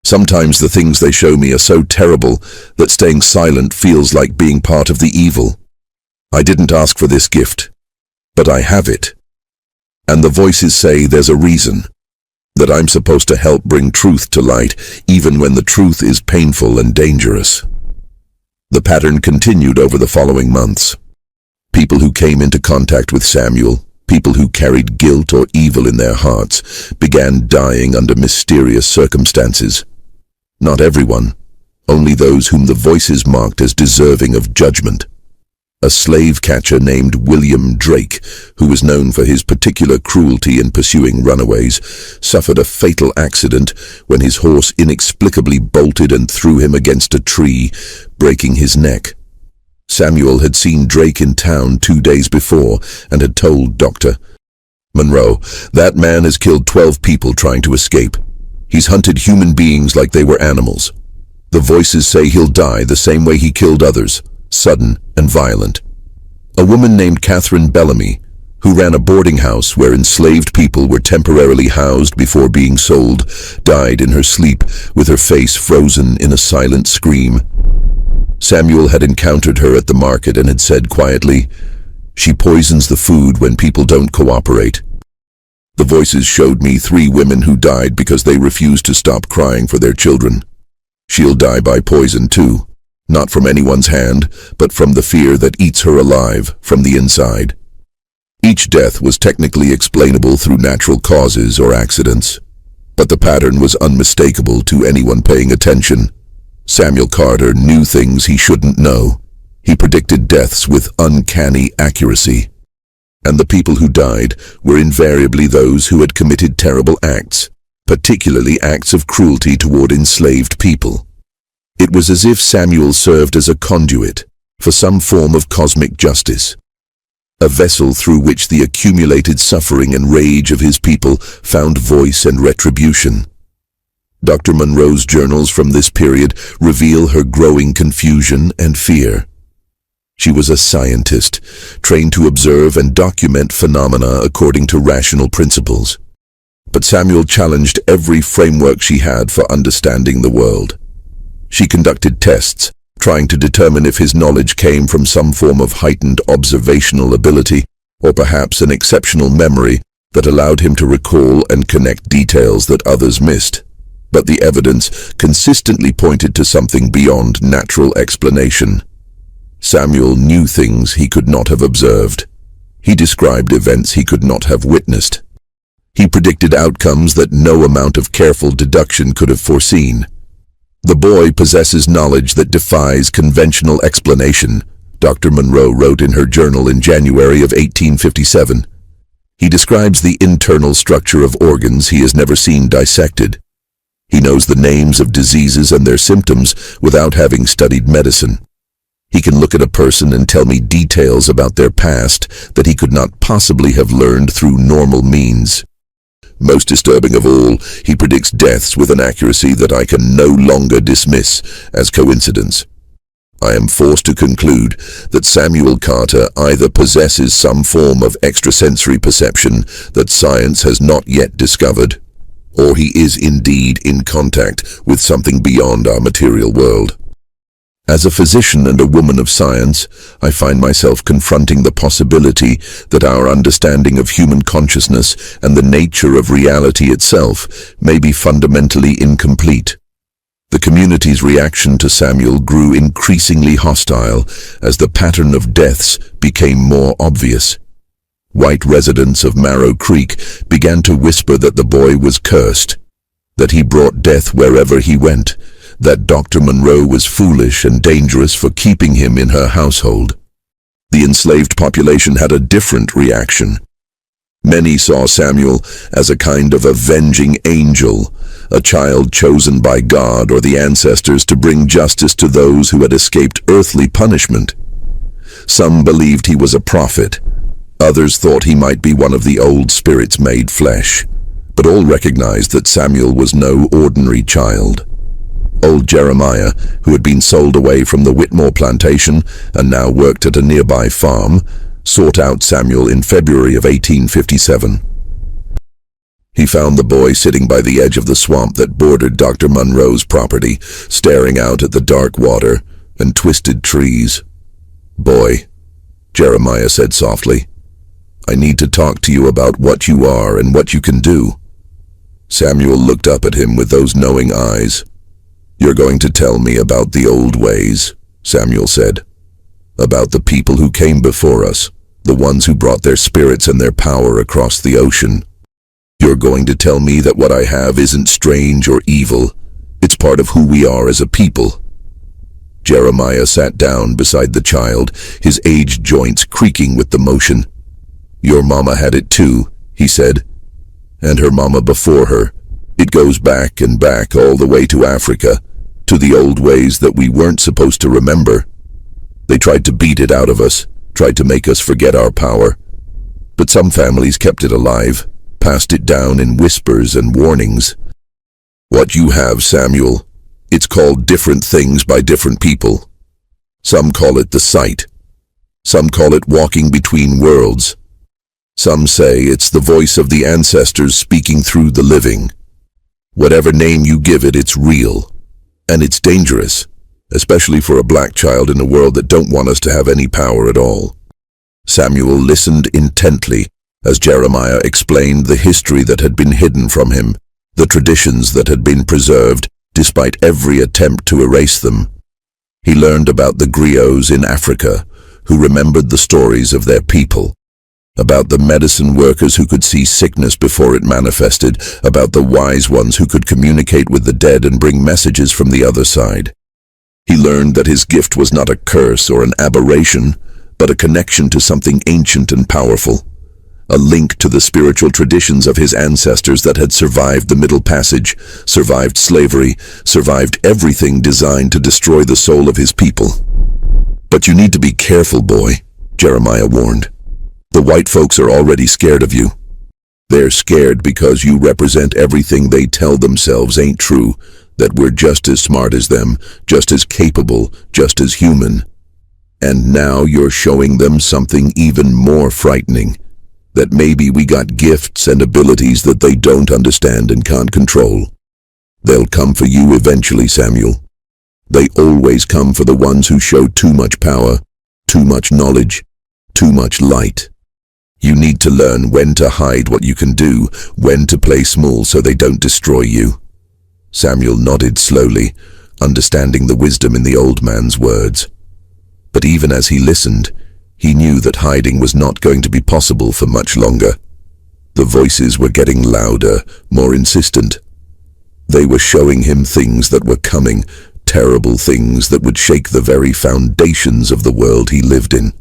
Sometimes the things they show me are so terrible that staying silent feels like being part of the evil. I didn't ask for this gift, but I have it. And the voices say there's a reason, that I'm supposed to help bring truth to light, even when the truth is painful and dangerous. The pattern continued over the following months. People who came into contact with Samuel, people who carried guilt or evil in their hearts, began dying under mysterious circumstances. Not everyone, only those whom the voices marked as deserving of judgment. A slave catcher named William Drake, who was known for his particular cruelty in pursuing runaways, suffered a fatal accident when his horse inexplicably bolted and threw him against a tree, breaking his neck. Samuel had seen Drake in town 2 days before and had told Dr. Monroe, "That man has killed 12 people trying to escape. He's hunted human beings like they were animals. The voices say he'll die the same way he killed others, sudden and violent." A woman named Catherine Bellamy, who ran a boarding house where enslaved people were temporarily housed before being sold, died in her sleep with her face frozen in a silent scream. Samuel had encountered her at the market and had said quietly, "She poisons the food when people don't cooperate." The voices showed me 3 women who died because they refused to stop crying for their children. She'll die by poison too, not from anyone's hand, but from the fear that eats her alive from the inside. Each death was technically explainable through natural causes or accidents, but the pattern was unmistakable to anyone paying attention. Samuel Carter knew things he shouldn't know. He predicted deaths with uncanny accuracy. And the people who died were invariably those who had committed terrible acts, particularly acts of cruelty toward enslaved people. It was as if Samuel served as a conduit for some form of cosmic justice, a vessel through which the accumulated suffering and rage of his people found voice and retribution. Dr. Monroe's journals from this period reveal her growing confusion and fear. She was a scientist, trained to observe and document phenomena according to rational principles. But Samuel challenged every framework she had for understanding the world. She conducted tests, trying to determine if his knowledge came from some form of heightened observational ability, or perhaps an exceptional memory that allowed him to recall and connect details that others missed. But the evidence consistently pointed to something beyond natural explanation. Samuel knew things he could not have observed. He described events he could not have witnessed. He predicted outcomes that no amount of careful deduction could have foreseen. "The boy possesses knowledge that defies conventional explanation," Dr. Monroe wrote in her journal in January of 1857. He describes the internal structure of organs he has never seen dissected. He knows the names of diseases and their symptoms without having studied medicine. He can look at a person and tell me details about their past that he could not possibly have learned through normal means. Most disturbing of all, he predicts deaths with an accuracy that I can no longer dismiss as coincidence. I am forced to conclude that Samuel Carter either possesses some form of extrasensory perception that science has not yet discovered, or he is indeed in contact with something beyond our material world. As a physician and a woman of science, I find myself confronting the possibility that our understanding of human consciousness and the nature of reality itself may be fundamentally incomplete. The community's reaction to Samuel grew increasingly hostile as the pattern of deaths became more obvious. White residents of Marrow Creek began to whisper that the boy was cursed, that he brought death wherever he went, that Dr. Monroe was foolish and dangerous for keeping him in her household. The enslaved population had a different reaction. Many saw Samuel as a kind of avenging angel, a child chosen by God or the ancestors to bring justice to those who had escaped earthly punishment. Some believed he was a prophet. Others thought he might be one of the old spirits made flesh. But all recognized that Samuel was no ordinary child. Old Jeremiah, who had been sold away from the Whitmore plantation and now worked at a nearby farm, sought out Samuel in February of 1857. He found the boy sitting by the edge of the swamp that bordered Dr. Munro's property, staring out at the dark water and twisted trees. "Boy," Jeremiah said softly, "I need to talk to you about what you are and what you can do." Samuel looked up at him with those knowing eyes. "You're going to tell me about the old ways," Samuel said. "About the people who came before us, the ones who brought their spirits and their power across the ocean. You're going to tell me that what I have isn't strange or evil. It's part of who we are as a people." Jeremiah sat down beside the child, his aged joints creaking with the motion. "Your mama had it too," he said. "And her mama before her. It goes back and back all the way to Africa, to the old ways that we weren't supposed to remember. They tried to beat it out of us, tried to make us forget our power. But some families kept it alive, passed it down in whispers and warnings. What you have, Samuel, it's called different things by different people. Some call it the sight. Some call it walking between worlds. Some say it's the voice of the ancestors speaking through the living. Whatever name you give it, it's real. And it's dangerous, especially for a black child in a world that don't want us to have any power at all." Samuel listened intently as Jeremiah explained the history that had been hidden from him, the traditions that had been preserved despite every attempt to erase them. He learned about the griots in Africa, who remembered the stories of their people, about the medicine workers who could see sickness before it manifested, about the wise ones who could communicate with the dead and bring messages from the other side. He learned that his gift was not a curse or an aberration, but a connection to something ancient and powerful, a link to the spiritual traditions of his ancestors that had survived the Middle Passage, survived slavery, survived everything designed to destroy the soul of his people. "But you need to be careful, boy," Jeremiah warned. "The white folks are already scared of you. They're scared because you represent everything they tell themselves ain't true, that we're just as smart as them, just as capable, just as human. And now you're showing them something even more frightening, that maybe we got gifts and abilities that they don't understand and can't control. They'll come for you eventually, Samuel. They always come for the ones who show too much power, too much knowledge, too much light. You need to learn when to hide what you can do, when to play small so they don't destroy you." Samuel nodded slowly, understanding the wisdom in the old man's words. But even as he listened, he knew that hiding was not going to be possible for much longer. The voices were getting louder, more insistent. They were showing him things that were coming, terrible things that would shake the very foundations of the world he lived in.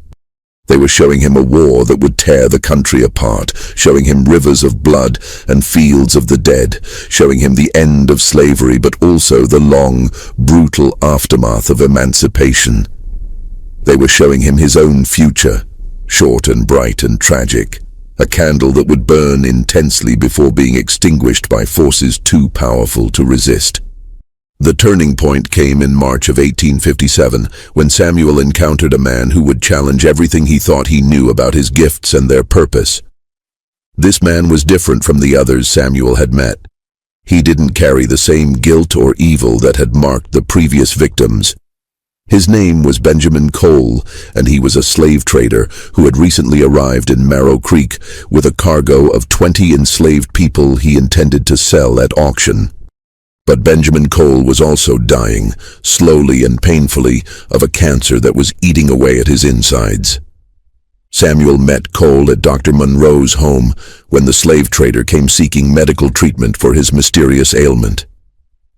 They were showing him a war that would tear the country apart, showing him rivers of blood and fields of the dead, showing him the end of slavery, but also the long, brutal aftermath of emancipation. They were showing him his own future, short and bright and tragic, a candle that would burn intensely before being extinguished by forces too powerful to resist. The turning point came in March of 1857, when Samuel encountered a man who would challenge everything he thought he knew about his gifts and their purpose. This man was different from the others Samuel had met. He didn't carry the same guilt or evil that had marked the previous victims. His name was Benjamin Cole, and he was a slave trader who had recently arrived in Marrow Creek with a cargo of 20 enslaved people he intended to sell at auction. But Benjamin Cole was also dying, slowly and painfully, of a cancer that was eating away at his insides. Samuel met Cole at Dr. Munro's home when the slave trader came seeking medical treatment for his mysterious ailment.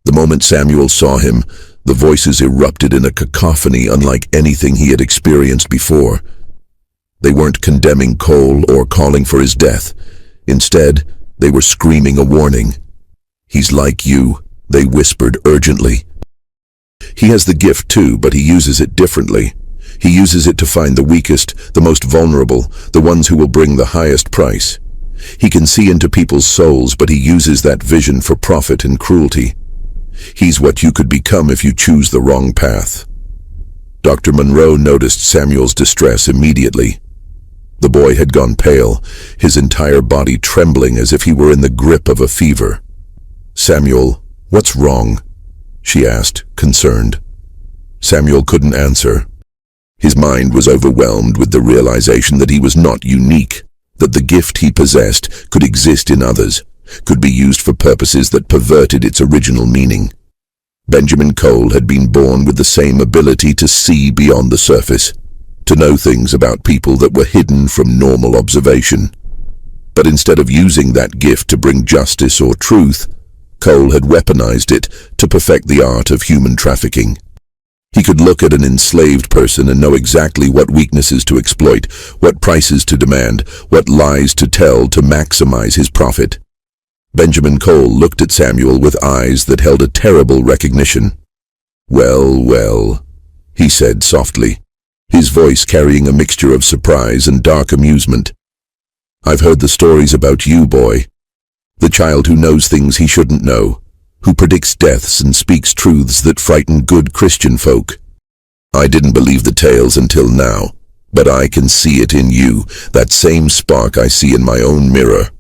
The moment Samuel saw him, the voices erupted in a cacophony unlike anything he had experienced before. They weren't condemning Cole or calling for his death. Instead, they were screaming a warning. "He's like you," they whispered urgently. "He has the gift too, but he uses it differently. He uses it to find the weakest, the most vulnerable, the ones who will bring the highest price. He can see into people's souls, but he uses that vision for profit and cruelty. He's what you could become if you choose the wrong path. Dr. Monroe noticed Samuel's distress immediately. The boy had gone pale, his entire body trembling as if he were in the grip of a fever. "Samuel, what's wrong?" she asked, concerned. Samuel couldn't answer. His mind was overwhelmed with the realization that he was not unique, that the gift he possessed could exist in others, could be used for purposes that perverted its original meaning. Benjamin Cole had been born with the same ability to see beyond the surface, to know things about people that were hidden from normal observation. But instead of using that gift to bring justice or truth, Cole had weaponized it to perfect the art of human trafficking. He could look at an enslaved person and know exactly what weaknesses to exploit, what prices to demand, what lies to tell to maximize his profit. Benjamin Cole looked at Samuel with eyes that held a terrible recognition. "Well, well," he said softly, his voice carrying a mixture of surprise and dark amusement. "I've heard the stories about you, boy. The child who knows things he shouldn't know, who predicts deaths and speaks truths that frighten good Christian folk. I didn't believe the tales until now, but I can see it in you, that same spark I see in my own mirror.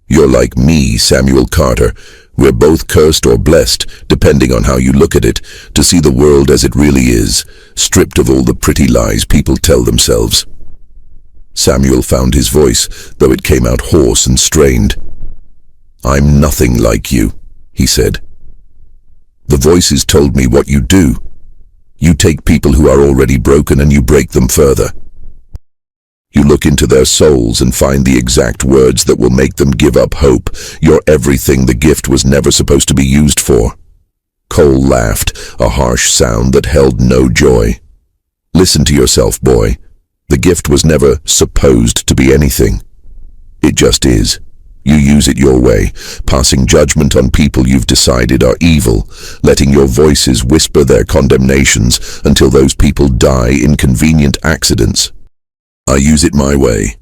You're like me, Samuel Carter. We're both cursed or blessed, depending on how you look at it, to see the world as it really is, stripped of all the pretty lies people tell themselves." Samuel found his voice, though it came out hoarse and strained. "I'm nothing like you," he said. "The voices told me what you do. You take people who are already broken and you break them further. You look into their souls and find the exact words that will make them give up hope. You're everything the gift was never supposed to be used for." Cole laughed, a harsh sound that held no joy. "Listen to yourself, boy. The gift was never supposed to be anything. It just is. You use it your way, passing judgment on people you've decided are evil, letting your voices whisper their condemnations until those people die in convenient accidents. I use it my way,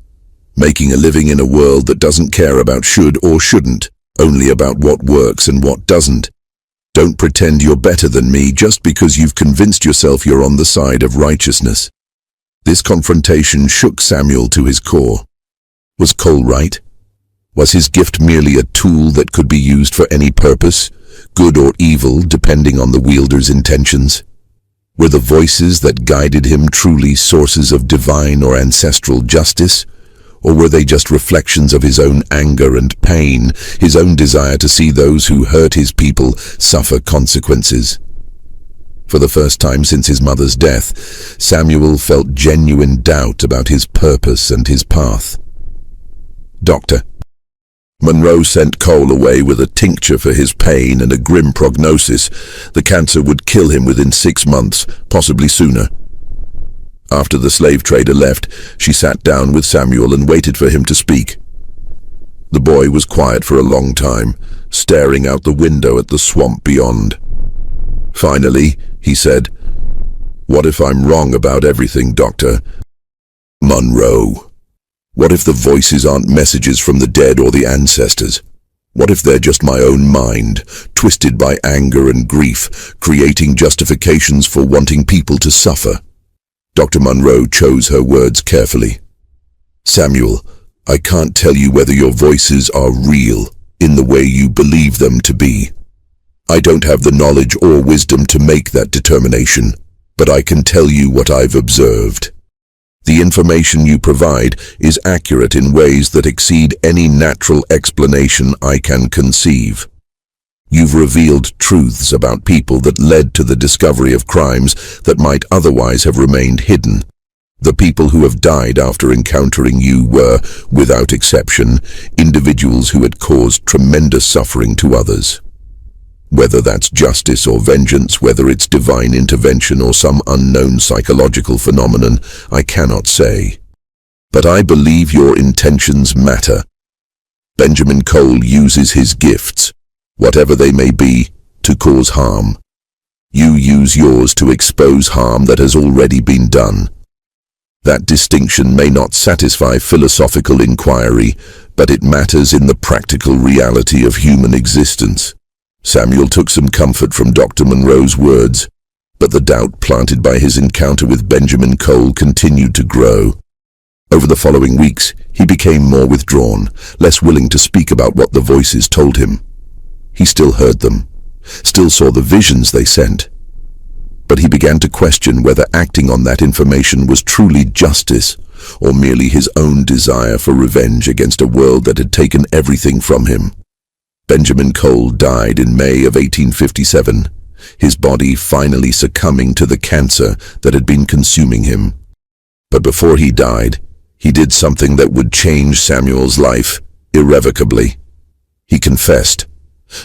making a living in a world that doesn't care about should or shouldn't, only about what works and what doesn't. Don't pretend you're better than me just because you've convinced yourself you're on the side of righteousness." This confrontation shook Samuel to his core. Was Cole right? Was his gift merely a tool that could be used for any purpose, good or evil, depending on the wielder's intentions? Were the voices that guided him truly sources of divine or ancestral justice? Or were they just reflections of his own anger and pain, his own desire to see those who hurt his people suffer consequences? For the first time since his mother's death, Samuel felt genuine doubt about his purpose and his path. "Doctor." Monroe sent Cole away with a tincture for his pain and a grim prognosis. The cancer would kill him within 6 months, possibly sooner. After the slave trader left, she sat down with Samuel and waited for him to speak. The boy was quiet for a long time, staring out the window at the swamp beyond. Finally, he said, "What if I'm wrong about everything, Doctor?" "Monroe. What if the voices aren't messages from the dead or the ancestors? What if they're just my own mind, twisted by anger and grief, creating justifications for wanting people to suffer?" Dr. Monroe chose her words carefully. "Samuel, I can't tell you whether your voices are real in the way you believe them to be. I don't have the knowledge or wisdom to make that determination, but I can tell you what I've observed. The information you provide is accurate in ways that exceed any natural explanation I can conceive. You've revealed truths about people that led to the discovery of crimes that might otherwise have remained hidden. The people who have died after encountering you were, without exception, individuals who had caused tremendous suffering to others. Whether that's justice or vengeance, whether it's divine intervention or some unknown psychological phenomenon, I cannot say. But I believe your intentions matter. Benjamin Cole uses his gifts, whatever they may be, to cause harm. You use yours to expose harm that has already been done. That distinction may not satisfy philosophical inquiry, but it matters in the practical reality of human existence. Samuel took some comfort from Dr. Monroe's words, but the doubt planted by his encounter with Benjamin Cole continued to grow. Over the following weeks, he became more withdrawn, less willing to speak about what the voices told him. He still heard them, still saw the visions they sent. But he began to question whether acting on that information was truly justice, or merely his own desire for revenge against a world that had taken everything from him. Benjamin Cole died in May of 1857, his body finally succumbing to the cancer that had been consuming him. But before he died, he did something that would change Samuel's life irrevocably. He confessed,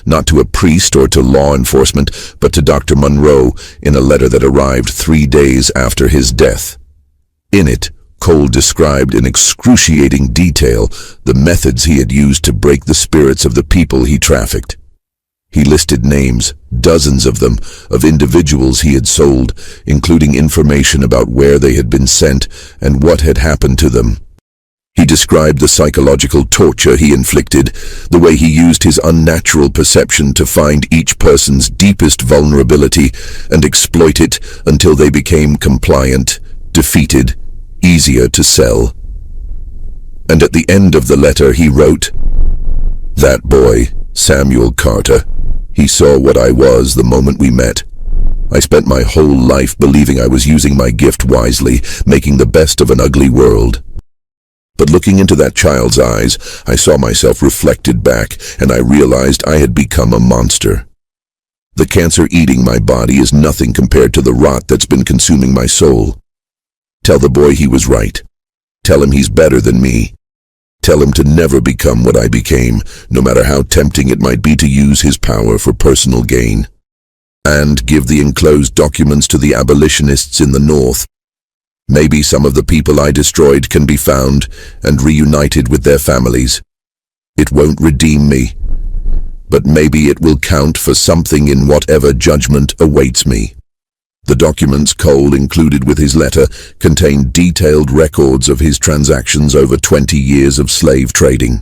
not to a priest or to law enforcement, but to Dr. Monroe in a letter that arrived 3 days after his death. In it, Cole described in excruciating detail the methods he had used to break the spirits of the people he trafficked. He listed names, dozens of them, of individuals he had sold, including information about where they had been sent and what had happened to them. He described the psychological torture he inflicted, the way he used his unnatural perception to find each person's deepest vulnerability and exploit it until they became compliant, defeated, easier to sell. And at the end of the letter he wrote, "That boy, Samuel Carter, he saw what I was the moment we met. I spent my whole life believing I was using my gift wisely, making the best of an ugly world. But looking into that child's eyes, I saw myself reflected back, and I realized I had become a monster. The cancer eating my body is nothing compared to the rot that's been consuming my soul. Tell the boy he was right. Tell him he's better than me. Tell him to never become what I became, no matter how tempting it might be to use his power for personal gain. And give the enclosed documents to the abolitionists in the North. Maybe some of the people I destroyed can be found and reunited with their families. It won't redeem me, but maybe it will count for something in whatever judgment awaits me." The documents Cole included with his letter contained detailed records of his transactions over 20 years of slave trading.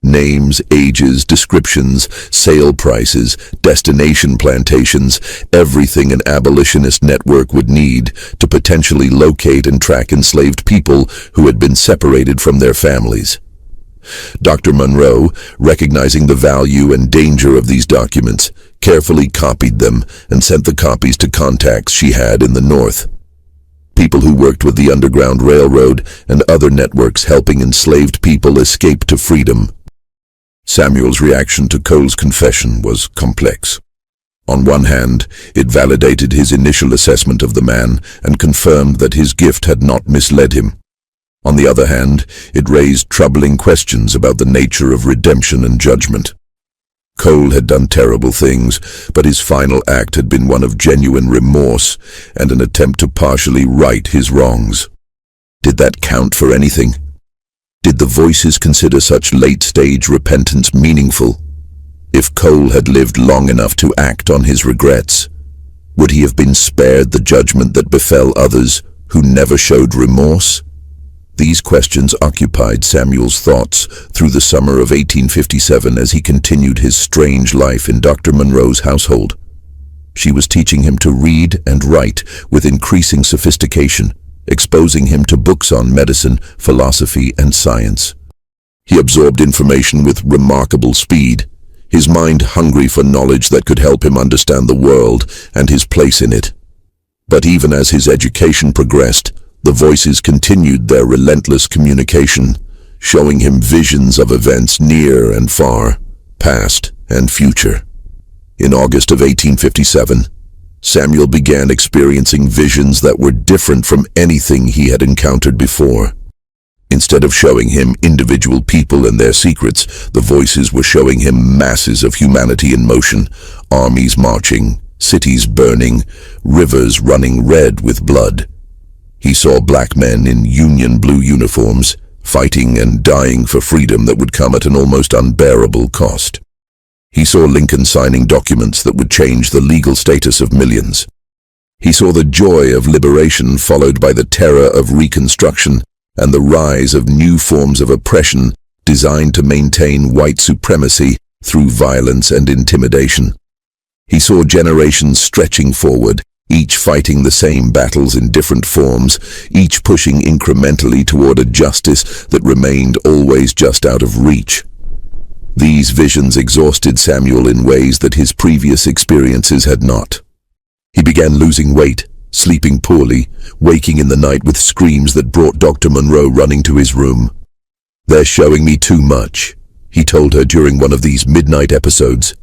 Names, ages, descriptions, sale prices, destination plantations, everything an abolitionist network would need to potentially locate and track enslaved people who had been separated from their families. Dr. Monroe, recognizing the value and danger of these documents, carefully copied them and sent the copies to contacts she had in the North. People who worked with the Underground Railroad and other networks helping enslaved people escape to freedom. Samuel's reaction to Cole's confession was complex. On one hand, it validated his initial assessment of the man and confirmed that his gift had not misled him. On the other hand, it raised troubling questions about the nature of redemption and judgment. Cole had done terrible things, but his final act had been one of genuine remorse and an attempt to partially right his wrongs. Did that count for anything? Did the voices consider such late-stage repentance meaningful? If Cole had lived long enough to act on his regrets, would he have been spared the judgment that befell others who never showed remorse? These questions occupied Samuel's thoughts through the summer of 1857 as he continued his strange life in Dr. Monroe's household. She was teaching him to read and write with increasing sophistication, exposing him to books on medicine, philosophy, and science. He absorbed information with remarkable speed, his mind hungry for knowledge that could help him understand the world and his place in it. But even as his education progressed, the voices continued their relentless communication, showing him visions of events near and far, past and future. In August of 1857, Samuel began experiencing visions that were different from anything he had encountered before. Instead of showing him individual people and their secrets, the voices were showing him masses of humanity in motion, armies marching, cities burning, rivers running red with blood. He saw black men in Union blue uniforms, fighting and dying for freedom that would come at an almost unbearable cost. He saw Lincoln signing documents that would change the legal status of millions. He saw the joy of liberation followed by the terror of Reconstruction and the rise of new forms of oppression designed to maintain white supremacy through violence and intimidation. He saw generations stretching forward, each fighting the same battles in different forms, each pushing incrementally toward a justice that remained always just out of reach. These visions exhausted Samuel in ways that his previous experiences had not. He began losing weight, sleeping poorly, waking in the night with screams that brought Dr. Monroe running to his room. "They're showing me too much," he told her during one of these midnight episodes.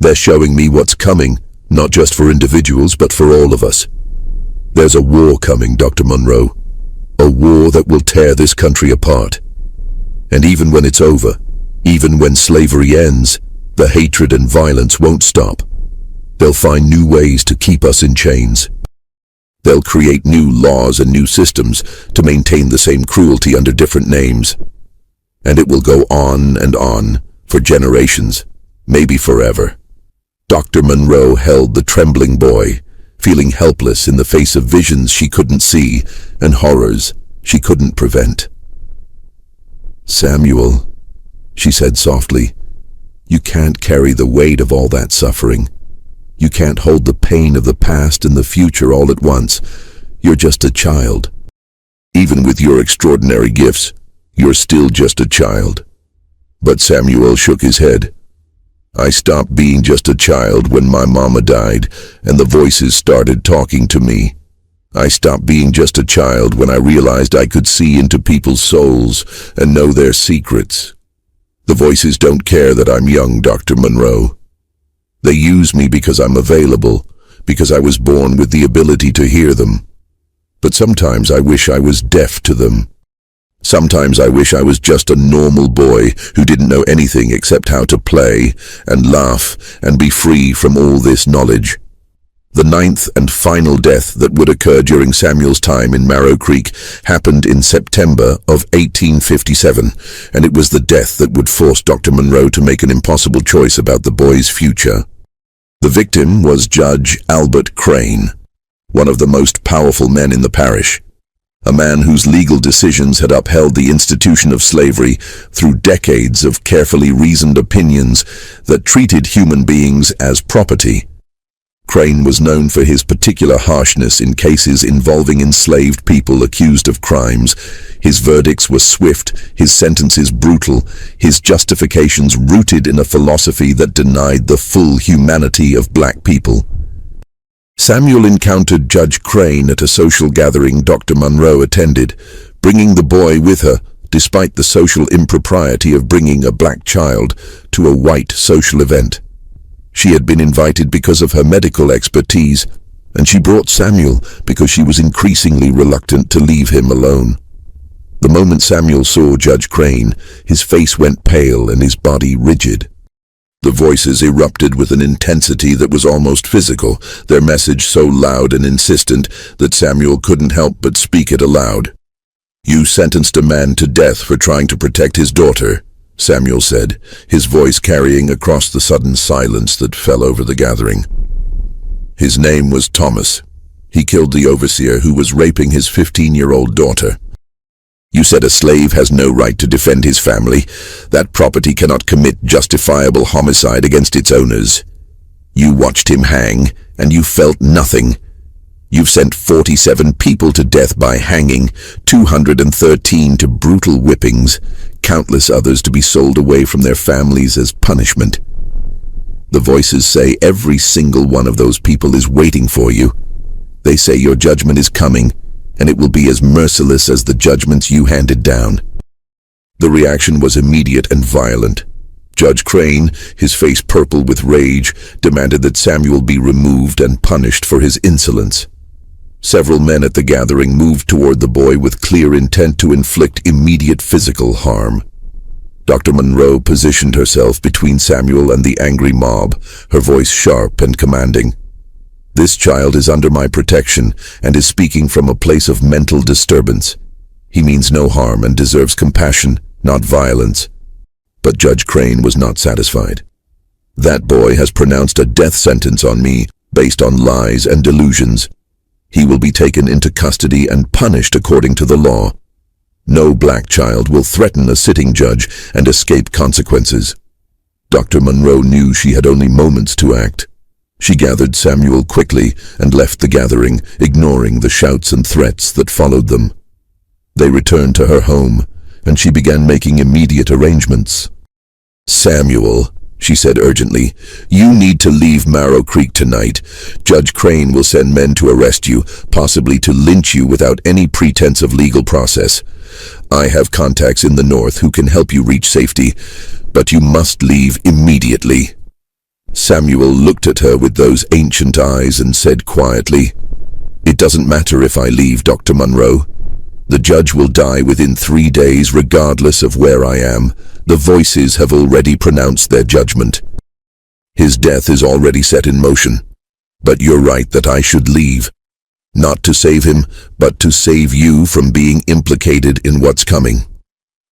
"They're showing me what's coming, not just for individuals, but for all of us. There's a war coming, Dr. Monroe. A war that will tear this country apart. And even when it's over, even when slavery ends, the hatred and violence won't stop. They'll find new ways to keep us in chains. They'll create new laws and new systems to maintain the same cruelty under different names. And it will go on and on, for generations, maybe forever." Dr. Monroe held the trembling boy, feeling helpless in the face of visions she couldn't see and horrors she couldn't prevent. "Samuel," she said softly, "you can't carry the weight of all that suffering. You can't hold the pain of the past and the future all at once. You're just a child. Even with your extraordinary gifts, you're still just a child." But Samuel shook his head. "I stopped being just a child when my mama died and the voices started talking to me. I stopped being just a child when I realized I could see into people's souls and know their secrets. The voices don't care that I'm young, Dr. Monroe. They use me because I'm available, because I was born with the ability to hear them. But sometimes I wish I was deaf to them. Sometimes I wish I was just a normal boy who didn't know anything except how to play and laugh and be free from all this knowledge." The ninth and final death that would occur during Samuel's time in Marrow Creek happened in September of 1857, and it was the death that would force Dr. Monroe to make an impossible choice about the boy's future. The victim was Judge Albert Crane, one of the most powerful men in the parish, a man whose legal decisions had upheld the institution of slavery through decades of carefully reasoned opinions that treated human beings as property. Crane was known for his particular harshness in cases involving enslaved people accused of crimes. His verdicts were swift, his sentences brutal, his justifications rooted in a philosophy that denied the full humanity of black people. Samuel encountered Judge Crane at a social gathering Dr. Monroe attended, bringing the boy with her, despite the social impropriety of bringing a black child to a white social event. She had been invited because of her medical expertise, and she brought Samuel because she was increasingly reluctant to leave him alone. The moment Samuel saw Judge Crane, his face went pale and his body rigid. The voices erupted with an intensity that was almost physical, their message so loud and insistent that Samuel couldn't help but speak it aloud. "You sentenced a man to death for trying to protect his daughter," Samuel said, his voice carrying across the sudden silence that fell over the gathering. "His name was Thomas. He killed the overseer who was raping his 15-year-old daughter. You said a slave has no right to defend his family. That property cannot commit justifiable homicide against its owners. You watched him hang, and you felt nothing. You've sent 47 people to death by hanging, 213 to brutal whippings, countless others to be sold away from their families as punishment. The voices say every single one of those people is waiting for you. They say your judgment is coming, and it will be as merciless as the judgments you handed down." The reaction was immediate and violent. Judge Crane, his face purple with rage, demanded that Samuel be removed and punished for his insolence. Several men at the gathering moved toward the boy with clear intent to inflict immediate physical harm. Dr. Monroe positioned herself between Samuel and the angry mob, her voice sharp and commanding. "This child is under my protection and is speaking from a place of mental disturbance. He means no harm and deserves compassion, not violence." But Judge Crane was not satisfied. "That boy has pronounced a death sentence on me based on lies and delusions. He will be taken into custody and punished according to the law. No black child will threaten a sitting judge and escape consequences." Dr. Monroe knew she had only moments to act. She gathered Samuel quickly and left the gathering, ignoring the shouts and threats that followed them. They returned to her home, and she began making immediate arrangements. "Samuel," she said urgently, "you need to leave Marrow Creek tonight. Judge Crane will send men to arrest you, possibly to lynch you without any pretense of legal process. I have contacts in the north who can help you reach safety, but you must leave immediately." Samuel looked at her with those ancient eyes and said quietly, "It doesn't matter if I leave, Dr. Monroe. The judge will die within 3 days regardless of where I am. The voices have already pronounced their judgment. His death is already set in motion. But you're right that I should leave. Not to save him, but to save you from being implicated in what's coming."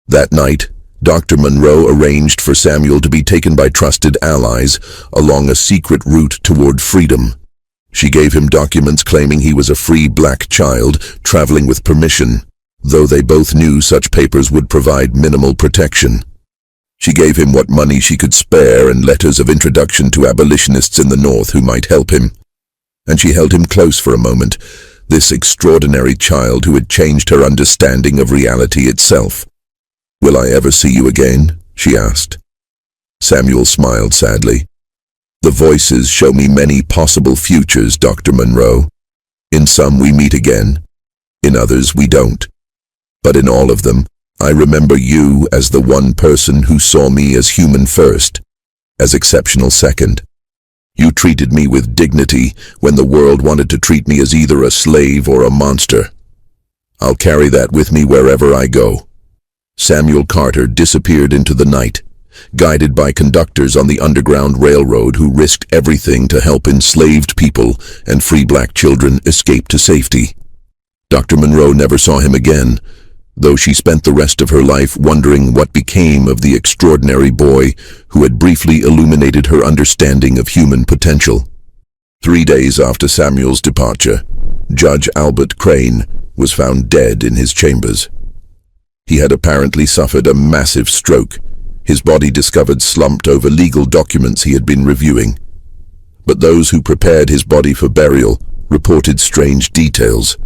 That night, Dr. Monroe arranged for Samuel to be taken by trusted allies along a secret route toward freedom. She gave him documents claiming he was a free black child traveling with permission, though they both knew such papers would provide minimal protection. She gave him what money she could spare and letters of introduction to abolitionists in the north who might help him. And she held him close for a moment, this extraordinary child who had changed her understanding of reality itself. "Will I ever see you again?" she asked. Samuel smiled sadly. "The voices show me many possible futures, Dr. Monroe. In some we meet again, in others we don't. But in all of them, I remember you as the one person who saw me as human first, as exceptional second. You treated me with dignity when the world wanted to treat me as either a slave or a monster. I'll carry that with me wherever I go." Samuel Carter disappeared into the night, guided by conductors on the Underground Railroad who risked everything to help enslaved people and free black children escape to safety. Dr. Monroe never saw him again, though she spent the rest of her life wondering what became of the extraordinary boy who had briefly illuminated her understanding of human potential. 3 days after Samuel's departure, Judge Albert Crane was found dead in his chambers. He had apparently suffered a massive stroke, his body discovered slumped over legal documents he had been reviewing. But those who prepared his body for burial reported strange details.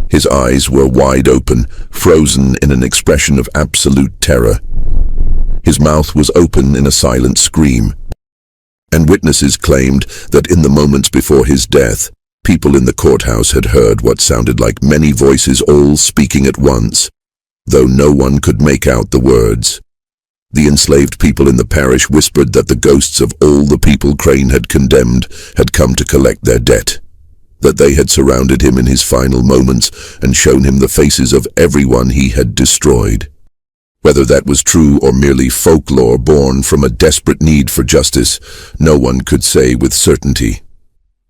His eyes were wide open, frozen in an expression of absolute terror. His mouth was open in a silent scream. And witnesses claimed that in the moments before his death, people in the courthouse had heard what sounded like many voices all speaking at once, though no one could make out the words. The enslaved people in the parish whispered that the ghosts of all the people Crane had condemned had come to collect their debt, that they had surrounded him in his final moments and shown him the faces of everyone he had destroyed. Whether that was true or merely folklore born from a desperate need for justice, no one could say with certainty.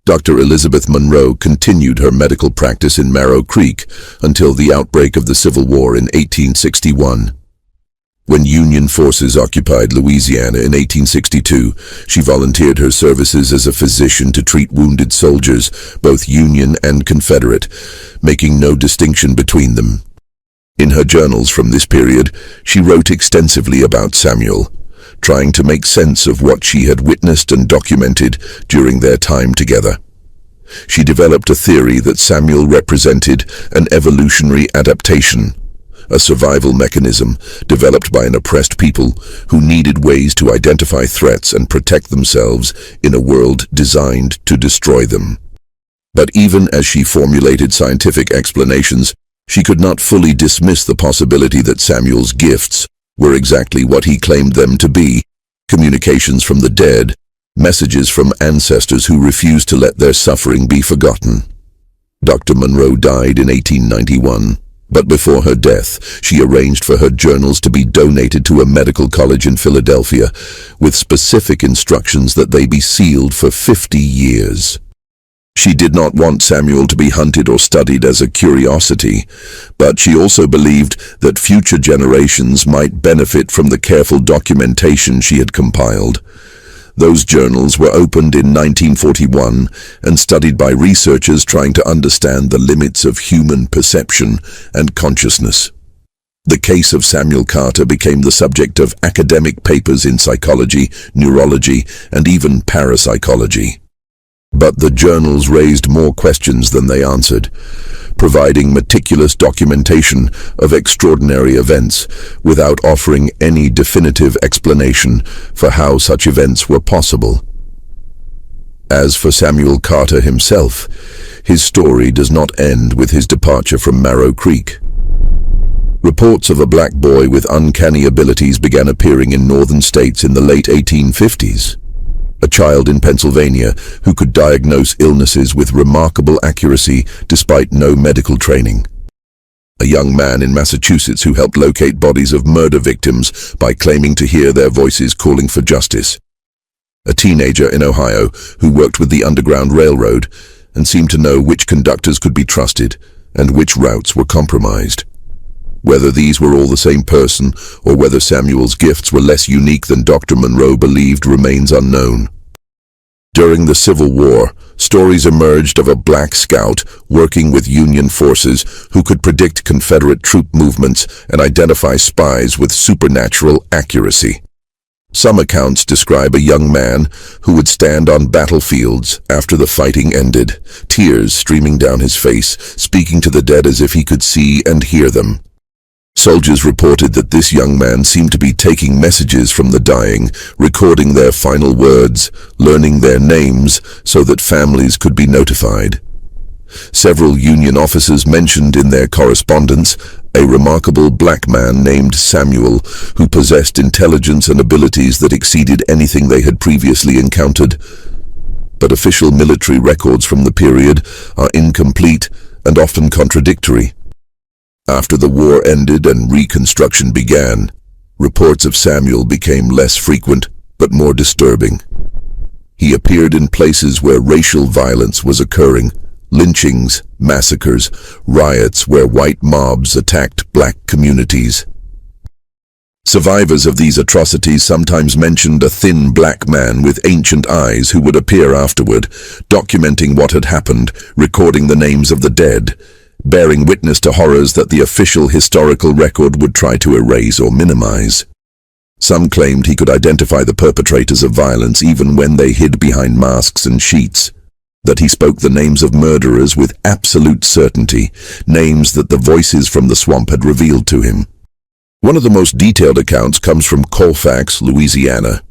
Dr. Elizabeth Monroe continued her medical practice in Marrow Creek until the outbreak of the Civil War in 1861. When Union forces occupied Louisiana in 1862, she volunteered her services as a physician to treat wounded soldiers, both Union and Confederate, making no distinction between them. In her journals from this period, she wrote extensively about Samuel, trying to make sense of what she had witnessed and documented during their time together. She developed a theory that Samuel represented an evolutionary adaptation, a survival mechanism developed by an oppressed people who needed ways to identify threats and protect themselves in a world designed to destroy them. But even as she formulated scientific explanations, she could not fully dismiss the possibility that Samuel's gifts were exactly what he claimed them to be: communications from the dead, messages from ancestors who refused to let their suffering be forgotten. Dr. Monroe died in 1891, but before her death, she arranged for her journals to be donated to a medical college in Philadelphia, with specific instructions that they be sealed for 50 years. She did not want Samuel to be hunted or studied as a curiosity, but she also believed that future generations might benefit from the careful documentation she had compiled. Those journals were opened in 1941 and studied by researchers trying to understand the limits of human perception and consciousness. The case of Samuel Carter became the subject of academic papers in psychology, neurology, and even parapsychology. But the journals raised more questions than they answered, providing meticulous documentation of extraordinary events without offering any definitive explanation for how such events were possible. As for Samuel Carter himself, his story does not end with his departure from Marrow Creek. Reports of a black boy with uncanny abilities began appearing in northern states in the late 1850s. A child in Pennsylvania who could diagnose illnesses with remarkable accuracy despite no medical training. A young man in Massachusetts who helped locate bodies of murder victims by claiming to hear their voices calling for justice. A teenager in Ohio who worked with the Underground Railroad and seemed to know which conductors could be trusted and which routes were compromised. Whether these were all the same person or whether Samuel's gifts were less unique than Dr. Monroe believed remains unknown. During the Civil War, stories emerged of a black scout working with Union forces who could predict Confederate troop movements and identify spies with supernatural accuracy. Some accounts describe a young man who would stand on battlefields after the fighting ended, tears streaming down his face, speaking to the dead as if he could see and hear them. Soldiers reported that this young man seemed to be taking messages from the dying, recording their final words, learning their names so that families could be notified. Several Union officers mentioned in their correspondence a remarkable black man named Samuel who possessed intelligence and abilities that exceeded anything they had previously encountered. But official military records from the period are incomplete and often contradictory. After the war ended and Reconstruction began, reports of Samuel became less frequent but more disturbing. He appeared in places where racial violence was occurring, lynchings, massacres, riots where white mobs attacked black communities. Survivors of these atrocities sometimes mentioned a thin black man with ancient eyes who would appear afterward, documenting what had happened, recording the names of the dead, bearing witness to horrors that the official historical record would try to erase or minimize. Some claimed he could identify the perpetrators of violence even when they hid behind masks and sheets, that he spoke the names of murderers with absolute certainty, names that the voices from the swamp had revealed to him. One of the most detailed accounts comes from Colfax, Louisiana,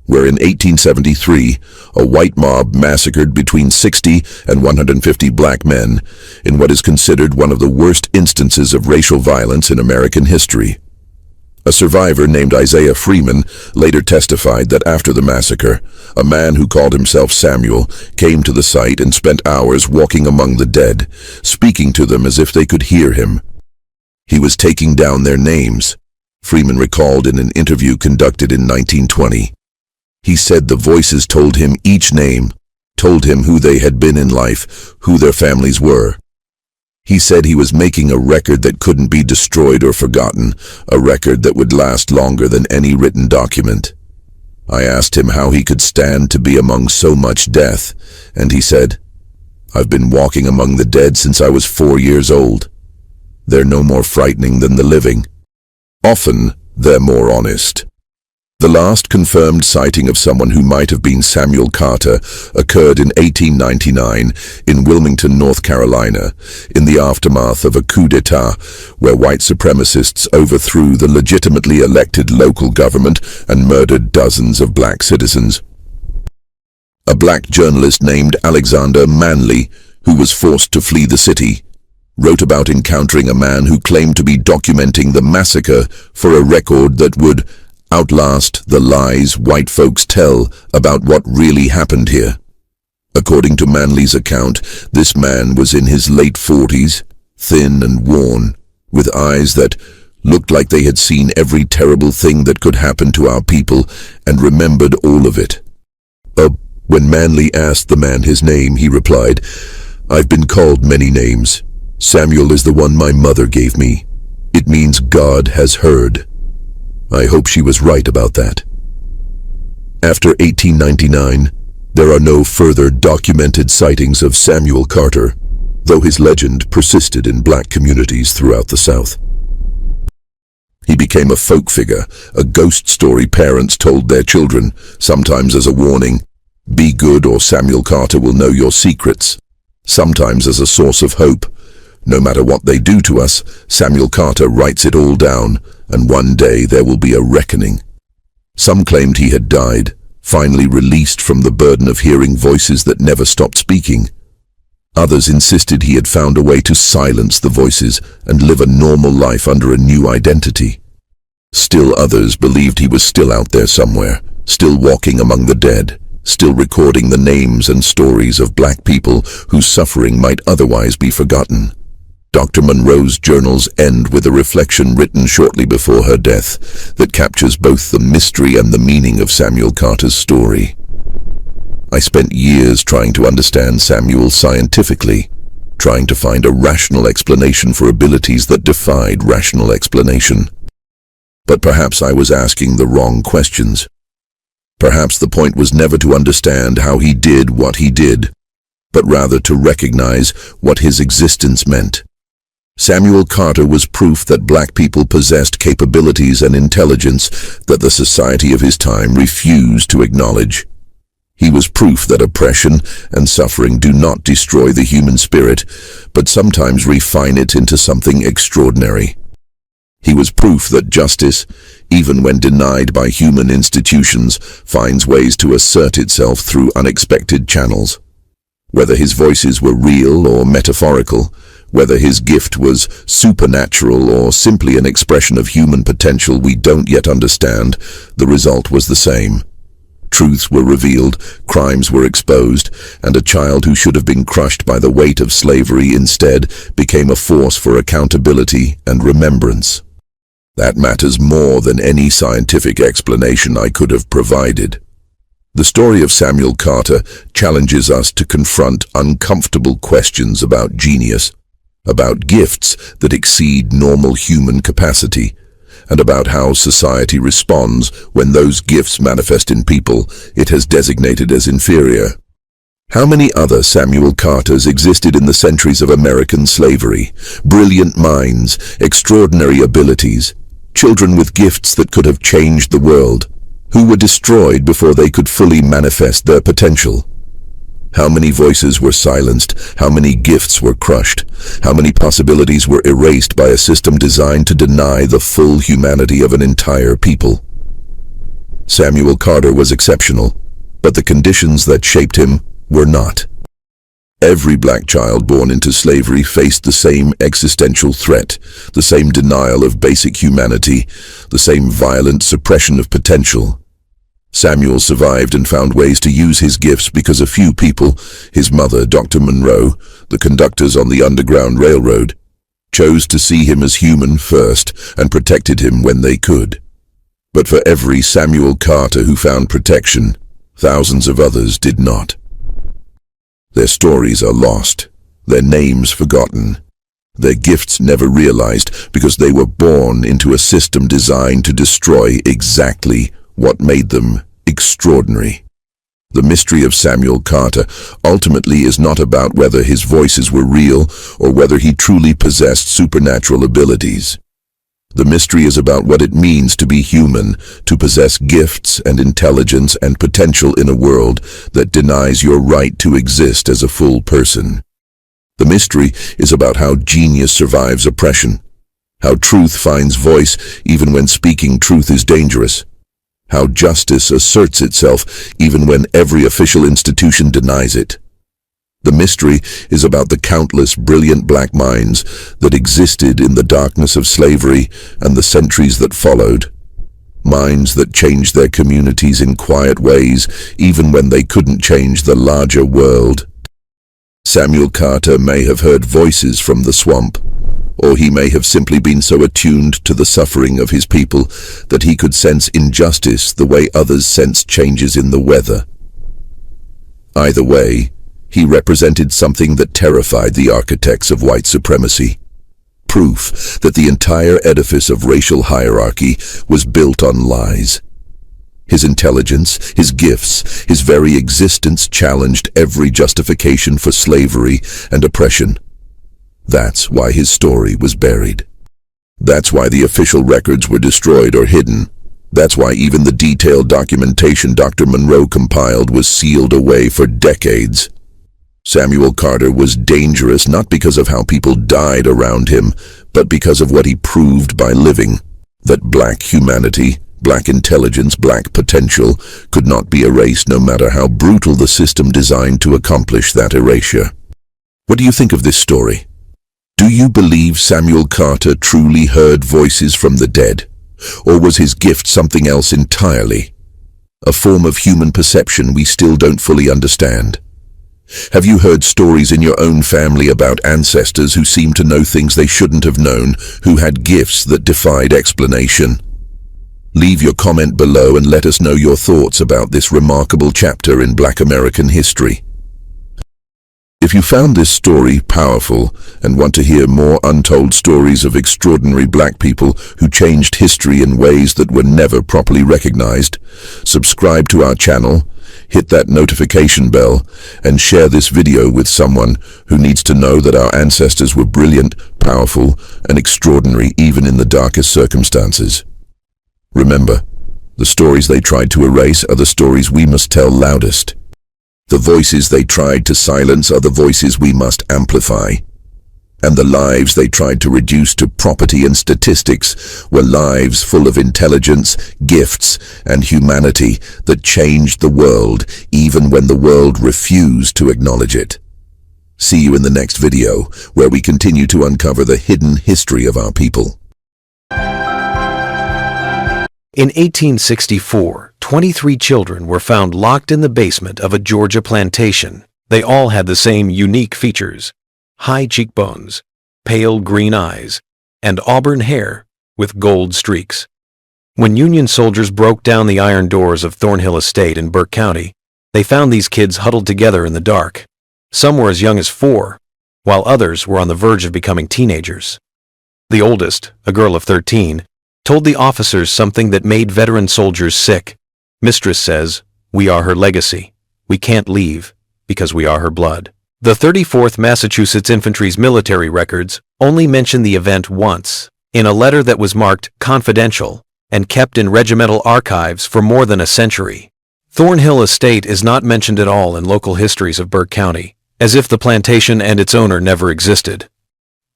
where in 1873, a white mob massacred between 60 and 150 black men in what is considered one of the worst instances of racial violence in American history. A survivor named Isaiah Freeman later testified that after the massacre, a man who called himself Samuel came to the site and spent hours walking among the dead, speaking to them as if they could hear him. He was taking down their names, Freeman recalled in an interview conducted in 1920. He said the voices told him each name, told him who they had been in life, who their families were. He said he was making a record that couldn't be destroyed or forgotten, a record that would last longer than any written document. I asked him how he could stand to be among so much death, and he said, "I've been walking among the dead since I was 4 years old. They're no more frightening than the living. Often, they're more honest." The last confirmed sighting of someone who might have been Samuel Carter occurred in 1899 in Wilmington, North Carolina, in the aftermath of a coup d'etat where white supremacists overthrew the legitimately elected local government and murdered dozens of black citizens. A black journalist named Alexander Manley, who was forced to flee the city, wrote about encountering a man who claimed to be documenting the massacre for a record that would outlast the lies white folks tell about what really happened here. According to Manley's account, this man was in his late 40s, thin and worn, with eyes that looked like they had seen every terrible thing that could happen to our people and remembered all of it. When Manley asked the man his name, he replied, "I've been called many names. Samuel is the one my mother gave me. It means God has heard." I hope she was right about that. After 1899, there are no further documented sightings of Samuel Carter, though his legend persisted in black communities throughout the South. He became a folk figure, a ghost story parents told their children, sometimes as a warning, "Be good or Samuel Carter will know your secrets," sometimes as a source of hope. No matter what they do to us, Samuel Carter writes it all down, and one day there will be a reckoning. Some claimed he had died, finally released from the burden of hearing voices that never stopped speaking. Others insisted he had found a way to silence the voices and live a normal life under a new identity. Still others believed he was still out there somewhere, still walking among the dead, still recording the names and stories of black people whose suffering might otherwise be forgotten. Dr. Monroe's journals end with a reflection written shortly before her death that captures both the mystery and the meaning of Samuel Carter's story. I spent years trying to understand Samuel scientifically, trying to find a rational explanation for abilities that defied rational explanation. But perhaps I was asking the wrong questions. Perhaps the point was never to understand how he did what he did, but rather to recognize what his existence meant. Samuel Carter was proof that black people possessed capabilities and intelligence that the society of his time refused to acknowledge. He was proof that oppression and suffering do not destroy the human spirit, but sometimes refine it into something extraordinary. He was proof that justice, even when denied by human institutions, finds ways to assert itself through unexpected channels. Whether his voices were real or metaphorical, whether his gift was supernatural or simply an expression of human potential we don't yet understand, the result was the same. Truths were revealed, crimes were exposed, and a child who should have been crushed by the weight of slavery instead became a force for accountability and remembrance. That matters more than any scientific explanation I could have provided. The story of Samuel Carter challenges us to confront uncomfortable questions about genius, about gifts that exceed normal human capacity, and about how society responds when those gifts manifest in people it has designated as inferior. How many other Samuel Carters existed in the centuries of American slavery? Brilliant minds, extraordinary abilities, children with gifts that could have changed the world, who were destroyed before they could fully manifest their potential. How many voices were silenced? How many gifts were crushed? How many possibilities were erased by a system designed to deny the full humanity of an entire people? Samuel Carter was exceptional, but the conditions that shaped him were not. Every black child born into slavery faced the same existential threat, the same denial of basic humanity, the same violent suppression of potential. Samuel survived and found ways to use his gifts because a few people, his mother, Dr. Monroe, the conductors on the Underground Railroad, chose to see him as human first and protected him when they could. But for every Samuel Carter who found protection, thousands of others did not. Their stories are lost, their names forgotten, their gifts never realized because they were born into a system designed to destroy exactly what made them extraordinary. The mystery of Samuel Carter ultimately is not about whether his voices were real or whether he truly possessed supernatural abilities. The mystery is about what it means to be human, to possess gifts and intelligence and potential in a world that denies your right to exist as a full person. The mystery is about how genius survives oppression, how truth finds voice even when speaking truth is dangerous, how justice asserts itself even when every official institution denies it. The mystery is about the countless brilliant black minds that existed in the darkness of slavery and the centuries that followed. Minds that changed their communities in quiet ways even when they couldn't change the larger world. Samuel Carter may have heard voices from the swamp, or he may have simply been so attuned to the suffering of his people that he could sense injustice the way others sense changes in the weather. Either way, he represented something that terrified the architects of white supremacy. Proof that the entire edifice of racial hierarchy was built on lies. His intelligence, his gifts, his very existence challenged every justification for slavery and oppression. That's why his story was buried. That's why the official records were destroyed or hidden. That's why even the detailed documentation Dr. Monroe compiled was sealed away for decades. Samuel Carter was dangerous not because of how people died around him, but because of what he proved by living. That black humanity, black intelligence, black potential could not be erased no matter how brutal the system designed to accomplish that erasure. What do you think of this story? Do you believe Samuel Carter truly heard voices from the dead? Or was his gift something else entirely? A form of human perception we still don't fully understand. Have you heard stories in your own family about ancestors who seemed to know things they shouldn't have known, who had gifts that defied explanation? Leave your comment below and let us know your thoughts about this remarkable chapter in Black American history. If you found this story powerful and want to hear more untold stories of extraordinary black people who changed history in ways that were never properly recognized, subscribe to our channel, hit that notification bell, and share this video with someone who needs to know that our ancestors were brilliant, powerful, and extraordinary even in the darkest circumstances. Remember, the stories they tried to erase are the stories we must tell loudest. The voices they tried to silence are the voices we must amplify. And the lives they tried to reduce to property and statistics were lives full of intelligence, gifts, and humanity that changed the world even when the world refused to acknowledge it. See you in the next video, where we continue to uncover the hidden history of our people. In 1864, 23 children were found locked in the basement of a Georgia plantation. They all had the same unique features: high cheekbones, pale green eyes, and auburn hair with gold streaks. When Union soldiers broke down the iron doors of Thornhill Estate in Burke County, they found these kids huddled together in the dark. Some were as young as 4, while others were on the verge of becoming teenagers. The oldest, a girl of 13, told the officers something that made veteran soldiers sick. Mistress says, "We are her legacy. We can't leave because we are her blood." The 34th Massachusetts Infantry's military records only mention the event once, in a letter that was marked confidential and kept in regimental archives for more than a century. Thornhill Estate is not mentioned at all in local histories of Burke County, as if the plantation and its owner never existed.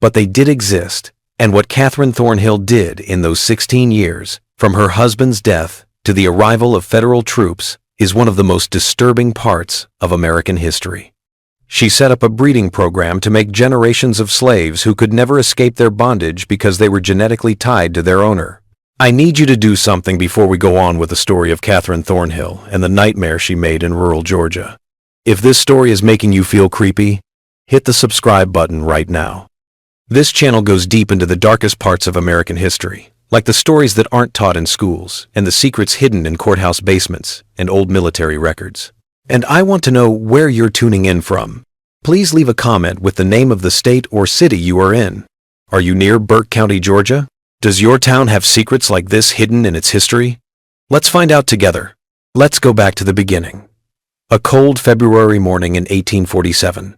But they did exist, and what Catherine Thornhill did in those 16 years, from her husband's death to the arrival of federal troops, is one of the most disturbing parts of American history. She set up a breeding program to make generations of slaves who could never escape their bondage because they were genetically tied to their owner. I need you to do something before we go on with the story of Catherine Thornhill and the nightmare she made in rural Georgia. If this story is making you feel creepy, hit the subscribe button right now. This channel goes deep into the darkest parts of American history, like the stories that aren't taught in schools and the secrets hidden in courthouse basements and old military records. And I want to know where you're tuning in from. Please leave a comment with the name of the state or city you are in. Are you near Burke County, Georgia? Does your town have secrets like this hidden in its history? Let's find out together. Let's go back to the beginning. A cold February morning in 1847.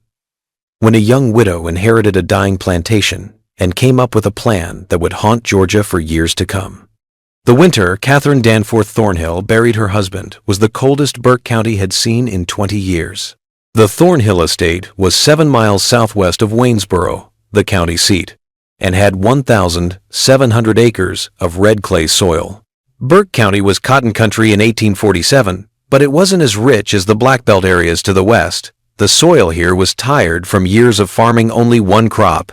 When a young widow inherited a dying plantation and came up with a plan that would haunt Georgia for years to come. The winter Catherine Danforth Thornhill buried her husband was the coldest Burke County had seen in 20 years. The Thornhill Estate was 7 miles southwest of Waynesboro, the county seat, and had 1,700 acres of red clay soil. Burke County was cotton country in 1847, but it wasn't as rich as the Black Belt areas to the west. The soil here was tired from years of farming only one crop.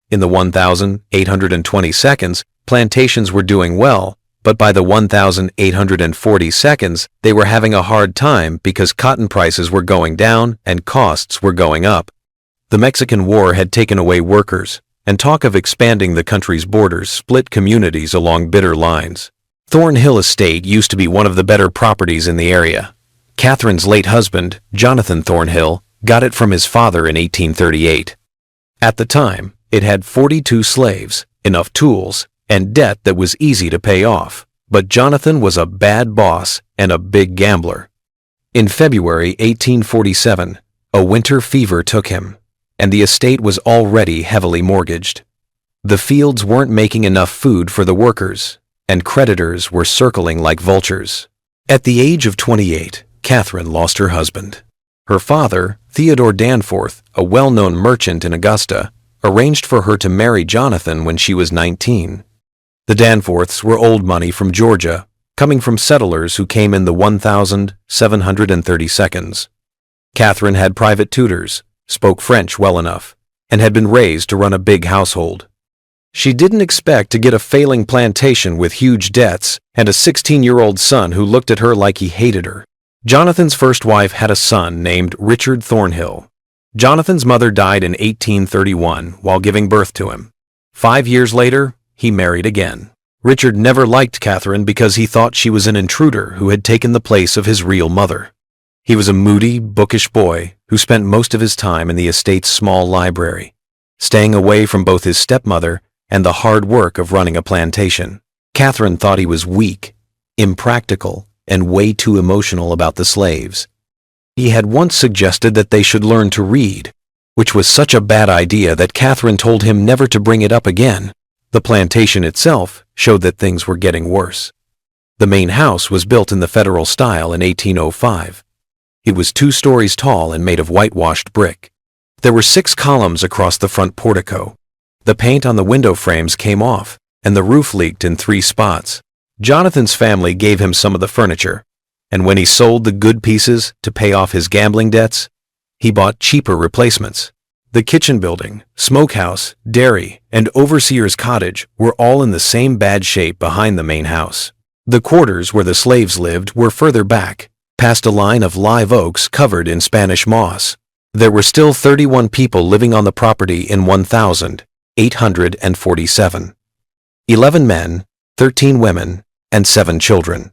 In the 1,820 plantations were doing well, but by the 1,840 they were having a hard time because cotton prices were going down and costs were going up. The Mexican War had taken away workers, and talk of expanding the country's borders split communities along bitter lines. Thornhill Estate used to be one of the better properties in the area. Catherine's late husband, Jonathan Thornhill, got it from his father in 1838. At the time, it had 42 slaves, enough tools, and debt that was easy to pay off. But Jonathan was a bad boss and a big gambler. In February 1847, a winter fever took him, and the estate was already heavily mortgaged. The fields weren't making enough food for the workers, and creditors were circling like vultures. At the age of 28, Catherine lost her husband. Her father, Theodore Danforth, a well-known merchant in Augusta, arranged for her to marry Jonathan when she was 19. The Danforths were old money from Georgia, coming from settlers who came in the 1732s. Catherine had private tutors, spoke French well enough, and had been raised to run a big household. She didn't expect to get a failing plantation with huge debts and a 16-year-old son who looked at her like he hated her. Jonathan's first wife had a son named Richard Thornhill. Jonathan's mother died in 1831 while giving birth to him. 5 years later, he married again. Richard never liked Catherine because he thought she was an intruder who had taken the place of his real mother. He was a moody, bookish boy who spent most of his time in the estate's small library, staying away from both his stepmother and the hard work of running a plantation. Catherine thought he was weak, impractical, and way too emotional about the slaves. He had once suggested that they should learn to read, which was such a bad idea that Catherine told him never to bring it up again. The plantation itself showed that things were getting worse. The main house was built in the Federal style in 1805. It was 2 stories tall and made of whitewashed brick. There were 6 columns across the front portico. The paint on the window frames came off, and the roof leaked in 3 spots. Jonathan's family gave him some of the furniture, and when he sold the good pieces to pay off his gambling debts, he bought cheaper replacements. The kitchen building, smokehouse, dairy, and overseer's cottage were all in the same bad shape behind the main house. The quarters where the slaves lived were further back, past a line of live oaks covered in Spanish moss. There were still 31 people living on the property in 1,847. 11 men, 13 women, and 7 children.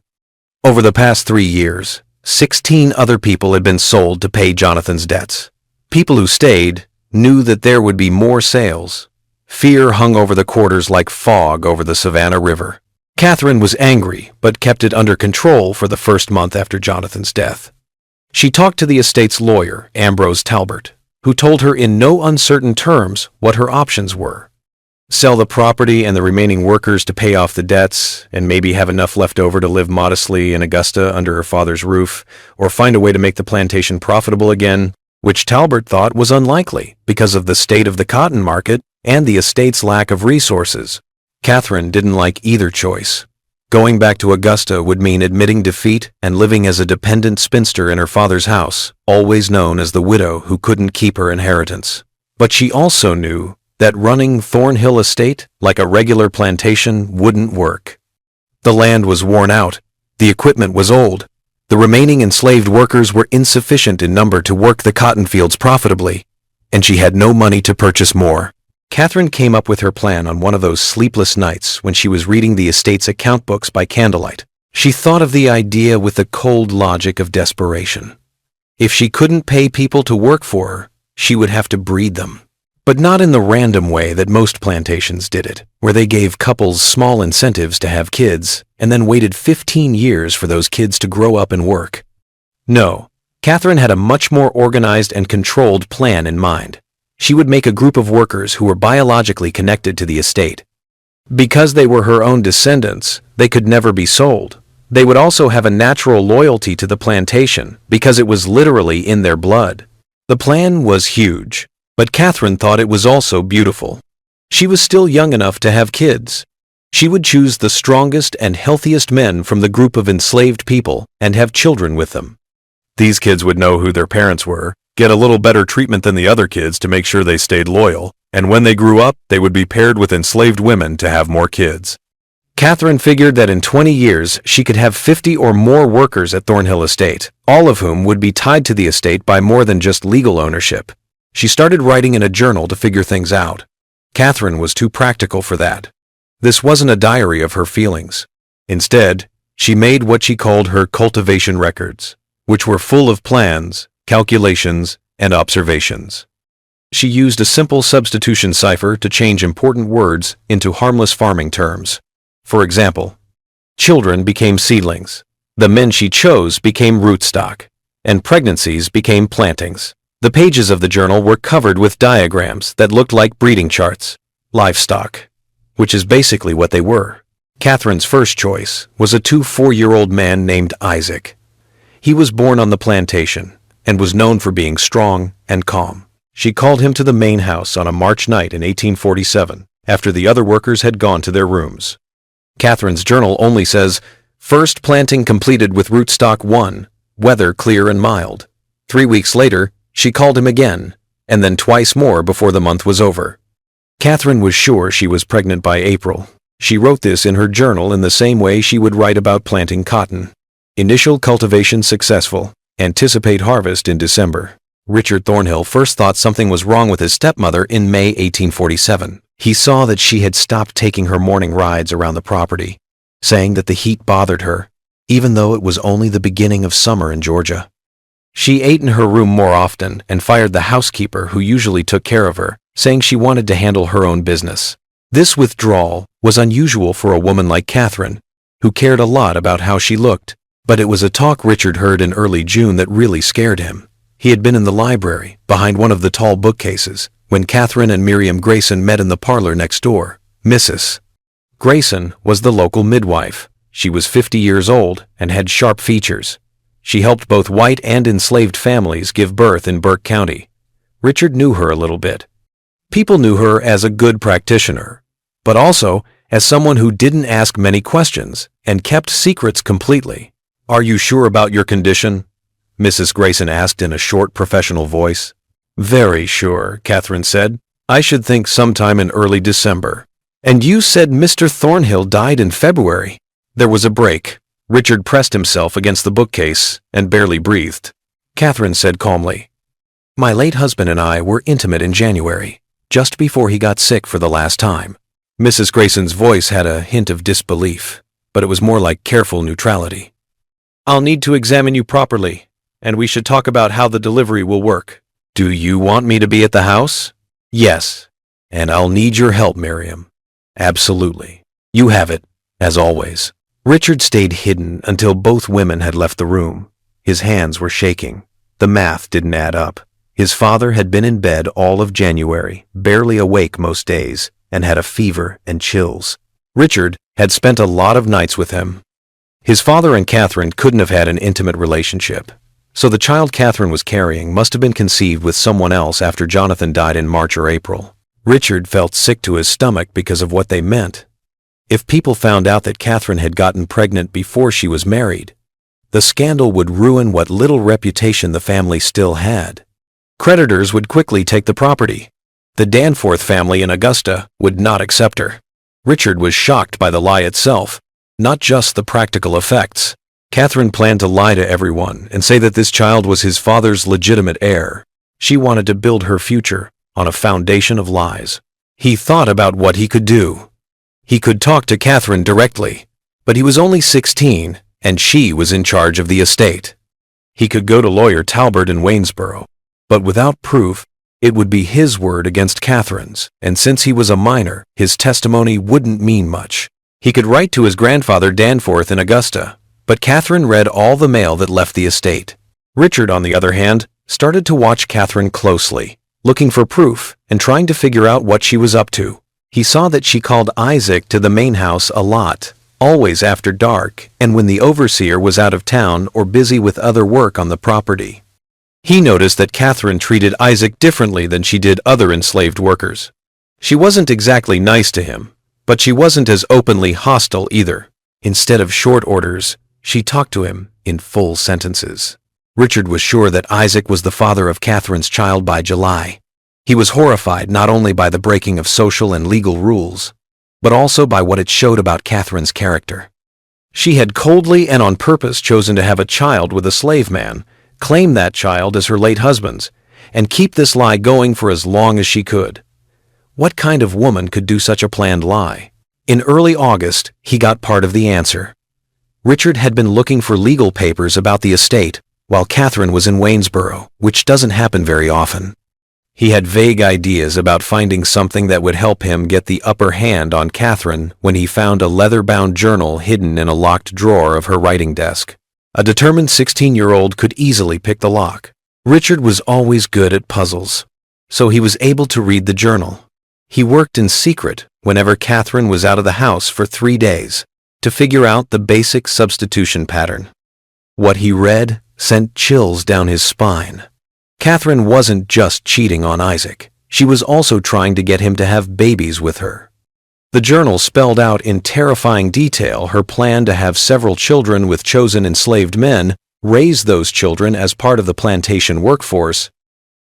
Over the past 3 years, 16 other people had been sold to pay Jonathan's debts. People who stayed knew that there would be more sales. Fear hung over the quarters like fog over the Savannah River. Catherine was angry, but kept it under control for the first month after Jonathan's death. She talked to the estate's lawyer, Ambrose Talbot, who told her in no uncertain terms what her options were. Sell the property and the remaining workers to pay off the debts, and maybe have enough left over to live modestly in Augusta under her father's roof, or find a way to make the plantation profitable again, which Talbot thought was unlikely because of the state of the cotton market and the estate's lack of resources. Catherine didn't like either choice. Going back to Augusta would mean admitting defeat and living as a dependent spinster in her father's house, always known as the widow who couldn't keep her inheritance. But she also knew that running Thornhill Estate like a regular plantation wouldn't work. The land was worn out, the equipment was old, the remaining enslaved workers were insufficient in number to work the cotton fields profitably, and she had no money to purchase more. Catherine came up with her plan on one of those sleepless nights when she was reading the estate's account books by candlelight. She thought of the idea with the cold logic of desperation. If she couldn't pay people to work for her, she would have to breed them. But not in the random way that most plantations did it, where they gave couples small incentives to have kids and then waited 15 years for those kids to grow up and work. No, Catherine had a much more organized and controlled plan in mind. She would make a group of workers who were biologically connected to the estate. Because they were her own descendants, they could never be sold. They would also have a natural loyalty to the plantation because it was literally in their blood. The plan was huge, but Catherine thought it was also beautiful. She was still young enough to have kids. She would choose the strongest and healthiest men from the group of enslaved people and have children with them. These kids would know who their parents were, get a little better treatment than the other kids to make sure they stayed loyal, and when they grew up, they would be paired with enslaved women to have more kids. Catherine figured that in 20 years, she could have 50 or more workers at Thornhill Estate, all of whom would be tied to the estate by more than just legal ownership. She started writing in a journal to figure things out. Catherine was too practical for that. This wasn't a diary of her feelings. Instead, she made what she called her cultivation records, which were full of plans, calculations, and observations. She used a simple substitution cipher to change important words into harmless farming terms. For example, children became seedlings, the men she chose became rootstock, and pregnancies became plantings. The pages of the journal were covered with diagrams that looked like breeding charts. livestock, which is basically what they were. Catherine's first choice was a 4-year-old man named Isaac. He was born on the plantation and was known for being strong and calm. She called him to the main house on a March night in 1847, after the other workers had gone to their rooms. Catherine's journal only says, "First planting completed with rootstock 1, weather clear and mild." 3 weeks later, she called him again, and then twice more before the month was over. Catherine was sure she was pregnant by April. She wrote this in her journal in the same way she would write about planting cotton. Initial cultivation successful. Anticipate harvest in December. Richard Thornhill first thought something was wrong with his stepmother in May 1847. He saw that she had stopped taking her morning rides around the property, saying that the heat bothered her, even though it was only the beginning of summer in Georgia. She ate in her room more often and fired the housekeeper who usually took care of her, saying she wanted to handle her own business. This withdrawal was unusual for a woman like Catherine, who cared a lot about how she looked, but it was a talk Richard heard in early June that really scared him. He had been in the library, behind one of the tall bookcases, when Catherine and Miriam Grayson met in the parlor next door. Mrs. Grayson was the local midwife. She was 50 years old and had sharp features. She helped both white and enslaved families give birth in Burke County. Richard knew her a little bit. People knew her as a good practitioner, but also as someone who didn't ask many questions and kept secrets completely. "Are you sure about your condition?" Mrs. Grayson asked in a short professional voice. "Very sure," Catherine said. "I should think sometime in early December." "And you said Mr. Thornhill died in February." There was a break. Richard pressed himself against the bookcase and barely breathed. Catherine said calmly, "My late husband and I were intimate in January, just before he got sick for the last time." Mrs. Grayson's voice had a hint of disbelief, but it was more like careful neutrality. "I'll need to examine you properly, and we should talk about how the delivery will work." "Do you want me to be at the house?" "Yes, and I'll need your help, Miriam." "Absolutely. You have it, as always." Richard stayed hidden until both women had left the room. His hands were shaking. The math didn't add up. His father had been in bed all of January, barely awake most days, and had a fever and chills. Richard had spent a lot of nights with him. His father and Catherine couldn't have had an intimate relationship, so the child Catherine was carrying must have been conceived with someone else after Jonathan died in March or April. Richard felt sick to his stomach because of what they meant. If people found out that Catherine had gotten pregnant before she was married, the scandal would ruin what little reputation the family still had. Creditors would quickly take the property. The Danforth family in Augusta would not accept her. Richard was shocked by the lie itself, not just the practical effects. Catherine planned to lie to everyone and say that this child was his father's legitimate heir. She wanted to build her future on a foundation of lies. He thought about what he could do. He could talk to Catherine directly, but he was only 16 and she was in charge of the estate. He could go to lawyer Talbert in Waynesboro, but without proof, it would be his word against Catherine's, and since he was a minor, his testimony wouldn't mean much. He could write to his grandfather Danforth in Augusta, but Catherine read all the mail that left the estate. Richard, on the other hand, started to watch Catherine closely, looking for proof and trying to figure out what she was up to. He saw that she called Isaac to the main house a lot, always after dark and when the overseer was out of town or busy with other work on the property. He noticed that Catherine treated Isaac differently than she did other enslaved workers. She wasn't exactly nice to him, but she wasn't as openly hostile either. Instead of short orders, she talked to him in full sentences. Richard was sure that Isaac was the father of Catherine's child by July. He was horrified not only by the breaking of social and legal rules, but also by what it showed about Catherine's character. She had coldly and on purpose chosen to have a child with a slave man, claim that child as her late husband's, and keep this lie going for as long as she could. What kind of woman could do such a planned lie? In early August, he got part of the answer. Richard had been looking for legal papers about the estate while Catherine was in Waynesboro, which doesn't happen very often. He had vague ideas about finding something that would help him get the upper hand on Catherine when he found a leather-bound journal hidden in a locked drawer of her writing desk. A determined 16-year-old could easily pick the lock. Richard was always good at puzzles, so he was able to read the journal. He worked in secret whenever Catherine was out of the house for 3 days to figure out the basic substitution pattern. What he read sent chills down his spine. Catherine wasn't just cheating on Isaac. She was also trying to get him to have babies with her. The journal spelled out in terrifying detail her plan to have several children with chosen enslaved men, raise those children as part of the plantation workforce,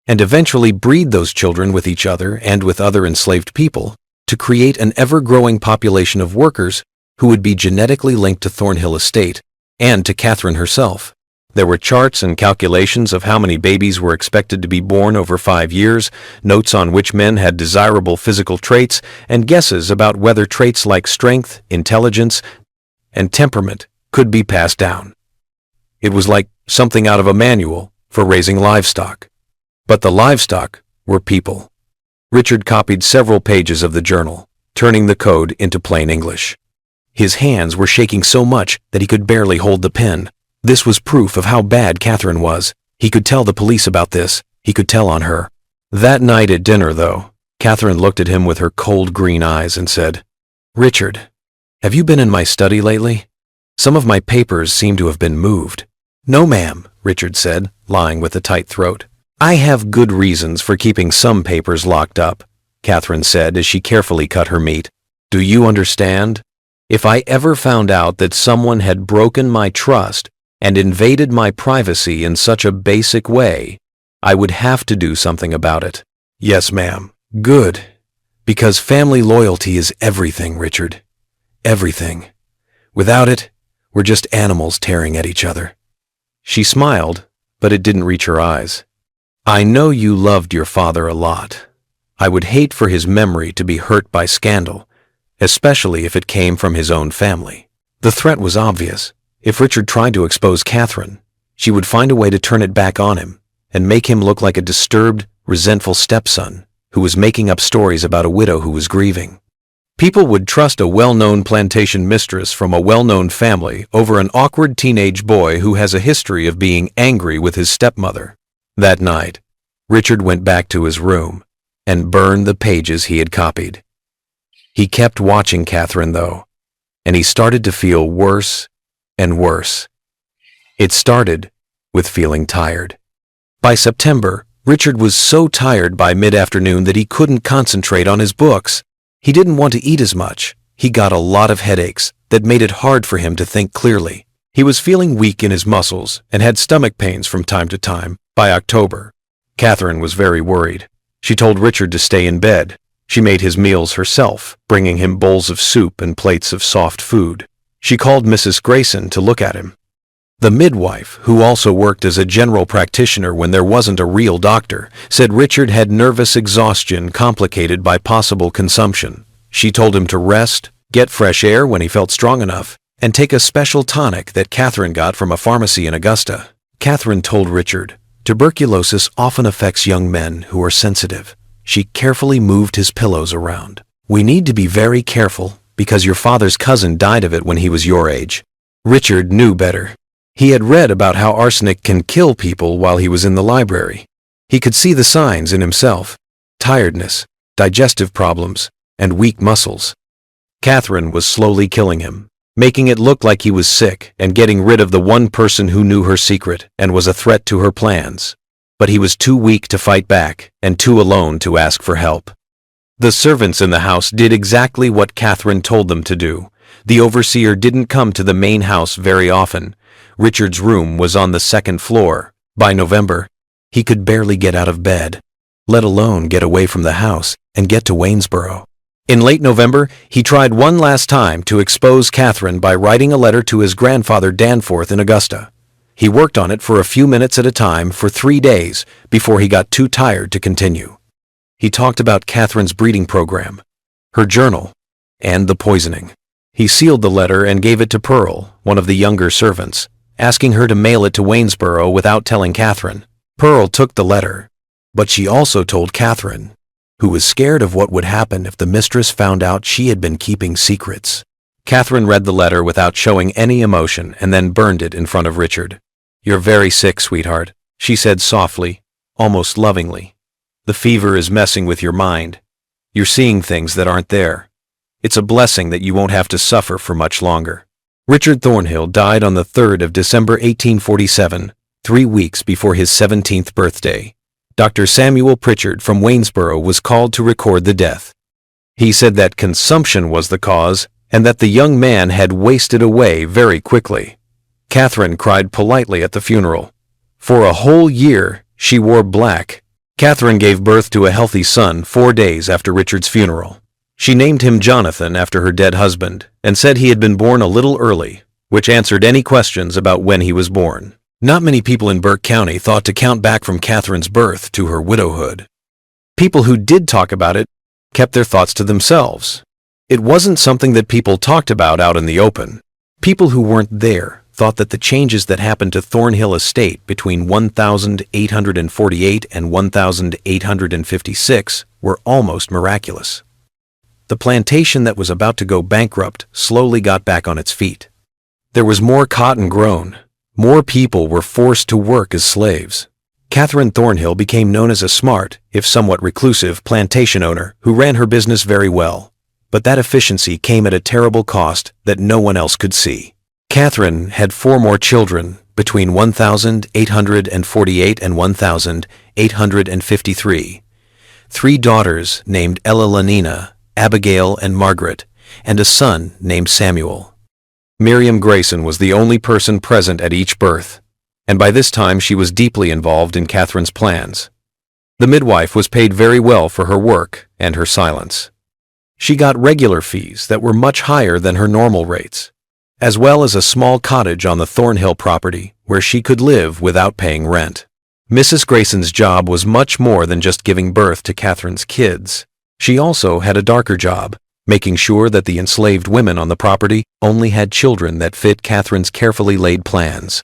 and eventually breed those children with each other and with other enslaved people to create an ever-growing population of workers who would be genetically linked to Thornhill Estate and to Catherine herself. There were charts and calculations of how many babies were expected to be born over 5 years, notes on which men had desirable physical traits, and guesses about whether traits like strength, intelligence, and temperament could be passed down. It was like something out of a manual for raising livestock. But the livestock were people. Richard copied several pages of the journal, turning the code into plain English. His hands were shaking so much that he could barely hold the pen. This was proof of how bad Catherine was. He could tell the police about this. He could tell on her. That night at dinner, though, Catherine looked at him with her cold green eyes and said, "Richard, have you been in my study lately? Some of my papers seem to have been moved." "No, ma'am," Richard said, lying with a tight throat. "I have good reasons for keeping some papers locked up," Catherine said as she carefully cut her meat. "Do you understand? If I ever found out that someone had broken my trust and invaded my privacy in such a basic way, I would have to do something about it." "Yes, ma'am." "Good. Because family loyalty is everything, Richard. Everything. Without it, we're just animals tearing at each other." She smiled, but it didn't reach her eyes. "I know you loved your father a lot. I would hate for his memory to be hurt by scandal, especially if it came from his own family." The threat was obvious. If Richard tried to expose Catherine, she would find a way to turn it back on him and make him look like a disturbed, resentful stepson who was making up stories about a widow who was grieving. People would trust a well-known plantation mistress from a well-known family over an awkward teenage boy who has a history of being angry with his stepmother. That night, Richard went back to his room and burned the pages he had copied. He kept watching Catherine, though, and he started to feel worse and worse. It started with feeling tired. By September, Richard was so tired by mid-afternoon that he couldn't concentrate on his books. He didn't want to eat as much. He got a lot of headaches that made it hard for him to think clearly. He was feeling weak in his muscles and had stomach pains from time to time. By October, Catherine was very worried. She told Richard to stay in bed. She made his meals herself, bringing him bowls of soup and plates of soft food. She called Mrs. Grayson to look at him. The midwife, who also worked as a general practitioner when there wasn't a real doctor, said Richard had nervous exhaustion complicated by possible consumption. She told him to rest, get fresh air when he felt strong enough, and take a special tonic that Catherine got from a pharmacy in Augusta. Catherine told Richard, "Tuberculosis often affects young men who are sensitive." She carefully moved his pillows around. "We need to be very careful because your father's cousin died of it when he was your age." Richard knew better. He had read about how arsenic can kill people while he was in the library. He could see the signs in himself: tiredness, digestive problems, and weak muscles. Catherine was slowly killing him, making it look like he was sick and getting rid of the one person who knew her secret and was a threat to her plans. But he was too weak to fight back and too alone to ask for help. The servants in the house did exactly what Catherine told them to do. The overseer didn't come to the main house very often. Richard's room was on the second floor. By November, he could barely get out of bed, let alone get away from the house and get to Waynesboro. In late November, he tried one last time to expose Catherine by writing a letter to his grandfather Danforth in Augusta. He worked on it for a few minutes at a time for 3 days before he got too tired to continue. He talked about Catherine's breeding program, her journal, and the poisoning. He sealed the letter and gave it to Pearl, one of the younger servants, asking her to mail it to Waynesboro without telling Catherine. Pearl took the letter, but she also told Catherine, who was scared of what would happen if the mistress found out she had been keeping secrets. Catherine read the letter without showing any emotion and then burned it in front of Richard. "You're very sick, sweetheart," she said softly, almost lovingly. "The fever is messing with your mind. You're seeing things that aren't there. It's a blessing that you won't have to suffer for much longer. Richard Thornhill died on the 3rd of December 1847, 3 weeks before his 17th birthday. Dr. Samuel Pritchard from Waynesboro was called to record the death. He said that consumption was the cause and that the young man had wasted away very quickly. Catherine cried politely at the funeral. For a whole year, she wore black. Catherine gave birth to a healthy son 4 days after Richard's funeral. She named him Jonathan after her dead husband and said he had been born a little early, which answered any questions about when he was born. Not many people in Burke County thought to count back from Catherine's birth to her widowhood. People who did talk about it kept their thoughts to themselves. It wasn't something that people talked about out in the open. People who weren't there thought that the changes that happened to Thornhill Estate between 1848 and 1856 were almost miraculous. The plantation that was about to go bankrupt slowly got back on its feet. There was more cotton grown. More people were forced to work as slaves. Catherine Thornhill became known as a smart, if somewhat reclusive, plantation owner who ran her business very well. But that efficiency came at a terrible cost that no one else could see. Catherine had 4 more children between 1848 and 1853. 3 daughters named Ella Lanina, Abigail, and Margaret, and a son named Samuel. Miriam Grayson was the only person present at each birth, and by this time she was deeply involved in Catherine's plans. The midwife was paid very well for her work and her silence. She got regular fees that were much higher than her normal rates, as well as a small cottage on the Thornhill property where she could live without paying rent. Mrs. Grayson's job was much more than just giving birth to Catherine's kids. She also had a darker job, making sure that the enslaved women on the property only had children that fit Catherine's carefully laid plans.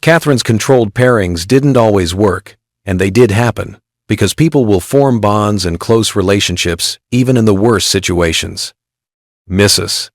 Catherine's controlled pairings didn't always work, and they did happen, because people will form bonds and close relationships even in the worst situations. Mrs.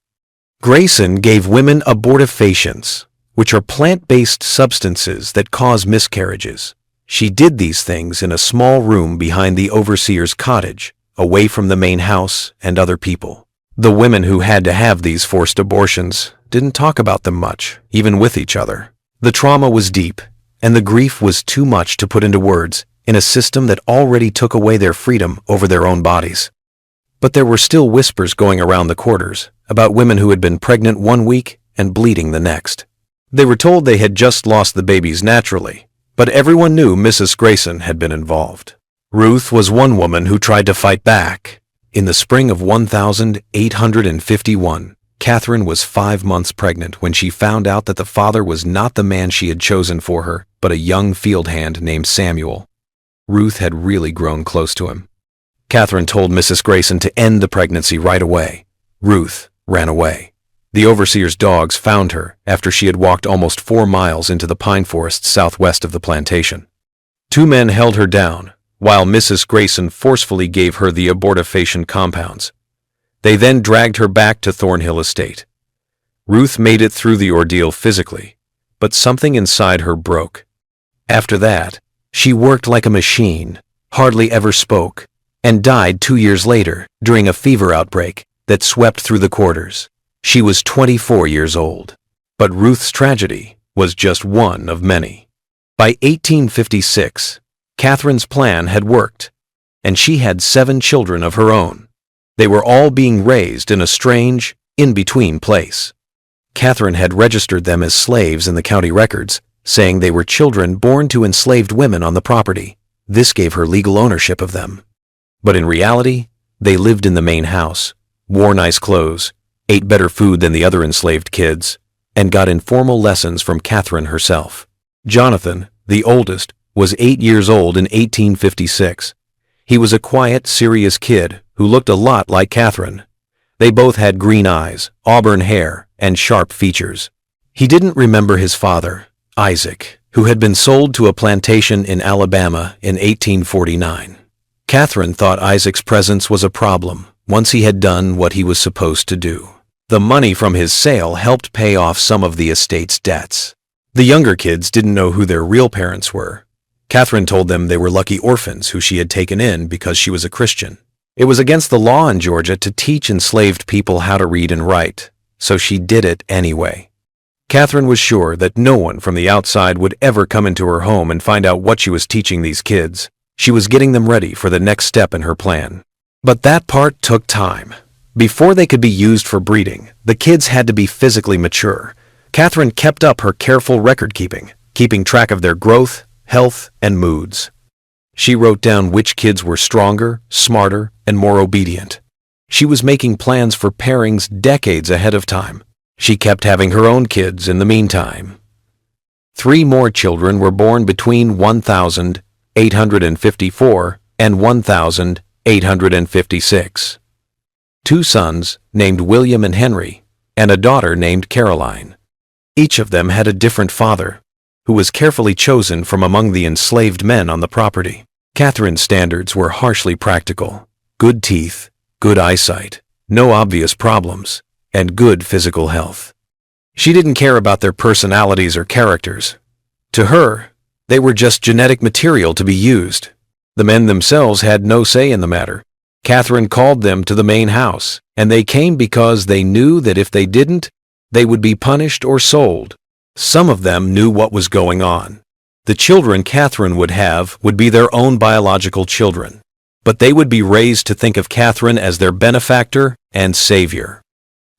Grayson gave women abortifacients, which are plant-based substances that cause miscarriages. She did these things in a small room behind the overseer's cottage, away from the main house and other people. The women who had to have these forced abortions didn't talk about them much, even with each other. The trauma was deep, and the grief was too much to put into words in a system that already took away their freedom over their own bodies. But there were still whispers going around the quarters about women who had been pregnant 1 week and bleeding the next. They were told they had just lost the babies naturally, but everyone knew Mrs. Grayson had been involved. Ruth was one woman who tried to fight back. In the spring of 1851, Catherine was 5 months pregnant when she found out that the father was not the man she had chosen for her, but a young field hand named Samuel. Ruth had really grown close to him. Catherine told Mrs. Grayson to end the pregnancy right away. Ruth ran away. The overseer's dogs found her after she had walked almost 4 miles into the pine forests southwest of the plantation. 2 men held her down, while Mrs. Grayson forcefully gave her the abortifacient compounds. They then dragged her back to Thornhill Estate. Ruth made it through the ordeal physically, but something inside her broke. After that, she worked like a machine, hardly ever spoke, and died 2 years later during a fever outbreak that swept through the quarters. She was 24 years old, but Ruth's tragedy was just one of many. By 1856, Catherine's plan had worked, and she had 7 children of her own. They were all being raised in a strange, in-between place. Catherine had registered them as slaves in the county records, saying they were children born to enslaved women on the property. This gave her legal ownership of them. But in reality, they lived in the main house, wore nice clothes, ate better food than the other enslaved kids, and got informal lessons from Catherine herself. Jonathan, the oldest, was 8 years old in 1856. He was a quiet, serious kid who looked a lot like Catherine. They both had green eyes, auburn hair, and sharp features. He didn't remember his father, Isaac, who had been sold to a plantation in Alabama in 1849. Catherine thought Isaac's presence was a problem once he had done what he was supposed to do. The money from his sale helped pay off some of the estate's debts. The younger kids didn't know who their real parents were. Catherine told them they were lucky orphans who she had taken in because she was a Christian. It was against the law in Georgia to teach enslaved people how to read and write, so she did it anyway. Catherine was sure that no one from the outside would ever come into her home and find out what she was teaching these kids. She was getting them ready for the next step in her plan. But that part took time. Before they could be used for breeding, the kids had to be physically mature. Catherine kept up her careful record-keeping, keeping track of their growth, health, and moods. She wrote down which kids were stronger, smarter, and more obedient. She was making plans for pairings decades ahead of time. She kept having her own kids in the meantime. 3 more children were born between 1854 and 1856. 2 sons named William and Henry, and a daughter named Caroline. Each of them had a different father, who was carefully chosen from among the enslaved men on the property. Catherine's standards were harshly practical: good teeth, good eyesight, no obvious problems, and good physical health. She didn't care about their personalities or characters. To her, they were just genetic material to be used. The men themselves had no say in the matter. Catherine called them to the main house, and they came because they knew that if they didn't, they would be punished or sold. Some of them knew what was going on. The children Catherine would have would be their own biological children, but they would be raised to think of Catherine as their benefactor and savior.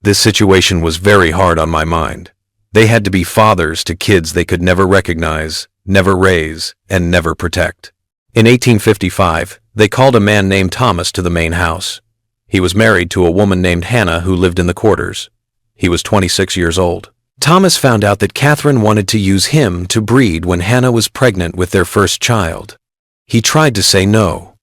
This situation was very hard on my mind. They had to be fathers to kids they could never recognize, never raise, and never protect. In 1855, they called a man named Thomas to the main house. He was married to a woman named Hannah who lived in the quarters. He was 26 years old. Thomas found out that Catherine wanted to use him to breed when Hannah was pregnant with their first child. He tried to say no.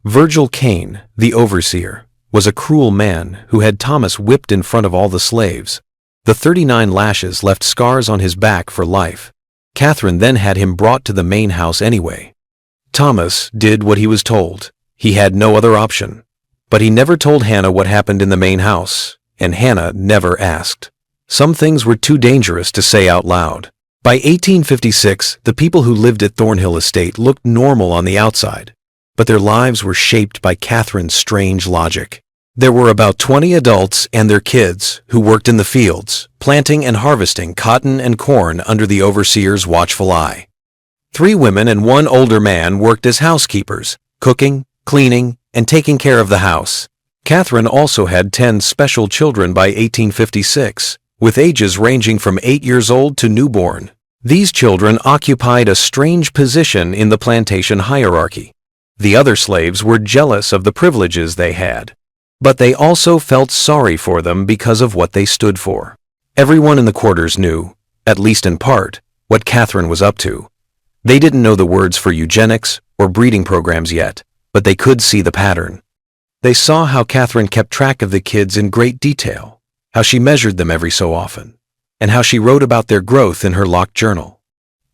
Virgil Kane, the overseer, was a cruel man who had Thomas whipped in front of all the slaves. The 39 lashes left scars on his back for life. Catherine then had him brought to the main house anyway. Thomas did what he was told. He had no other option. But he never told Hannah what happened in the main house, and Hannah never asked. Some things were too dangerous to say out loud. By 1856, the people who lived at Thornhill Estate looked normal on the outside, but their lives were shaped by Catherine's strange logic. There were about 20 adults and their kids who worked in the fields, planting and harvesting cotton and corn under the overseer's watchful eye. 3 women and 1 older man worked as housekeepers, cooking, cleaning, and taking care of the house. Catherine also had 10 special children by 1856, with ages ranging from 8 years old to newborn. These children occupied a strange position in the plantation hierarchy. The other slaves were jealous of the privileges they had, but they also felt sorry for them because of what they stood for. Everyone in the quarters knew, at least in part, what Catherine was up to. They didn't know the words for eugenics or breeding programs yet, but they could see the pattern. They saw how Catherine kept track of the kids in great detail, how she measured them every so often, and how she wrote about their growth in her locked journal.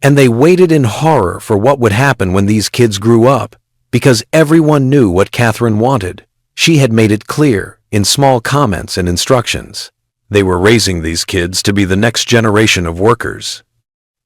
And they waited in horror for what would happen when these kids grew up, because everyone knew what Catherine wanted. She had made it clear in small comments and instructions. They were raising these kids to be the next generation of workers.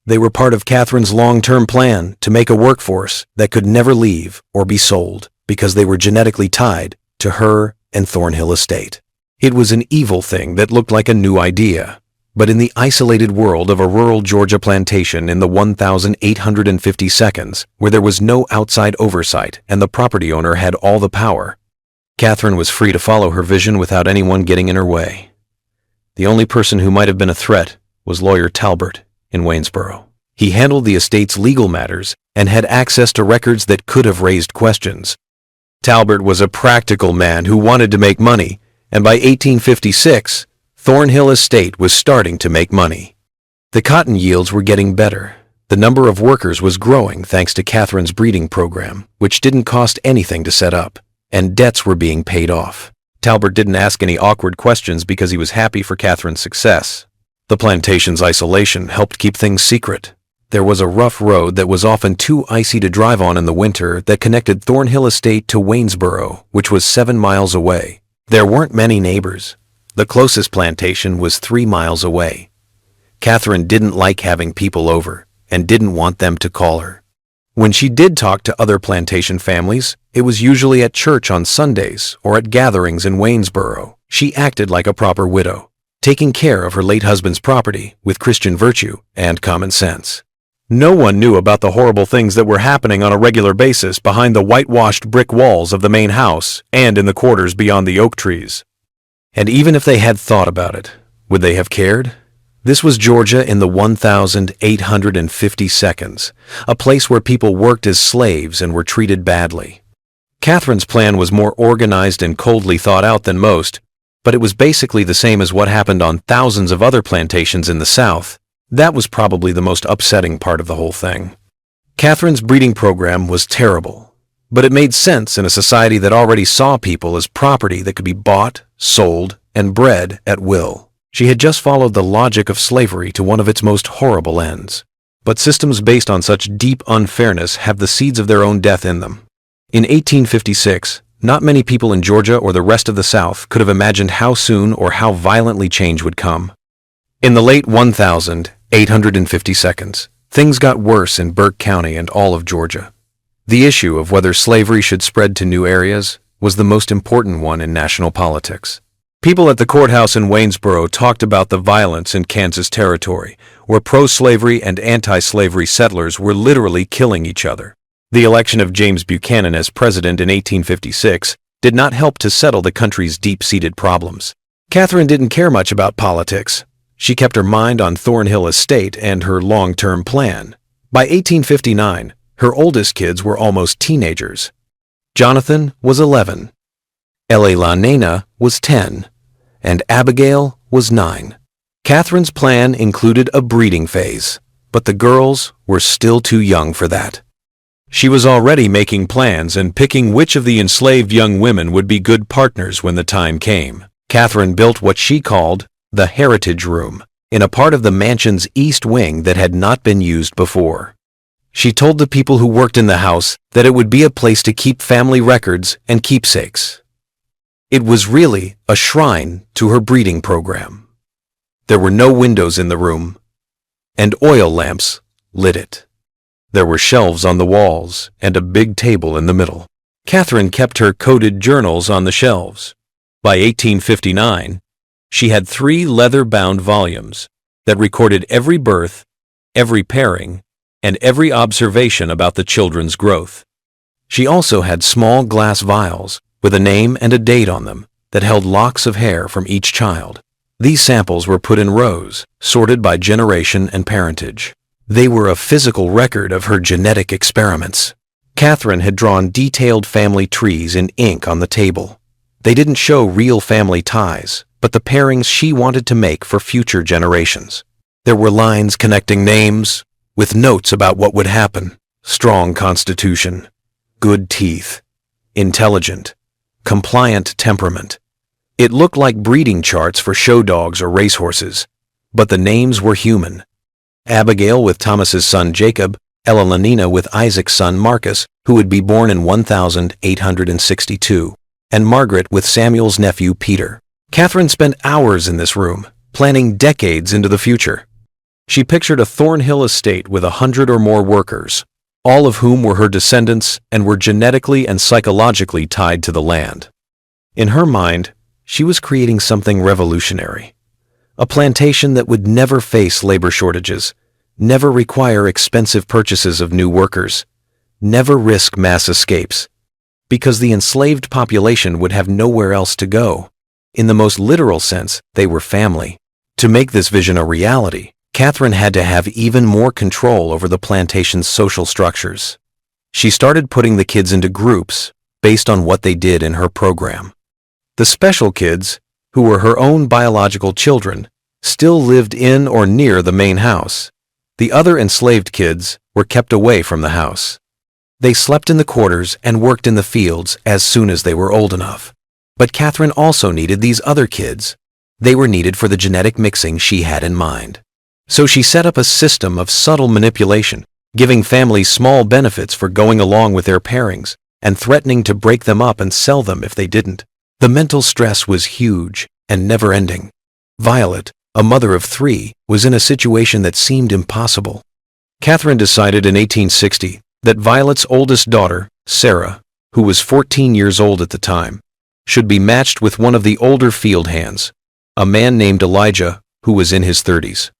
They were part of Catherine's long-term plan to make a workforce that could never leave or be sold because they were genetically tied to her and Thornhill Estate. It was an evil thing that looked like a new idea, but in the isolated world of a rural Georgia plantation in the 1850s, where there was no outside oversight and the property owner had all the power, Catherine was free to follow her vision without anyone getting in her way. The only person who might have been a threat was lawyer Talbert in Waynesboro. He handled the estate's legal matters and had access to records that could have raised questions. Talbert was a practical man who wanted to make money, and by 1856, Thornhill Estate was starting to make money. The cotton yields were getting better. The number of workers was growing thanks to Catherine's breeding program, which didn't cost anything to set up, and debts were being paid off. Talbert didn't ask any awkward questions because he was happy for Catherine's success. The plantation's isolation helped keep things secret. There was a rough road that was often too icy to drive on in the winter that connected Thornhill Estate to Waynesboro, which was 7 miles away. There weren't many neighbors. The closest plantation was 3 miles away. Catherine didn't like having people over and didn't want them to call her. When she did talk to other plantation families, it was usually at church on Sundays or at gatherings in Waynesboro. She acted like a proper widow, taking care of her late husband's property with Christian virtue and common sense. No one knew about the horrible things that were happening on a regular basis behind the whitewashed brick walls of the main house and in the quarters beyond the oak trees. And even if they had thought about it, would they have cared? This was Georgia in the 1852, a place where people worked as slaves and were treated badly. Catherine's plan was more organized and coldly thought out than most, but it was basically the same as what happened on thousands of other plantations in the South. That was probably the most upsetting part of the whole thing. Catherine's breeding program was terrible, but it made sense in a society that already saw people as property that could be bought, sold, and bred at will. She had just followed the logic of slavery to one of its most horrible ends. But systems based on such deep unfairness have the seeds of their own death in them. In 1856, not many people in Georgia or the rest of the South could have imagined how soon or how violently change would come. In the late 1852, things got worse in Burke County and all of Georgia. The issue of whether slavery should spread to new areas was the most important one in national politics. People at the courthouse in Waynesboro talked about the violence in Kansas Territory, where pro-slavery and anti-slavery settlers were literally killing each other. The election of James Buchanan as president in 1856 did not help to settle the country's deep-seated problems. Catherine didn't care much about politics. She kept her mind on Thornhill Estate and her long-term plan. By 1859, her oldest kids were almost teenagers. Jonathan was 11, Elena was 10, and Abigail was 9. Catherine's plan included a breeding phase, but the girls were still too young for that. She was already making plans and picking which of the enslaved young women would be good partners when the time came. Catherine built what she called the Heritage Room, in a part of the mansion's east wing that had not been used before. She told the people who worked in the house that it would be a place to keep family records and keepsakes. It was really a shrine to her breeding program. There were no windows in the room, and oil lamps lit it. There were shelves on the walls and a big table in the middle. Catherine kept her coded journals on the shelves. By 1859, she had 3 leather-bound volumes that recorded every birth, every pairing, and every observation about the children's growth. She also had small glass vials with a name and a date on them that held locks of hair from each child. These samples were put in rows, sorted by generation and parentage. They were a physical record of her genetic experiments. Catherine had drawn detailed family trees in ink on the table. They didn't show real family ties, but the pairings she wanted to make for future generations. There were lines connecting names, with notes about what would happen: strong constitution, good teeth, intelligent, compliant temperament. It looked like breeding charts for show dogs or racehorses, but the names were human. Abigail with Thomas's son Jacob, Elena with Isaac's son Marcus, who would be born in 1862, and Margaret with Samuel's nephew Peter. Catherine spent hours in this room, planning decades into the future. She pictured a Thornhill estate with 100 or more workers, all of whom were her descendants and were genetically and psychologically tied to the land. In her mind, she was creating something revolutionary. A plantation that would never face labor shortages, never require expensive purchases of new workers, never risk mass escapes, because the enslaved population would have nowhere else to go. In the most literal sense, they were family. To make this vision a reality, Catherine had to have even more control over the plantation's social structures. She started putting the kids into groups based on what they did in her program. The special kids, who were her own biological children, still lived in or near the main house. The other enslaved kids were kept away from the house. They slept in the quarters and worked in the fields as soon as they were old enough. But Catherine also needed these other kids. They were needed for the genetic mixing she had in mind. So she set up a system of subtle manipulation, giving families small benefits for going along with their pairings, and threatening to break them up and sell them if they didn't. The mental stress was huge and never-ending. Violet, a mother of 3, was in a situation that seemed impossible. Catherine decided in 1860 that Violet's oldest daughter, Sarah, who was 14 years old at the time, should be matched with one of the older field hands, a man named Elijah, who was in his 30s.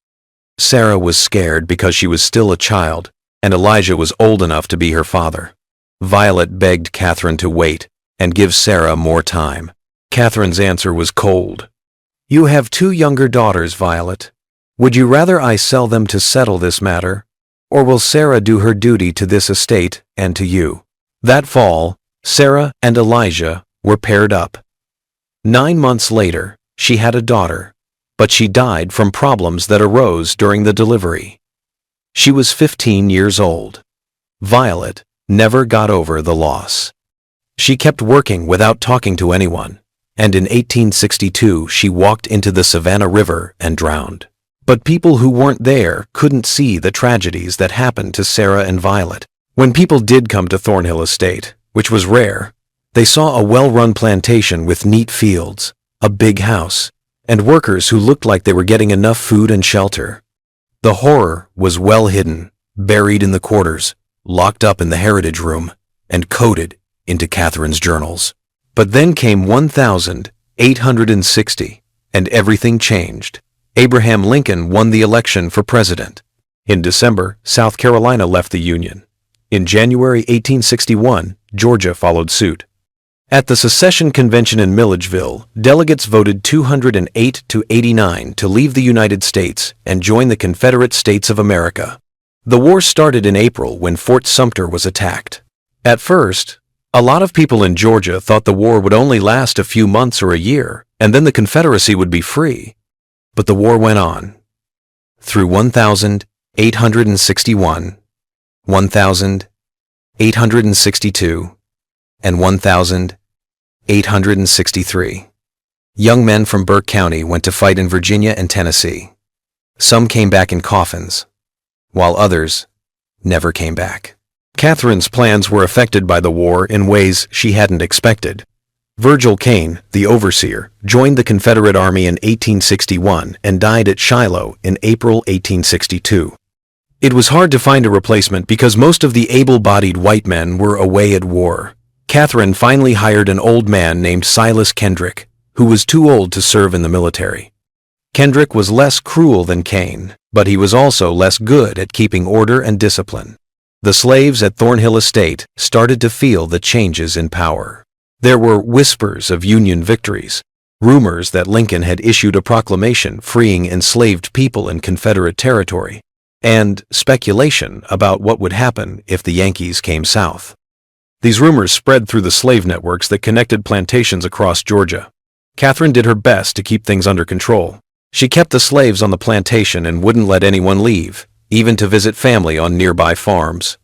Sarah was scared because she was still a child, and Elijah was old enough to be her father. Violet begged Catherine to wait and give Sarah more time. Catherine's answer was cold. "You have 2 younger daughters, Violet. Would you rather I sell them to settle this matter, or will Sarah do her duty to this estate and to you?" That fall, Sarah and Elijah were paired up. 9 months later, she had a daughter, but she died from problems that arose during the delivery. She was 15 years old. Violet never got over the loss. She kept working without talking to anyone, and in 1862 she walked into the Savannah River and drowned. But people who weren't there couldn't see the tragedies that happened to Sarah and Violet. When people did come to Thornhill Estate, which was rare, they saw a well-run plantation with neat fields, a big house, and workers who looked like they were getting enough food and shelter. The horror was well hidden, buried in the quarters, locked up in the heritage room, and coded into Catherine's journals. But then came 1860, and everything changed. Abraham Lincoln won the election for president. In December, South Carolina left the Union. In January 1861, Georgia followed suit. At the secession convention in Milledgeville, delegates voted 208 to 89 to leave the United States and join the Confederate States of America. The war started in April when Fort Sumter was attacked. At first, a lot of people in Georgia thought the war would only last a few months or a year, and then the Confederacy would be free. But the war went on. Through 1861, 1862, and 1863. Young men from Burke County went to fight in Virginia and Tennessee. Some came back in coffins, while others never came back. Catherine's plans were affected by the war in ways she hadn't expected. Virgil Kane, the overseer, joined the Confederate Army in 1861 and died at Shiloh in April 1862. It was hard to find a replacement because most of the able-bodied white men were away at war. Catherine finally hired an old man named Silas Kendrick, who was too old to serve in the military. Kendrick was less cruel than Kane, but he was also less good at keeping order and discipline. The slaves at Thornhill Estate started to feel the changes in power. There were whispers of Union victories, rumors that Lincoln had issued a proclamation freeing enslaved people in Confederate territory, and speculation about what would happen if the Yankees came south. These rumors spread through the slave networks that connected plantations across Georgia. Catherine did her best to keep things under control. She kept the slaves on the plantation and wouldn't let anyone leave, even to visit family on nearby farms.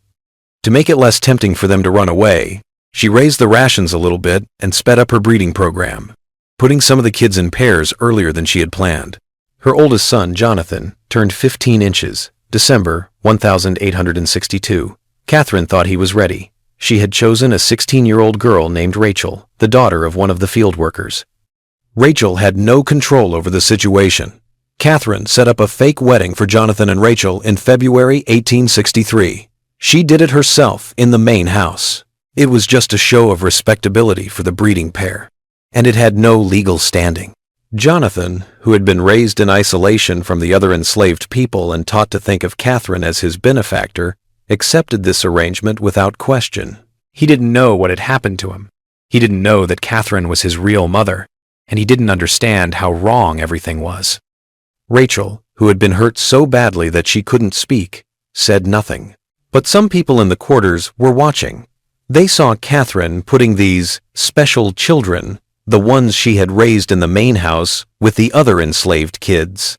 To make it less tempting for them to run away, she raised the rations a little bit and sped up her breeding program, putting some of the kids in pairs earlier than she had planned. Her oldest son, Jonathan, turned 15 inches, December 1862. Catherine thought he was ready. She had chosen a 16-year-old girl named Rachel, the daughter of one of the field workers. Rachel had no control over the situation. Catherine set up a fake wedding for Jonathan and Rachel in February 1863. She did it herself in the main house. It was just a show of respectability for the breeding pair, and it had no legal standing. Jonathan, who had been raised in isolation from the other enslaved people and taught to think of Catherine as his benefactor, accepted this arrangement without question. He didn't know what had happened to him. He didn't know that Catherine was his real mother, and he didn't understand how wrong everything was. Rachel, who had been hurt so badly that she couldn't speak, said nothing. But some people in the quarters were watching. They saw Catherine putting these special children, the ones she had raised in the main house, with the other enslaved kids.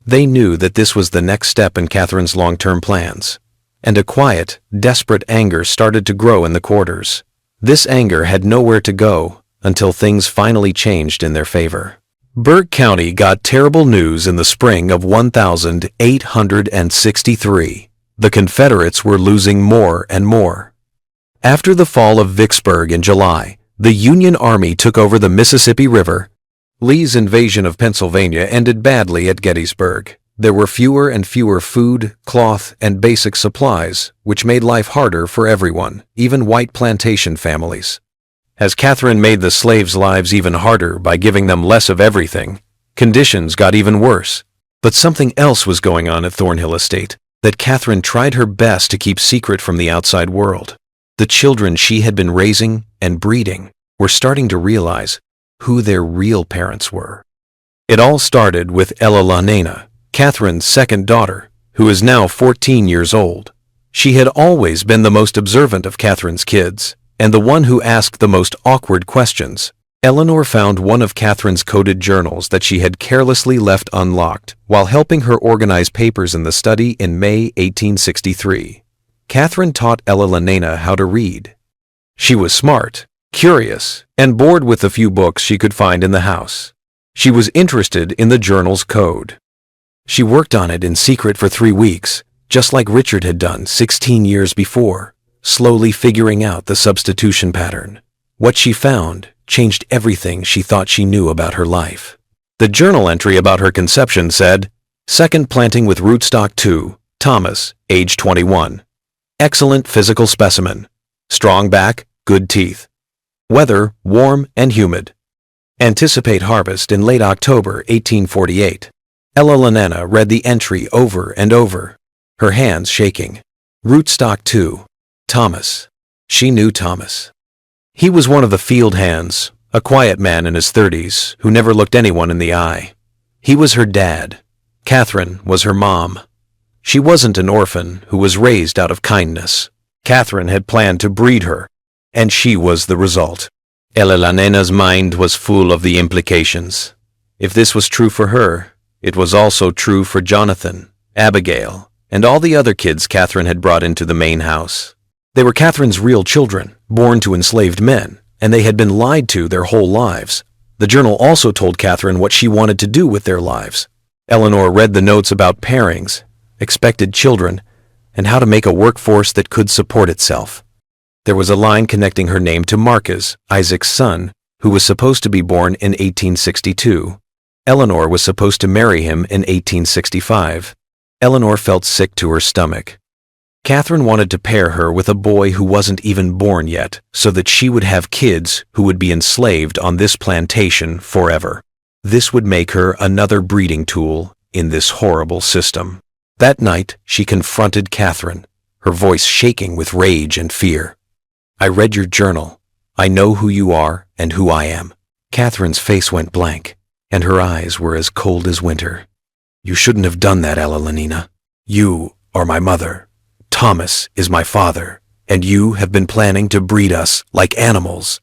They knew that this was the next step in Catherine's long-term plans, and a quiet, desperate anger started to grow in the quarters. This anger had nowhere to go until things finally changed in their favor. Burke County got terrible news in the spring of 1863. The Confederates were losing more and more. After the fall of Vicksburg in July, the Union Army took over the Mississippi River. Lee's invasion of Pennsylvania ended badly at Gettysburg. There were fewer and fewer food, cloth, and basic supplies, which made life harder for everyone, even white plantation families. As Catherine made the slaves' lives even harder by giving them less of everything, conditions got even worse. But something else was going on at Thornhill Estate that Catherine tried her best to keep secret from the outside world. The children she had been raising and breeding were starting to realize who their real parents were. It all started with Ella Lanena, Catherine's second daughter, who is now 14 years old. She had always been the most observant of Catherine's kids, and the one who asked the most awkward questions. Eleanor found one of Catherine's coded journals that she had carelessly left unlocked while helping her organize papers in the study in May 1863. Catherine taught Ella Lanena how to read. She was smart, curious, and bored with the few books she could find in the house. She was interested in the journal's code. She worked on it in secret for 3 weeks, just like Richard had done 16 years before, slowly figuring out the substitution pattern. What she found changed everything she thought she knew about her life. The journal entry about her conception said, "Second planting with rootstock 2, Thomas, age 21. Excellent physical specimen. Strong back, good teeth. Weather, warm and humid. Anticipate harvest in late October 1848. Ella Lanena read the entry over and over, her hands shaking. Rootstock 2, Thomas. She knew Thomas. He was one of the field hands, a quiet man in his 30s who never looked anyone in the eye. He was her dad. Catherine was her mom. She wasn't an orphan who was raised out of kindness. Catherine had planned to breed her, and she was the result. Ella Lanena's mind was full of the implications. If this was true for her, it was also true for Jonathan, Abigail, and all the other kids Catherine had brought into the main house. They were Catherine's real children, born to enslaved men, and they had been lied to their whole lives. The journal also told Catherine what she wanted to do with their lives. Eleanor read the notes about pairings, expected children, and how to make a workforce that could support itself. There was a line connecting her name to Marcus, Isaac's son, who was supposed to be born in 1862. Eleanor was supposed to marry him in 1865. Eleanor felt sick to her stomach. Catherine wanted to pair her with a boy who wasn't even born yet, so that she would have kids who would be enslaved on this plantation forever. This would make her another breeding tool in this horrible system. That night, she confronted Catherine, her voice shaking with rage and fear. "I read your journal. I know who you are and who I am." Catherine's face went blank, and her eyes were as cold as winter. "You shouldn't have done that, Ella Lanena. You are my mother. Thomas is my father, and you have been planning to breed us like animals."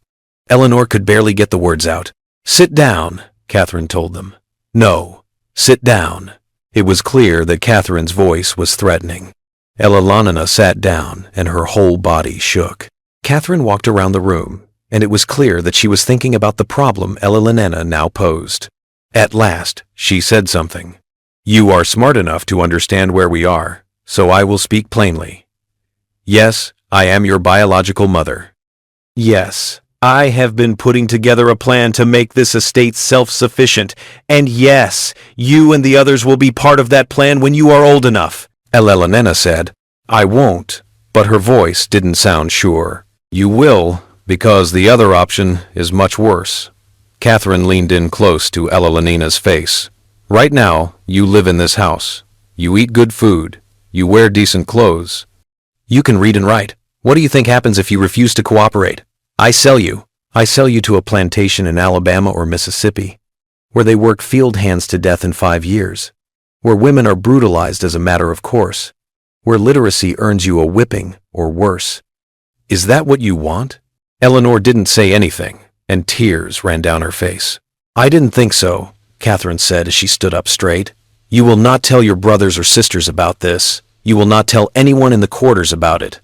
Eleanor could barely get the words out. "Sit down," Catherine told them. "No, sit down." It was clear that Catherine's voice was threatening. Ella Lanena sat down, and her whole body shook. Catherine walked around the room, and it was clear that she was thinking about the problem Ella Lanena now posed. At last, she said something. "You are smart enough to understand where we are, so I will speak plainly. Yes, I am your biological mother. Yes, I have been putting together a plan to make this estate self-sufficient, and yes, you and the others will be part of that plan when you are old enough." Ella Lanena said, "I won't," but her voice didn't sound sure. "You will, because the other option is much worse." Catherine leaned in close to Ella Lanena's face. "Right now, you live in this house. You eat good food. You wear decent clothes. You can read and write. What do you think happens if you refuse to cooperate? I sell you. I sell you to a plantation in Alabama or Mississippi, where they work field hands to death in 5 years, where women are brutalized as a matter of course, where literacy earns you a whipping or worse. Is that what you want?" Eleanor didn't say anything, and tears ran down her face. "I didn't think so," Catherine said as she stood up straight. "You will not tell your brothers or sisters about this. You will not tell anyone in the quarters about it.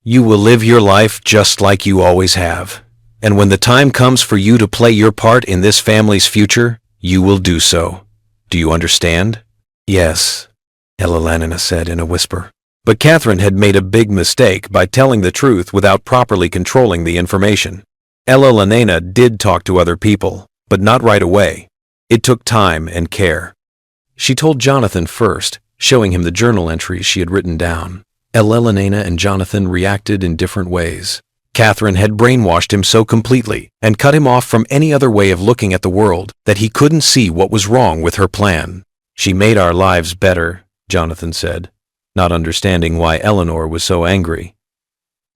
You will live your life just like you always have. And when the time comes for you to play your part in this family's future, you will do so. Do you understand?" "Yes," Ella Lanena said in a whisper. But Catherine had made a big mistake by telling the truth without properly controlling the information. Ella Lanena did talk to other people, but not right away. It took time and care. She told Jonathan first, showing him the journal entries she had written down. Elena and Jonathan reacted in different ways. Catherine had brainwashed him so completely and cut him off from any other way of looking at the world that he couldn't see what was wrong with her plan. She made our lives better, Jonathan said, not understanding why Eleanor was so angry.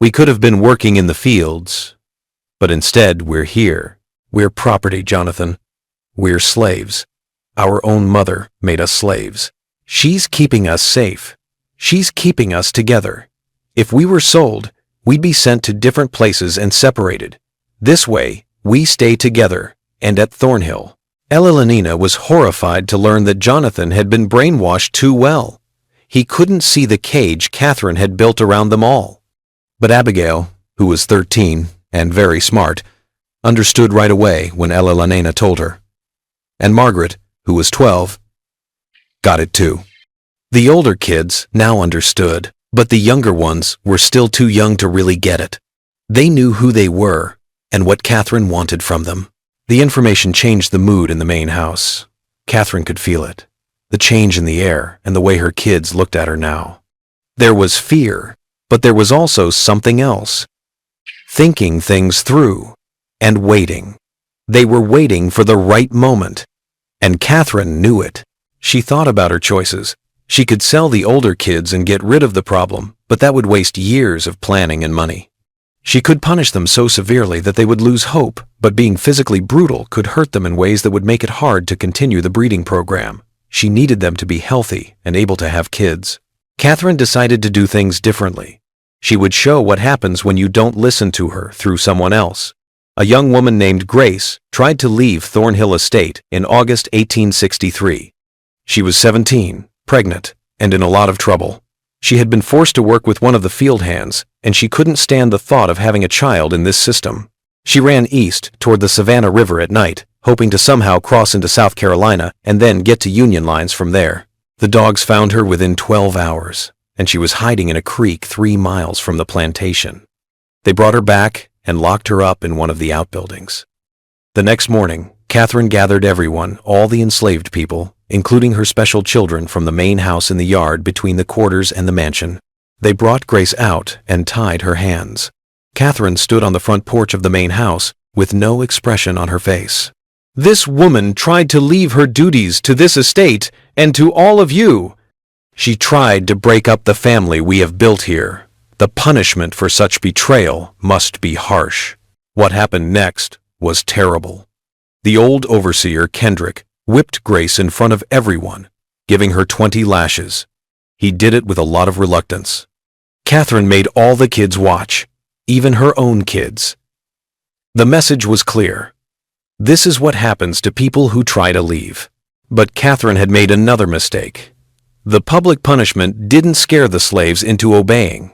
We could have been working in the fields, but instead we're here. We're property, Jonathan. We're slaves. Our own mother made us slaves. She's keeping us safe. She's keeping us together. If we were sold, we'd be sent to different places and separated. This way, we stay together, and at Thornhill. Elena was horrified to learn that Jonathan had been brainwashed too well. He couldn't see the cage Catherine had built around them all. But Abigail, who was 13 and very smart, understood right away when Elena told her. And Margaret, who was 12, got it too. The older kids now understood, but the younger ones were still too young to really get it. They knew who they were and what Catherine wanted from them. The information changed the mood in the main house. Catherine could feel it, the change in the air and the way her kids looked at her now. There was fear, but there was also something else. Thinking things through and waiting. They were waiting for the right moment, and Catherine knew it. She thought about her choices. She could sell the older kids and get rid of the problem, but that would waste years of planning and money. She could punish them so severely that they would lose hope, but being physically brutal could hurt them in ways that would make it hard to continue the breeding program. She needed them to be healthy and able to have kids. Catherine decided to do things differently. She would show what happens when you don't listen to her through someone else. A young woman named Grace tried to leave Thornhill Estate in August 1863. She was 17, pregnant, and in a lot of trouble. She had been forced to work with one of the field hands, and she couldn't stand the thought of having a child in this system. She ran east toward the Savannah River at night, hoping to somehow cross into South Carolina and then get to Union lines from there. The dogs found her within 12 hours, and she was hiding in a creek 3 miles from the plantation. They brought her back and locked her up in one of the outbuildings. The next morning, Catherine gathered everyone, all the enslaved people, including her special children from the main house in the yard between the quarters and the mansion. They brought Grace out and tied her hands. Catherine stood on the front porch of the main house with no expression on her face. This woman tried to leave her duties to this estate and to all of you. She tried to break up the family we have built here. The punishment for such betrayal must be harsh. What happened next was terrible. The old overseer, Kendrick, whipped Grace in front of everyone, giving her 20 lashes. He did it with a lot of reluctance. Catherine made all the kids watch, even her own kids. The message was clear. This is what happens to people who try to leave. But Catherine had made another mistake. The public punishment didn't scare the slaves into obeying.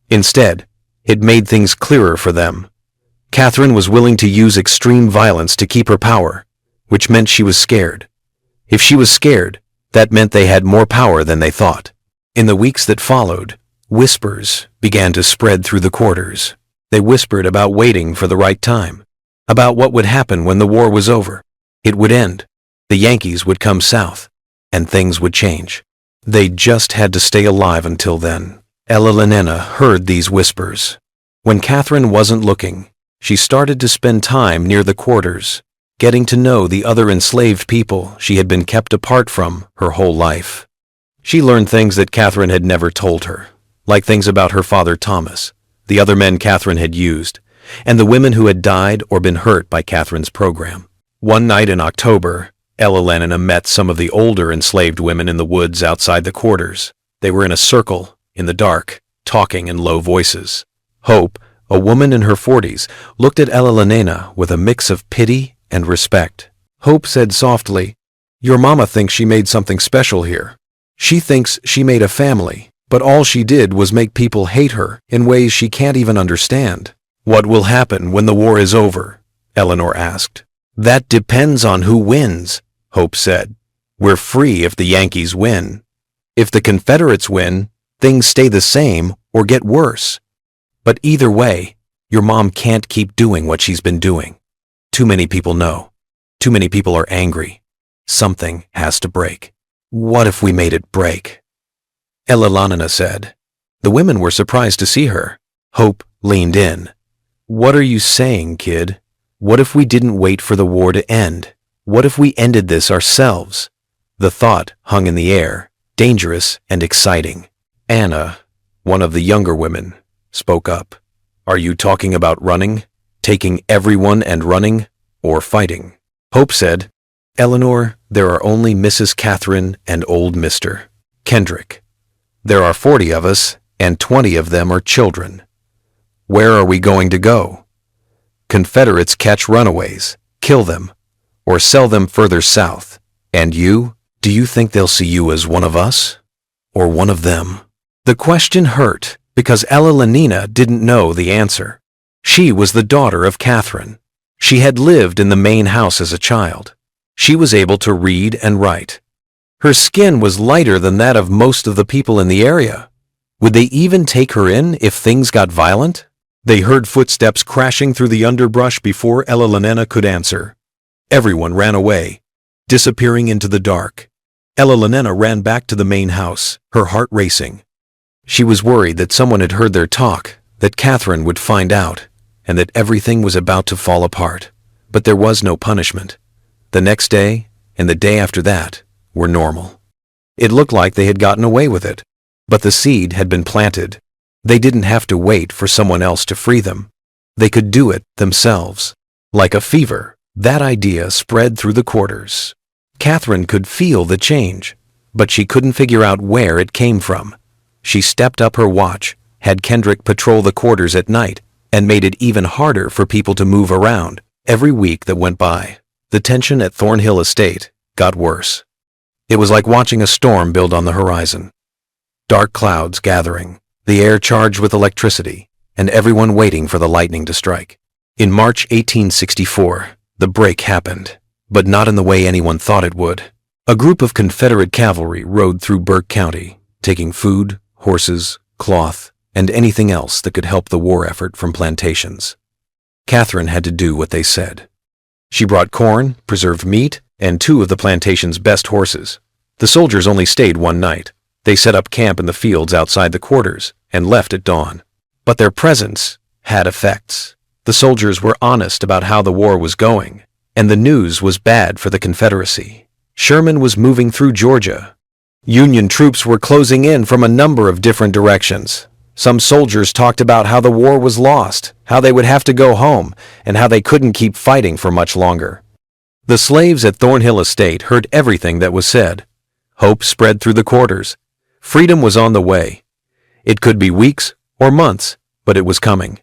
Instead, it made things clearer for them. Catherine was willing to use extreme violence to keep her power, which meant she was scared. If she was scared, that meant they had more power than they thought. In the weeks that followed, whispers began to spread through the quarters. They whispered about waiting for the right time, about what would happen when the war was over. It would end, the Yankees would come south, and things would change. They just had to stay alive until then. Elena heard these whispers. When Catherine wasn't looking, she started to spend time near the quarters, getting to know the other enslaved people she had been kept apart from her whole life. She learned things that Catherine had never told her, like things about her father Thomas, the other men Catherine had used, and the women who had died or been hurt by Catherine's program. One night in October, Elena met some of the older enslaved women in the woods outside the quarters. They were in a circle, in the dark, talking in low voices. Hope, a woman in her 40s, looked at Elena with a mix of pity and respect. Hope said softly, "Your mama thinks she made something special here. She thinks she made a family, but all she did was make people hate her in ways she can't even understand." "What will happen when the war is over?" Eleanor asked. "That depends on who wins," Hope said. "We're free if the Yankees win. If the Confederates win, things stay the same or get worse. But either way, your mom can't keep doing what she's been doing. Too many people know. Too many people are angry. Something has to break." What if we made it break? Elelanina said. The women were surprised to see her. Hope leaned in. What are you saying, kid? What if we didn't wait for the war to end? What if we ended this ourselves? The thought hung in the air, dangerous and exciting. Anna, one of the younger women, spoke up. Are you talking about running? Taking everyone and running? Or fighting? Hope said, Eleanor, there are only Mrs. Catherine and old Mr. Kendrick. There are 40 of us, and 20 of them are children. Where are we going to go? Confederates catch runaways, kill them, or sell them further south. And you? Do you think they'll see you as one of us? Or one of them? The question hurt because Elelanina didn't know the answer. She was the daughter of Catherine. She had lived in the main house as a child. She was able to read and write. Her skin was lighter than that of most of the people in the area. Would they even take her in if things got violent? They heard footsteps crashing through the underbrush before Elelanina could answer. Everyone ran away, disappearing into the dark. Elelanina ran back to the main house, her heart racing. She was worried that someone had heard their talk, that Catherine would find out, and that everything was about to fall apart. But there was no punishment. The next day, and the day after that, were normal. It looked like they had gotten away with it, but the seed had been planted. They didn't have to wait for someone else to free them. They could do it themselves. Like a fever, that idea spread through the quarters. Catherine could feel the change, but she couldn't figure out where it came from. She stepped up her watch, had Kendrick patrol the quarters at night, and made it even harder for people to move around. Every week that went by, the tension at Thornhill Estate got worse. It was like watching a storm build on the horizon. Dark clouds gathering, the air charged with electricity, and everyone waiting for the lightning to strike. In March 1864, the break happened, but not in the way anyone thought it would. A group of Confederate cavalry rode through Burke County, taking food, horses, cloth, and anything else that could help the war effort from plantations. Catherine had to do what they said. She brought corn, preserved meat, and 2 of the plantation's best horses. The soldiers only stayed one night. They set up camp in the fields outside the quarters and left at dawn. But their presence had effects. The soldiers were honest about how the war was going, and the news was bad for the Confederacy. Sherman was moving through Georgia. Union troops were closing in from a number of different directions. Some soldiers talked about how the war was lost, how they would have to go home, and how they couldn't keep fighting for much longer. The slaves at Thornhill Estate heard everything that was said. Hope spread through the quarters. Freedom was on the way. It could be weeks or months, but it was coming.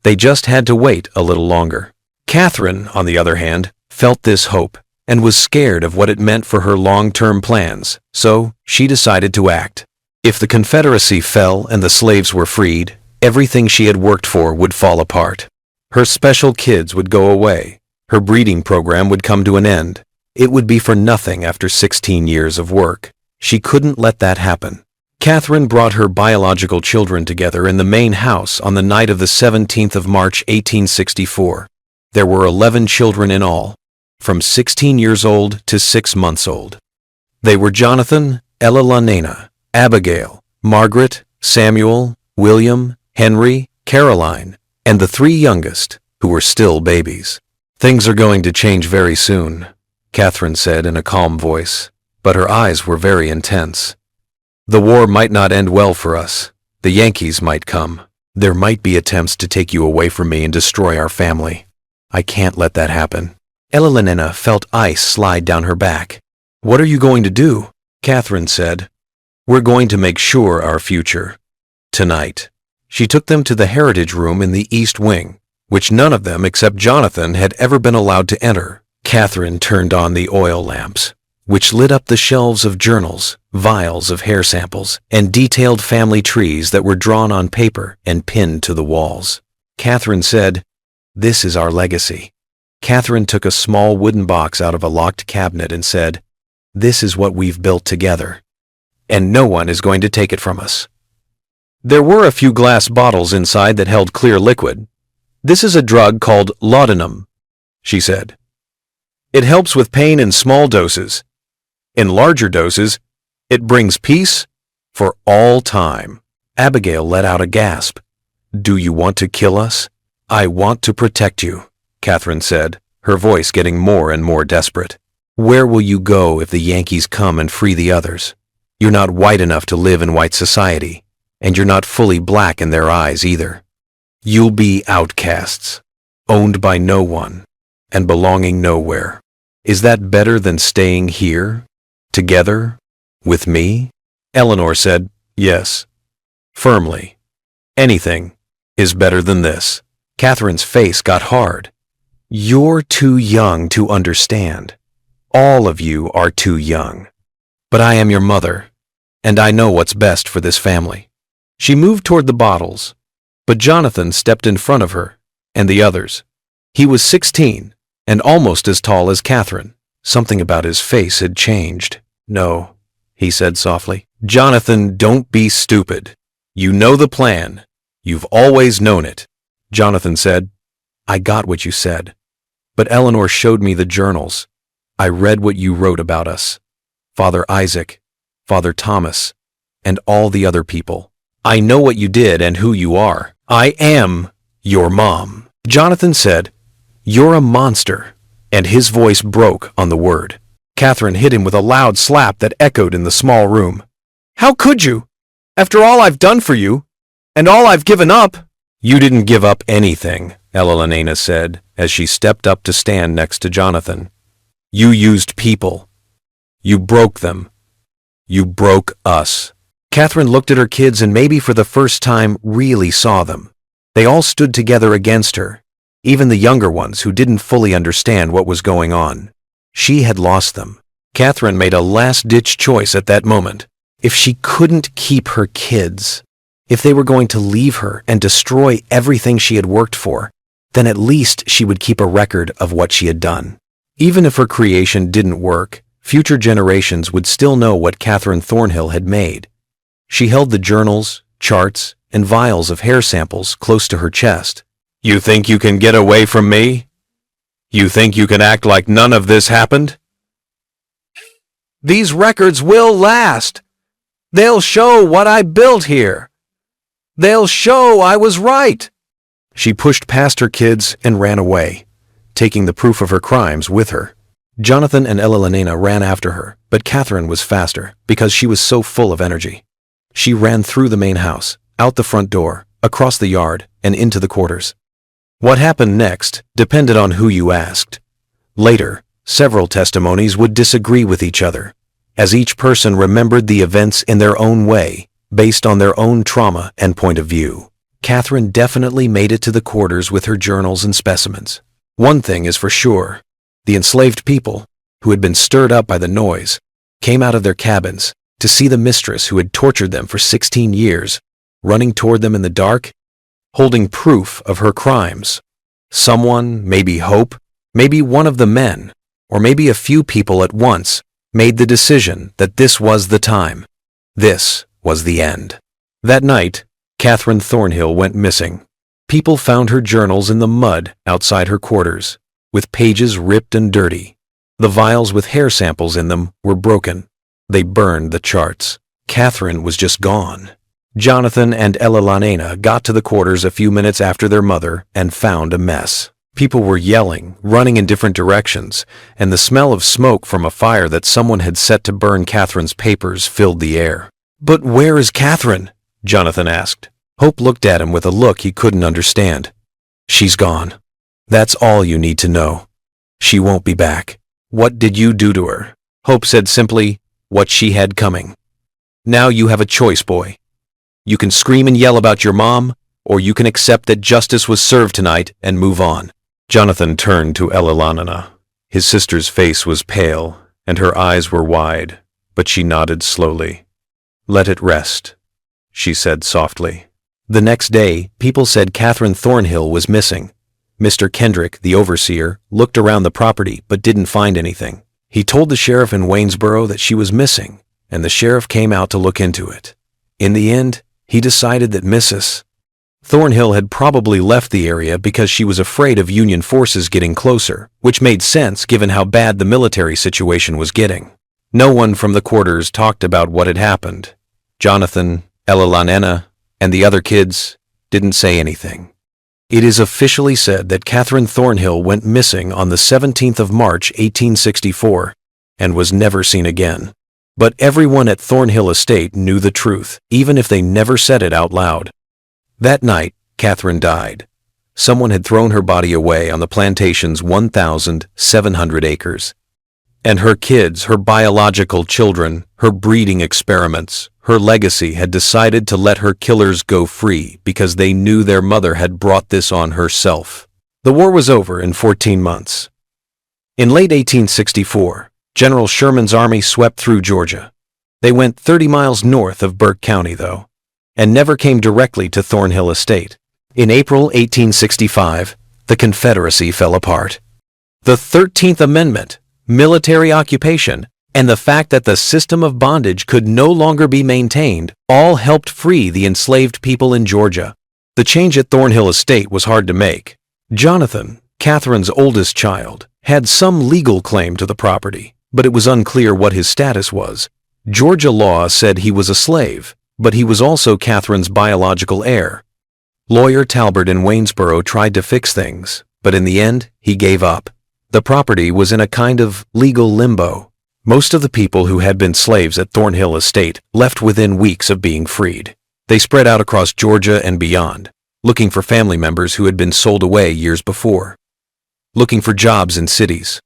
They just had to wait a little longer. Catherine, on the other hand, felt this hope and was scared of what it meant for her long-term plans, so she decided to act. If the Confederacy fell and the slaves were freed, everything she had worked for would fall apart. Her special kids would go away. Her breeding program would come to an end. It would be for nothing after 16 years of work. She couldn't let that happen. Catherine brought her biological children together in the main house on the night of the 17th of March, 1864. There were 11 children in all, from 16 years old to 6 months old. They were Jonathan, Elelanina, Abigail, Margaret, Samuel, William, Henry, Caroline, and the 3 youngest, who were still babies. Things are going to change very soon, Catherine said in a calm voice, but her eyes were very intense. The war might not end well for us. The Yankees might come. There might be attempts to take you away from me and destroy our family. I can't let that happen. Elelanina felt ice slide down her back. What are you going to do? Catherine said. We're going to make sure our future. Tonight. She took them to the Heritage Room in the East Wing, which none of them except Jonathan had ever been allowed to enter. Catherine turned on the oil lamps, which lit up the shelves of journals, vials of hair samples, and detailed family trees that were drawn on paper and pinned to the walls. Catherine said, "This is our legacy." Catherine took a small wooden box out of a locked cabinet and said, "This is what we've built together, and no one is going to take it from us." There were a few glass bottles inside that held clear liquid. "This is a drug called laudanum," she said. "It helps with pain in small doses. In larger doses, It brings peace for all time. Abigail let out a gasp. Do you want to kill us? I want to protect you, Catherine said, her voice getting more and more desperate. Where will you go if the Yankees come and free the others? You're not white enough to live in white society, and you're not fully black in their eyes either. You'll be outcasts, owned by no one, and belonging nowhere. Is that better than staying here, together, with me? Eleanor said, yes, firmly. Anything is better than this. Catherine's face got hard. You're too young to understand. All of you are too young. But I am your mother, and I know what's best for this family. She moved toward the bottles, but Jonathan stepped in front of her and the others. He was 16 and almost as tall as Catherine. Something about his face had changed. No, he said softly. Jonathan, don't be stupid. You know the plan. You've always known it. Jonathan said, I got what you said. But Eleanor showed me the journals. I read what you wrote about us. Father Isaac, Father Thomas, and all the other people. I know what you did and who you are. I am your mom. Jonathan said, You're a monster. And his voice broke on the word. Catherine hit him with a loud slap that echoed in the small room. How could you? After all I've done for you, and all I've given up. You didn't give up anything, Elena said, as she stepped up to stand next to Jonathan. You used people. You broke them. You broke us. Catherine looked at her kids and maybe for the first time really saw them. They all stood together against her, even the younger ones who didn't fully understand what was going on. She had lost them. Catherine made a last-ditch choice at that moment. If she couldn't keep her kids, if they were going to leave her and destroy everything she had worked for, then at least she would keep a record of what she had done. Even if her creation didn't work, future generations would still know what Catherine Thornhill had made. She held the journals, charts, and vials of hair samples close to her chest. You think you can get away from me? You think you can act like none of this happened? These records will last. They'll show what I built here. They'll show I was right. She pushed past her kids and ran away, taking the proof of her crimes with her. Jonathan and Elena ran after her, but Catherine was faster because she was so full of energy. She ran through the main house, out the front door, across the yard, and into the quarters. What happened next depended on who you asked. Later, several testimonies would disagree with each other, as each person remembered the events in their own way, based on their own trauma and point of view. Catherine definitely made it to the quarters with her journals and specimens. One thing is for sure. The enslaved people, who had been stirred up by the noise, came out of their cabins to see the mistress who had tortured them for 16 years, running toward them in the dark, holding proof of her crimes. Someone, maybe Hope, maybe one of the men, or maybe a few people at once, made the decision that this was the time. This was the end. That night, Catherine Thornhill went missing. People found her journals in the mud outside her quarters, with pages ripped and dirty. The vials with hair samples in them were broken. They burned the charts. Catherine was just gone. Jonathan and Elena got to the quarters a few minutes after their mother and found a mess. People were yelling, running in different directions, and the smell of smoke from a fire that someone had set to burn Catherine's papers filled the air. But where is Catherine? Jonathan asked. Hope looked at him with a look he couldn't understand. She's gone. That's all you need to know. She won't be back. What did you do to her? Hope said simply, what she had coming. Now you have a choice, boy. You can scream and yell about your mom, or you can accept that justice was served tonight and move on. Jonathan turned to Elena. His sister's face was pale, and her eyes were wide, but she nodded slowly. Let it rest, she said softly. The next day, people said Catherine Thornhill was missing. Mr. Kendrick, the overseer, looked around the property but didn't find anything. He told the sheriff in Waynesboro that she was missing, and the sheriff came out to look into it. In the end, he decided that Mrs. Thornhill had probably left the area because she was afraid of Union forces getting closer, which made sense given how bad the military situation was getting. No one from the quarters talked about what had happened. Jonathan, Ella, and the other kids didn't say anything. It is officially said that Catherine Thornhill went missing on the 17th of March, 1864, and was never seen again. But everyone at Thornhill Estate knew the truth, even if they never said it out loud. That night, Catherine died. Someone had thrown her body away on the plantation's 1,700 acres. And her kids, her biological children, her breeding experiments, her legacy had decided to let her killers go free because they knew their mother had brought this on herself. The war was over in 14 months. In late 1864, General Sherman's army swept through Georgia. They went 30 miles north of Burke County, though, and never came directly to Thornhill Estate. In April 1865, the Confederacy fell apart. The 13th Amendment, military occupation, and the fact that the system of bondage could no longer be maintained all helped free the enslaved people in Georgia. The change at Thornhill Estate was hard to make. Jonathan, Catherine's oldest child, had some legal claim to the property, but it was unclear what his status was. Georgia law said he was a slave, but he was also Catherine's biological heir. Lawyer Talbert in Waynesboro tried to fix things, but in the end, he gave up. The property was in a kind of legal limbo. Most of the people who had been slaves at Thornhill Estate left within weeks of being freed. They spread out across Georgia and beyond, looking for family members who had been sold away years before, looking for jobs in cities,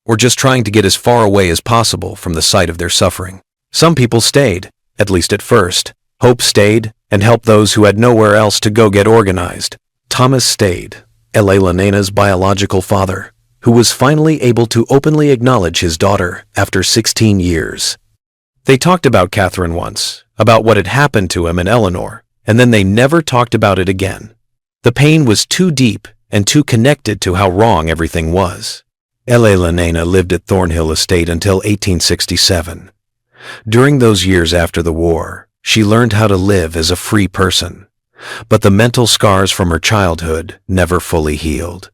or just trying to get as far away as possible from the site of their suffering. Some people stayed, at least at first. Hope stayed and helped those who had nowhere else to go get organized. Thomas stayed, Elena's biological father, who was finally able to openly acknowledge his daughter after 16 years. They talked about Catherine once, about what had happened to him and Eleanor, and then they never talked about it again. The pain was too deep and too connected to how wrong everything was. Elena lived at Thornhill Estate until 1867. During those years after the war, she learned how to live as a free person, but the mental scars from her childhood never fully healed.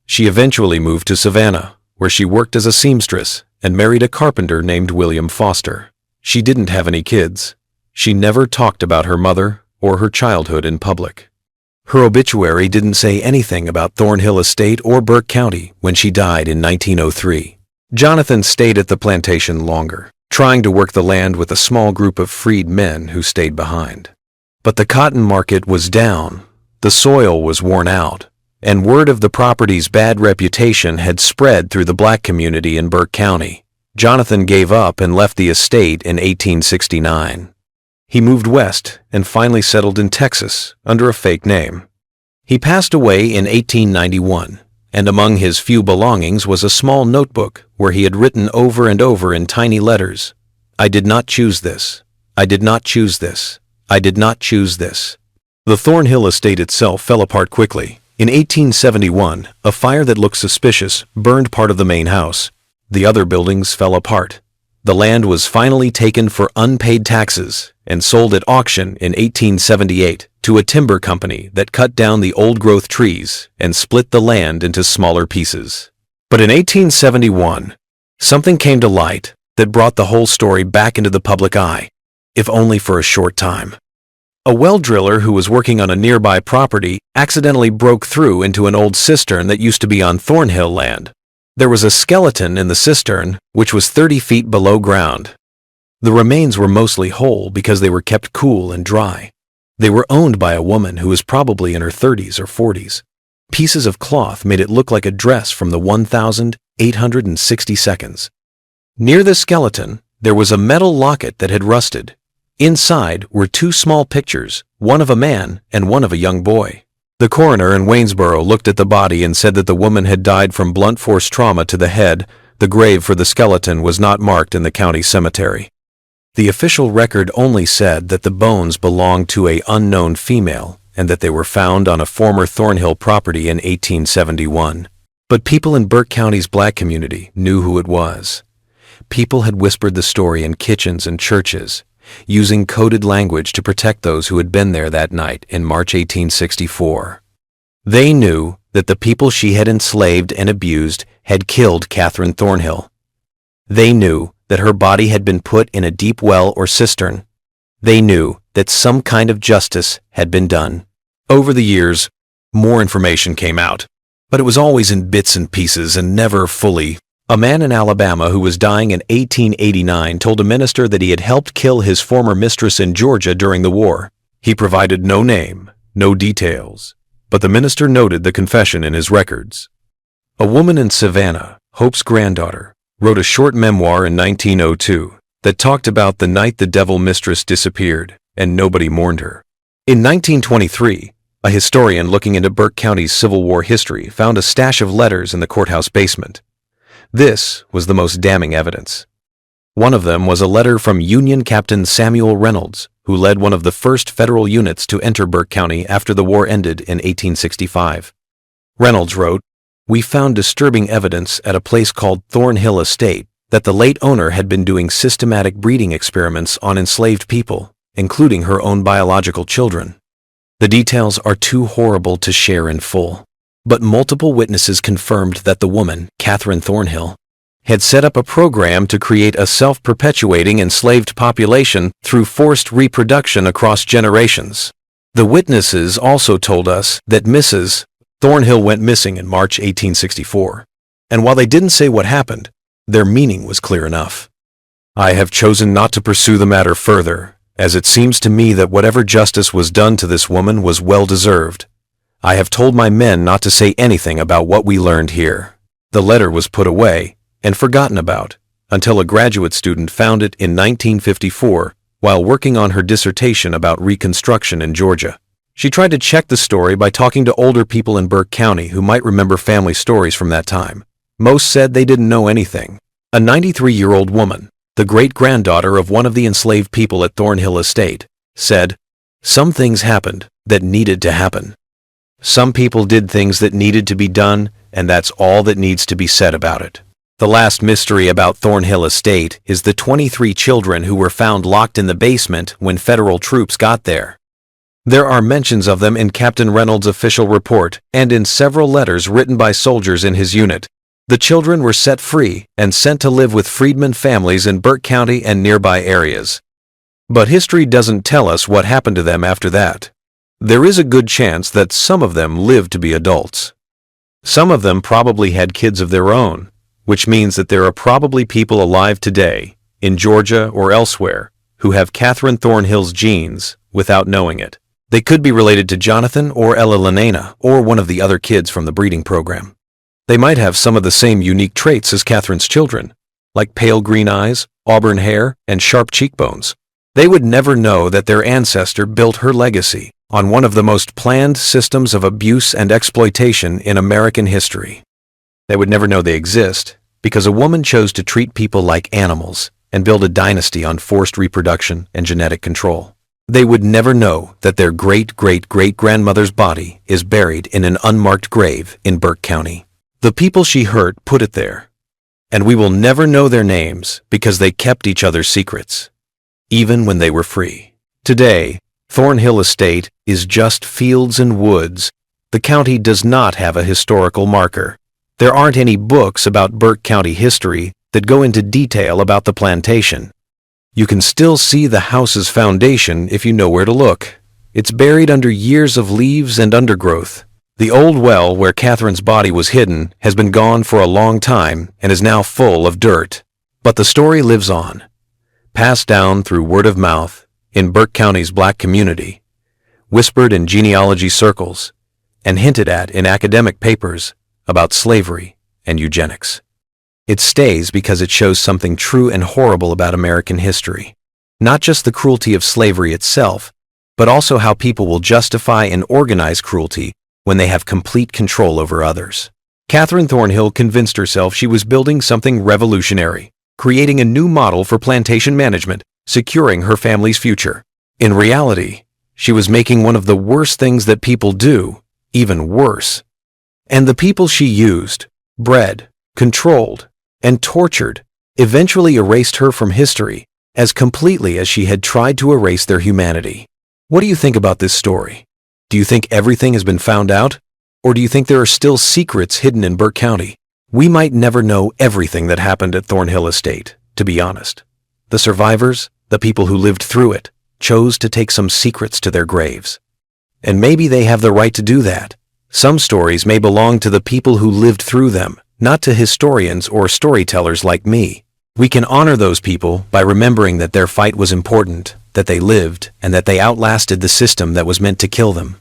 She eventually moved to Savannah, where she worked as a seamstress and married a carpenter named William Foster. She didn't have any kids. She never talked about her mother or her childhood in public. Her obituary didn't say anything about Thornhill Estate or Burke County when she died in 1903. Jonathan stayed at the plantation longer, trying to work the land with a small group of freed men who stayed behind. But the cotton market was down, the soil was worn out, and word of the property's bad reputation had spread through the black community in Burke County. Jonathan gave up and left the estate in 1869. He moved west and finally settled in Texas under a fake name. He passed away in 1891, and among his few belongings was a small notebook where he had written over and over in tiny letters, "I did not choose this. I did not choose this. I did not choose this." The Thornhill Estate itself fell apart quickly. In 1871, a fire that looked suspicious burned part of the main house. The other buildings fell apart. The land was finally taken for unpaid taxes and sold at auction in 1878 to a timber company that cut down the old-growth trees and split the land into smaller pieces. But in 1871, something came to light that brought the whole story back into the public eye, if only for a short time. A well driller who was working on a nearby property accidentally broke through into an old cistern that used to be on Thornhill land. There was a skeleton in the cistern, which was 30 feet below ground. The remains were mostly whole because they were kept cool and dry. They were owned by a woman who was probably in her 30s or 40s. Pieces of cloth made it look like a dress from the 1860 seconds. Near the skeleton, there was a metal locket that had rusted. Inside were two small pictures, one of a man and one of a young boy. The coroner in Waynesboro looked at the body and said that the woman had died from blunt force trauma to the head. The grave for the skeleton was not marked in the county cemetery. The official record only said that the bones belonged to an unknown female and that they were found on a former Thornhill property in 1871. But people in Burke County's black community knew who it was. People had whispered the story in kitchens and churches, using coded language to protect those who had been there that night in March 1864. They knew that the people she had enslaved and abused had killed Catherine Thornhill. They knew that her body had been put in a deep well or cistern. They knew that some kind of justice had been done. Over the years, more information came out, but it was always in bits and pieces and never fully. A man in Alabama who was dying in 1889 told a minister that he had helped kill his former mistress in Georgia during the war. He provided no name, no details, but the minister noted the confession in his records. A woman in Savannah, Hope's granddaughter, wrote a short memoir in 1902 that talked about the night the devil mistress disappeared and nobody mourned her. In 1923, a historian looking into Burke County's Civil War history found a stash of letters in the courthouse basement. This was the most damning evidence. One of them was a letter from Union Captain Samuel Reynolds, who led one of the first federal units to enter Burke County after the war ended in 1865. Reynolds wrote, "We found disturbing evidence at a place called Thornhill Estate that the late owner had been doing systematic breeding experiments on enslaved people, including her own biological children. The details are too horrible to share in full, but multiple witnesses confirmed that the woman, Catherine Thornhill, had set up a program to create a self-perpetuating enslaved population through forced reproduction across generations. The witnesses also told us that Mrs. Thornhill went missing in March 1864, and while they didn't say what happened, their meaning was clear enough. I have chosen not to pursue the matter further, as it seems to me that whatever justice was done to this woman was well-deserved. I have told my men not to say anything about what we learned here." The letter was put away and forgotten about until a graduate student found it in 1954 while working on her dissertation about Reconstruction in Georgia. She tried to check the story by talking to older people in Burke County who might remember family stories from that time. Most said they didn't know anything. A 93-year-old woman, the great-granddaughter of one of the enslaved people at Thornhill Estate, said, "Some things happened that needed to happen. Some people did things that needed to be done, and that's all that needs to be said about it." The last mystery about Thornhill Estate is the 23 children who were found locked in the basement when federal troops got there. There are mentions of them in Captain Reynolds' official report and in several letters written by soldiers in his unit. The children were set free and sent to live with freedmen families in Burke County and nearby areas. But history doesn't tell us what happened to them after that. There is a good chance that some of them lived to be adults. Some of them probably had kids of their own, which means that there are probably people alive today, in Georgia or elsewhere, who have Catherine Thornhill's genes without knowing it. They could be related to Jonathan or Ella Lenana or one of the other kids from the breeding program. They might have some of the same unique traits as Catherine's children, like pale green eyes, auburn hair, and sharp cheekbones. They would never know that their ancestor built her legacy on one of the most planned systems of abuse and exploitation in American history. They would never know they exist because a woman chose to treat people like animals and build a dynasty on forced reproduction and genetic control. They would never know that their great-great-great-grandmother's body is buried in an unmarked grave in Burke County. The people she hurt put it there, and we will never know their names because they kept each other's secrets, even when they were free. Today, Thornhill Estate is just fields and woods. The county does not have a historical marker. There aren't any books about Burke County history that go into detail about the plantation. You can still see the house's foundation if you know where to look. It's buried under years of leaves and undergrowth. The old well where Catherine's body was hidden has been gone for a long time and is now full of dirt. But the story lives on, passed down through word of mouth in Burke County's black community, whispered in genealogy circles, and hinted at in academic papers about slavery and eugenics. It stays because it shows something true and horrible about American history. Not just the cruelty of slavery itself, but also how people will justify and organize cruelty when they have complete control over others. Catherine Thornhill convinced herself she was building something revolutionary, creating a new model for plantation management, securing her family's future. In reality, she was making one of the worst things that people do, even worse. And the people she used, bred, controlled, and tortured eventually erased her from history as completely as she had tried to erase their humanity. What do you think about this story? Do you think everything has been found out? Or do you think there are still secrets hidden in Burke County? We might never know everything that happened at Thornhill Estate. to be honest. The survivors, the people who lived through it, chose to take some secrets to their graves. And maybe they have the right to do that. Some stories may belong to the people who lived through them, not to historians or storytellers like me. We can honor those people by remembering that their fight was important, that they lived, and that they outlasted the system that was meant to kill them.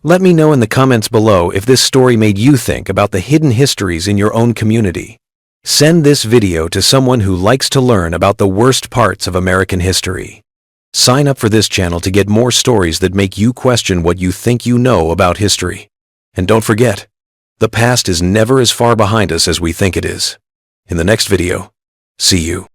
Let me know in the comments below if this story made you think about the hidden histories in your own community. Send this video to someone who likes to learn about the worst parts of American history. Sign up for this channel to get more stories that make you question what you think you know about history. And don't forget, the past is never as far behind us as we think it is. In the next video, see you.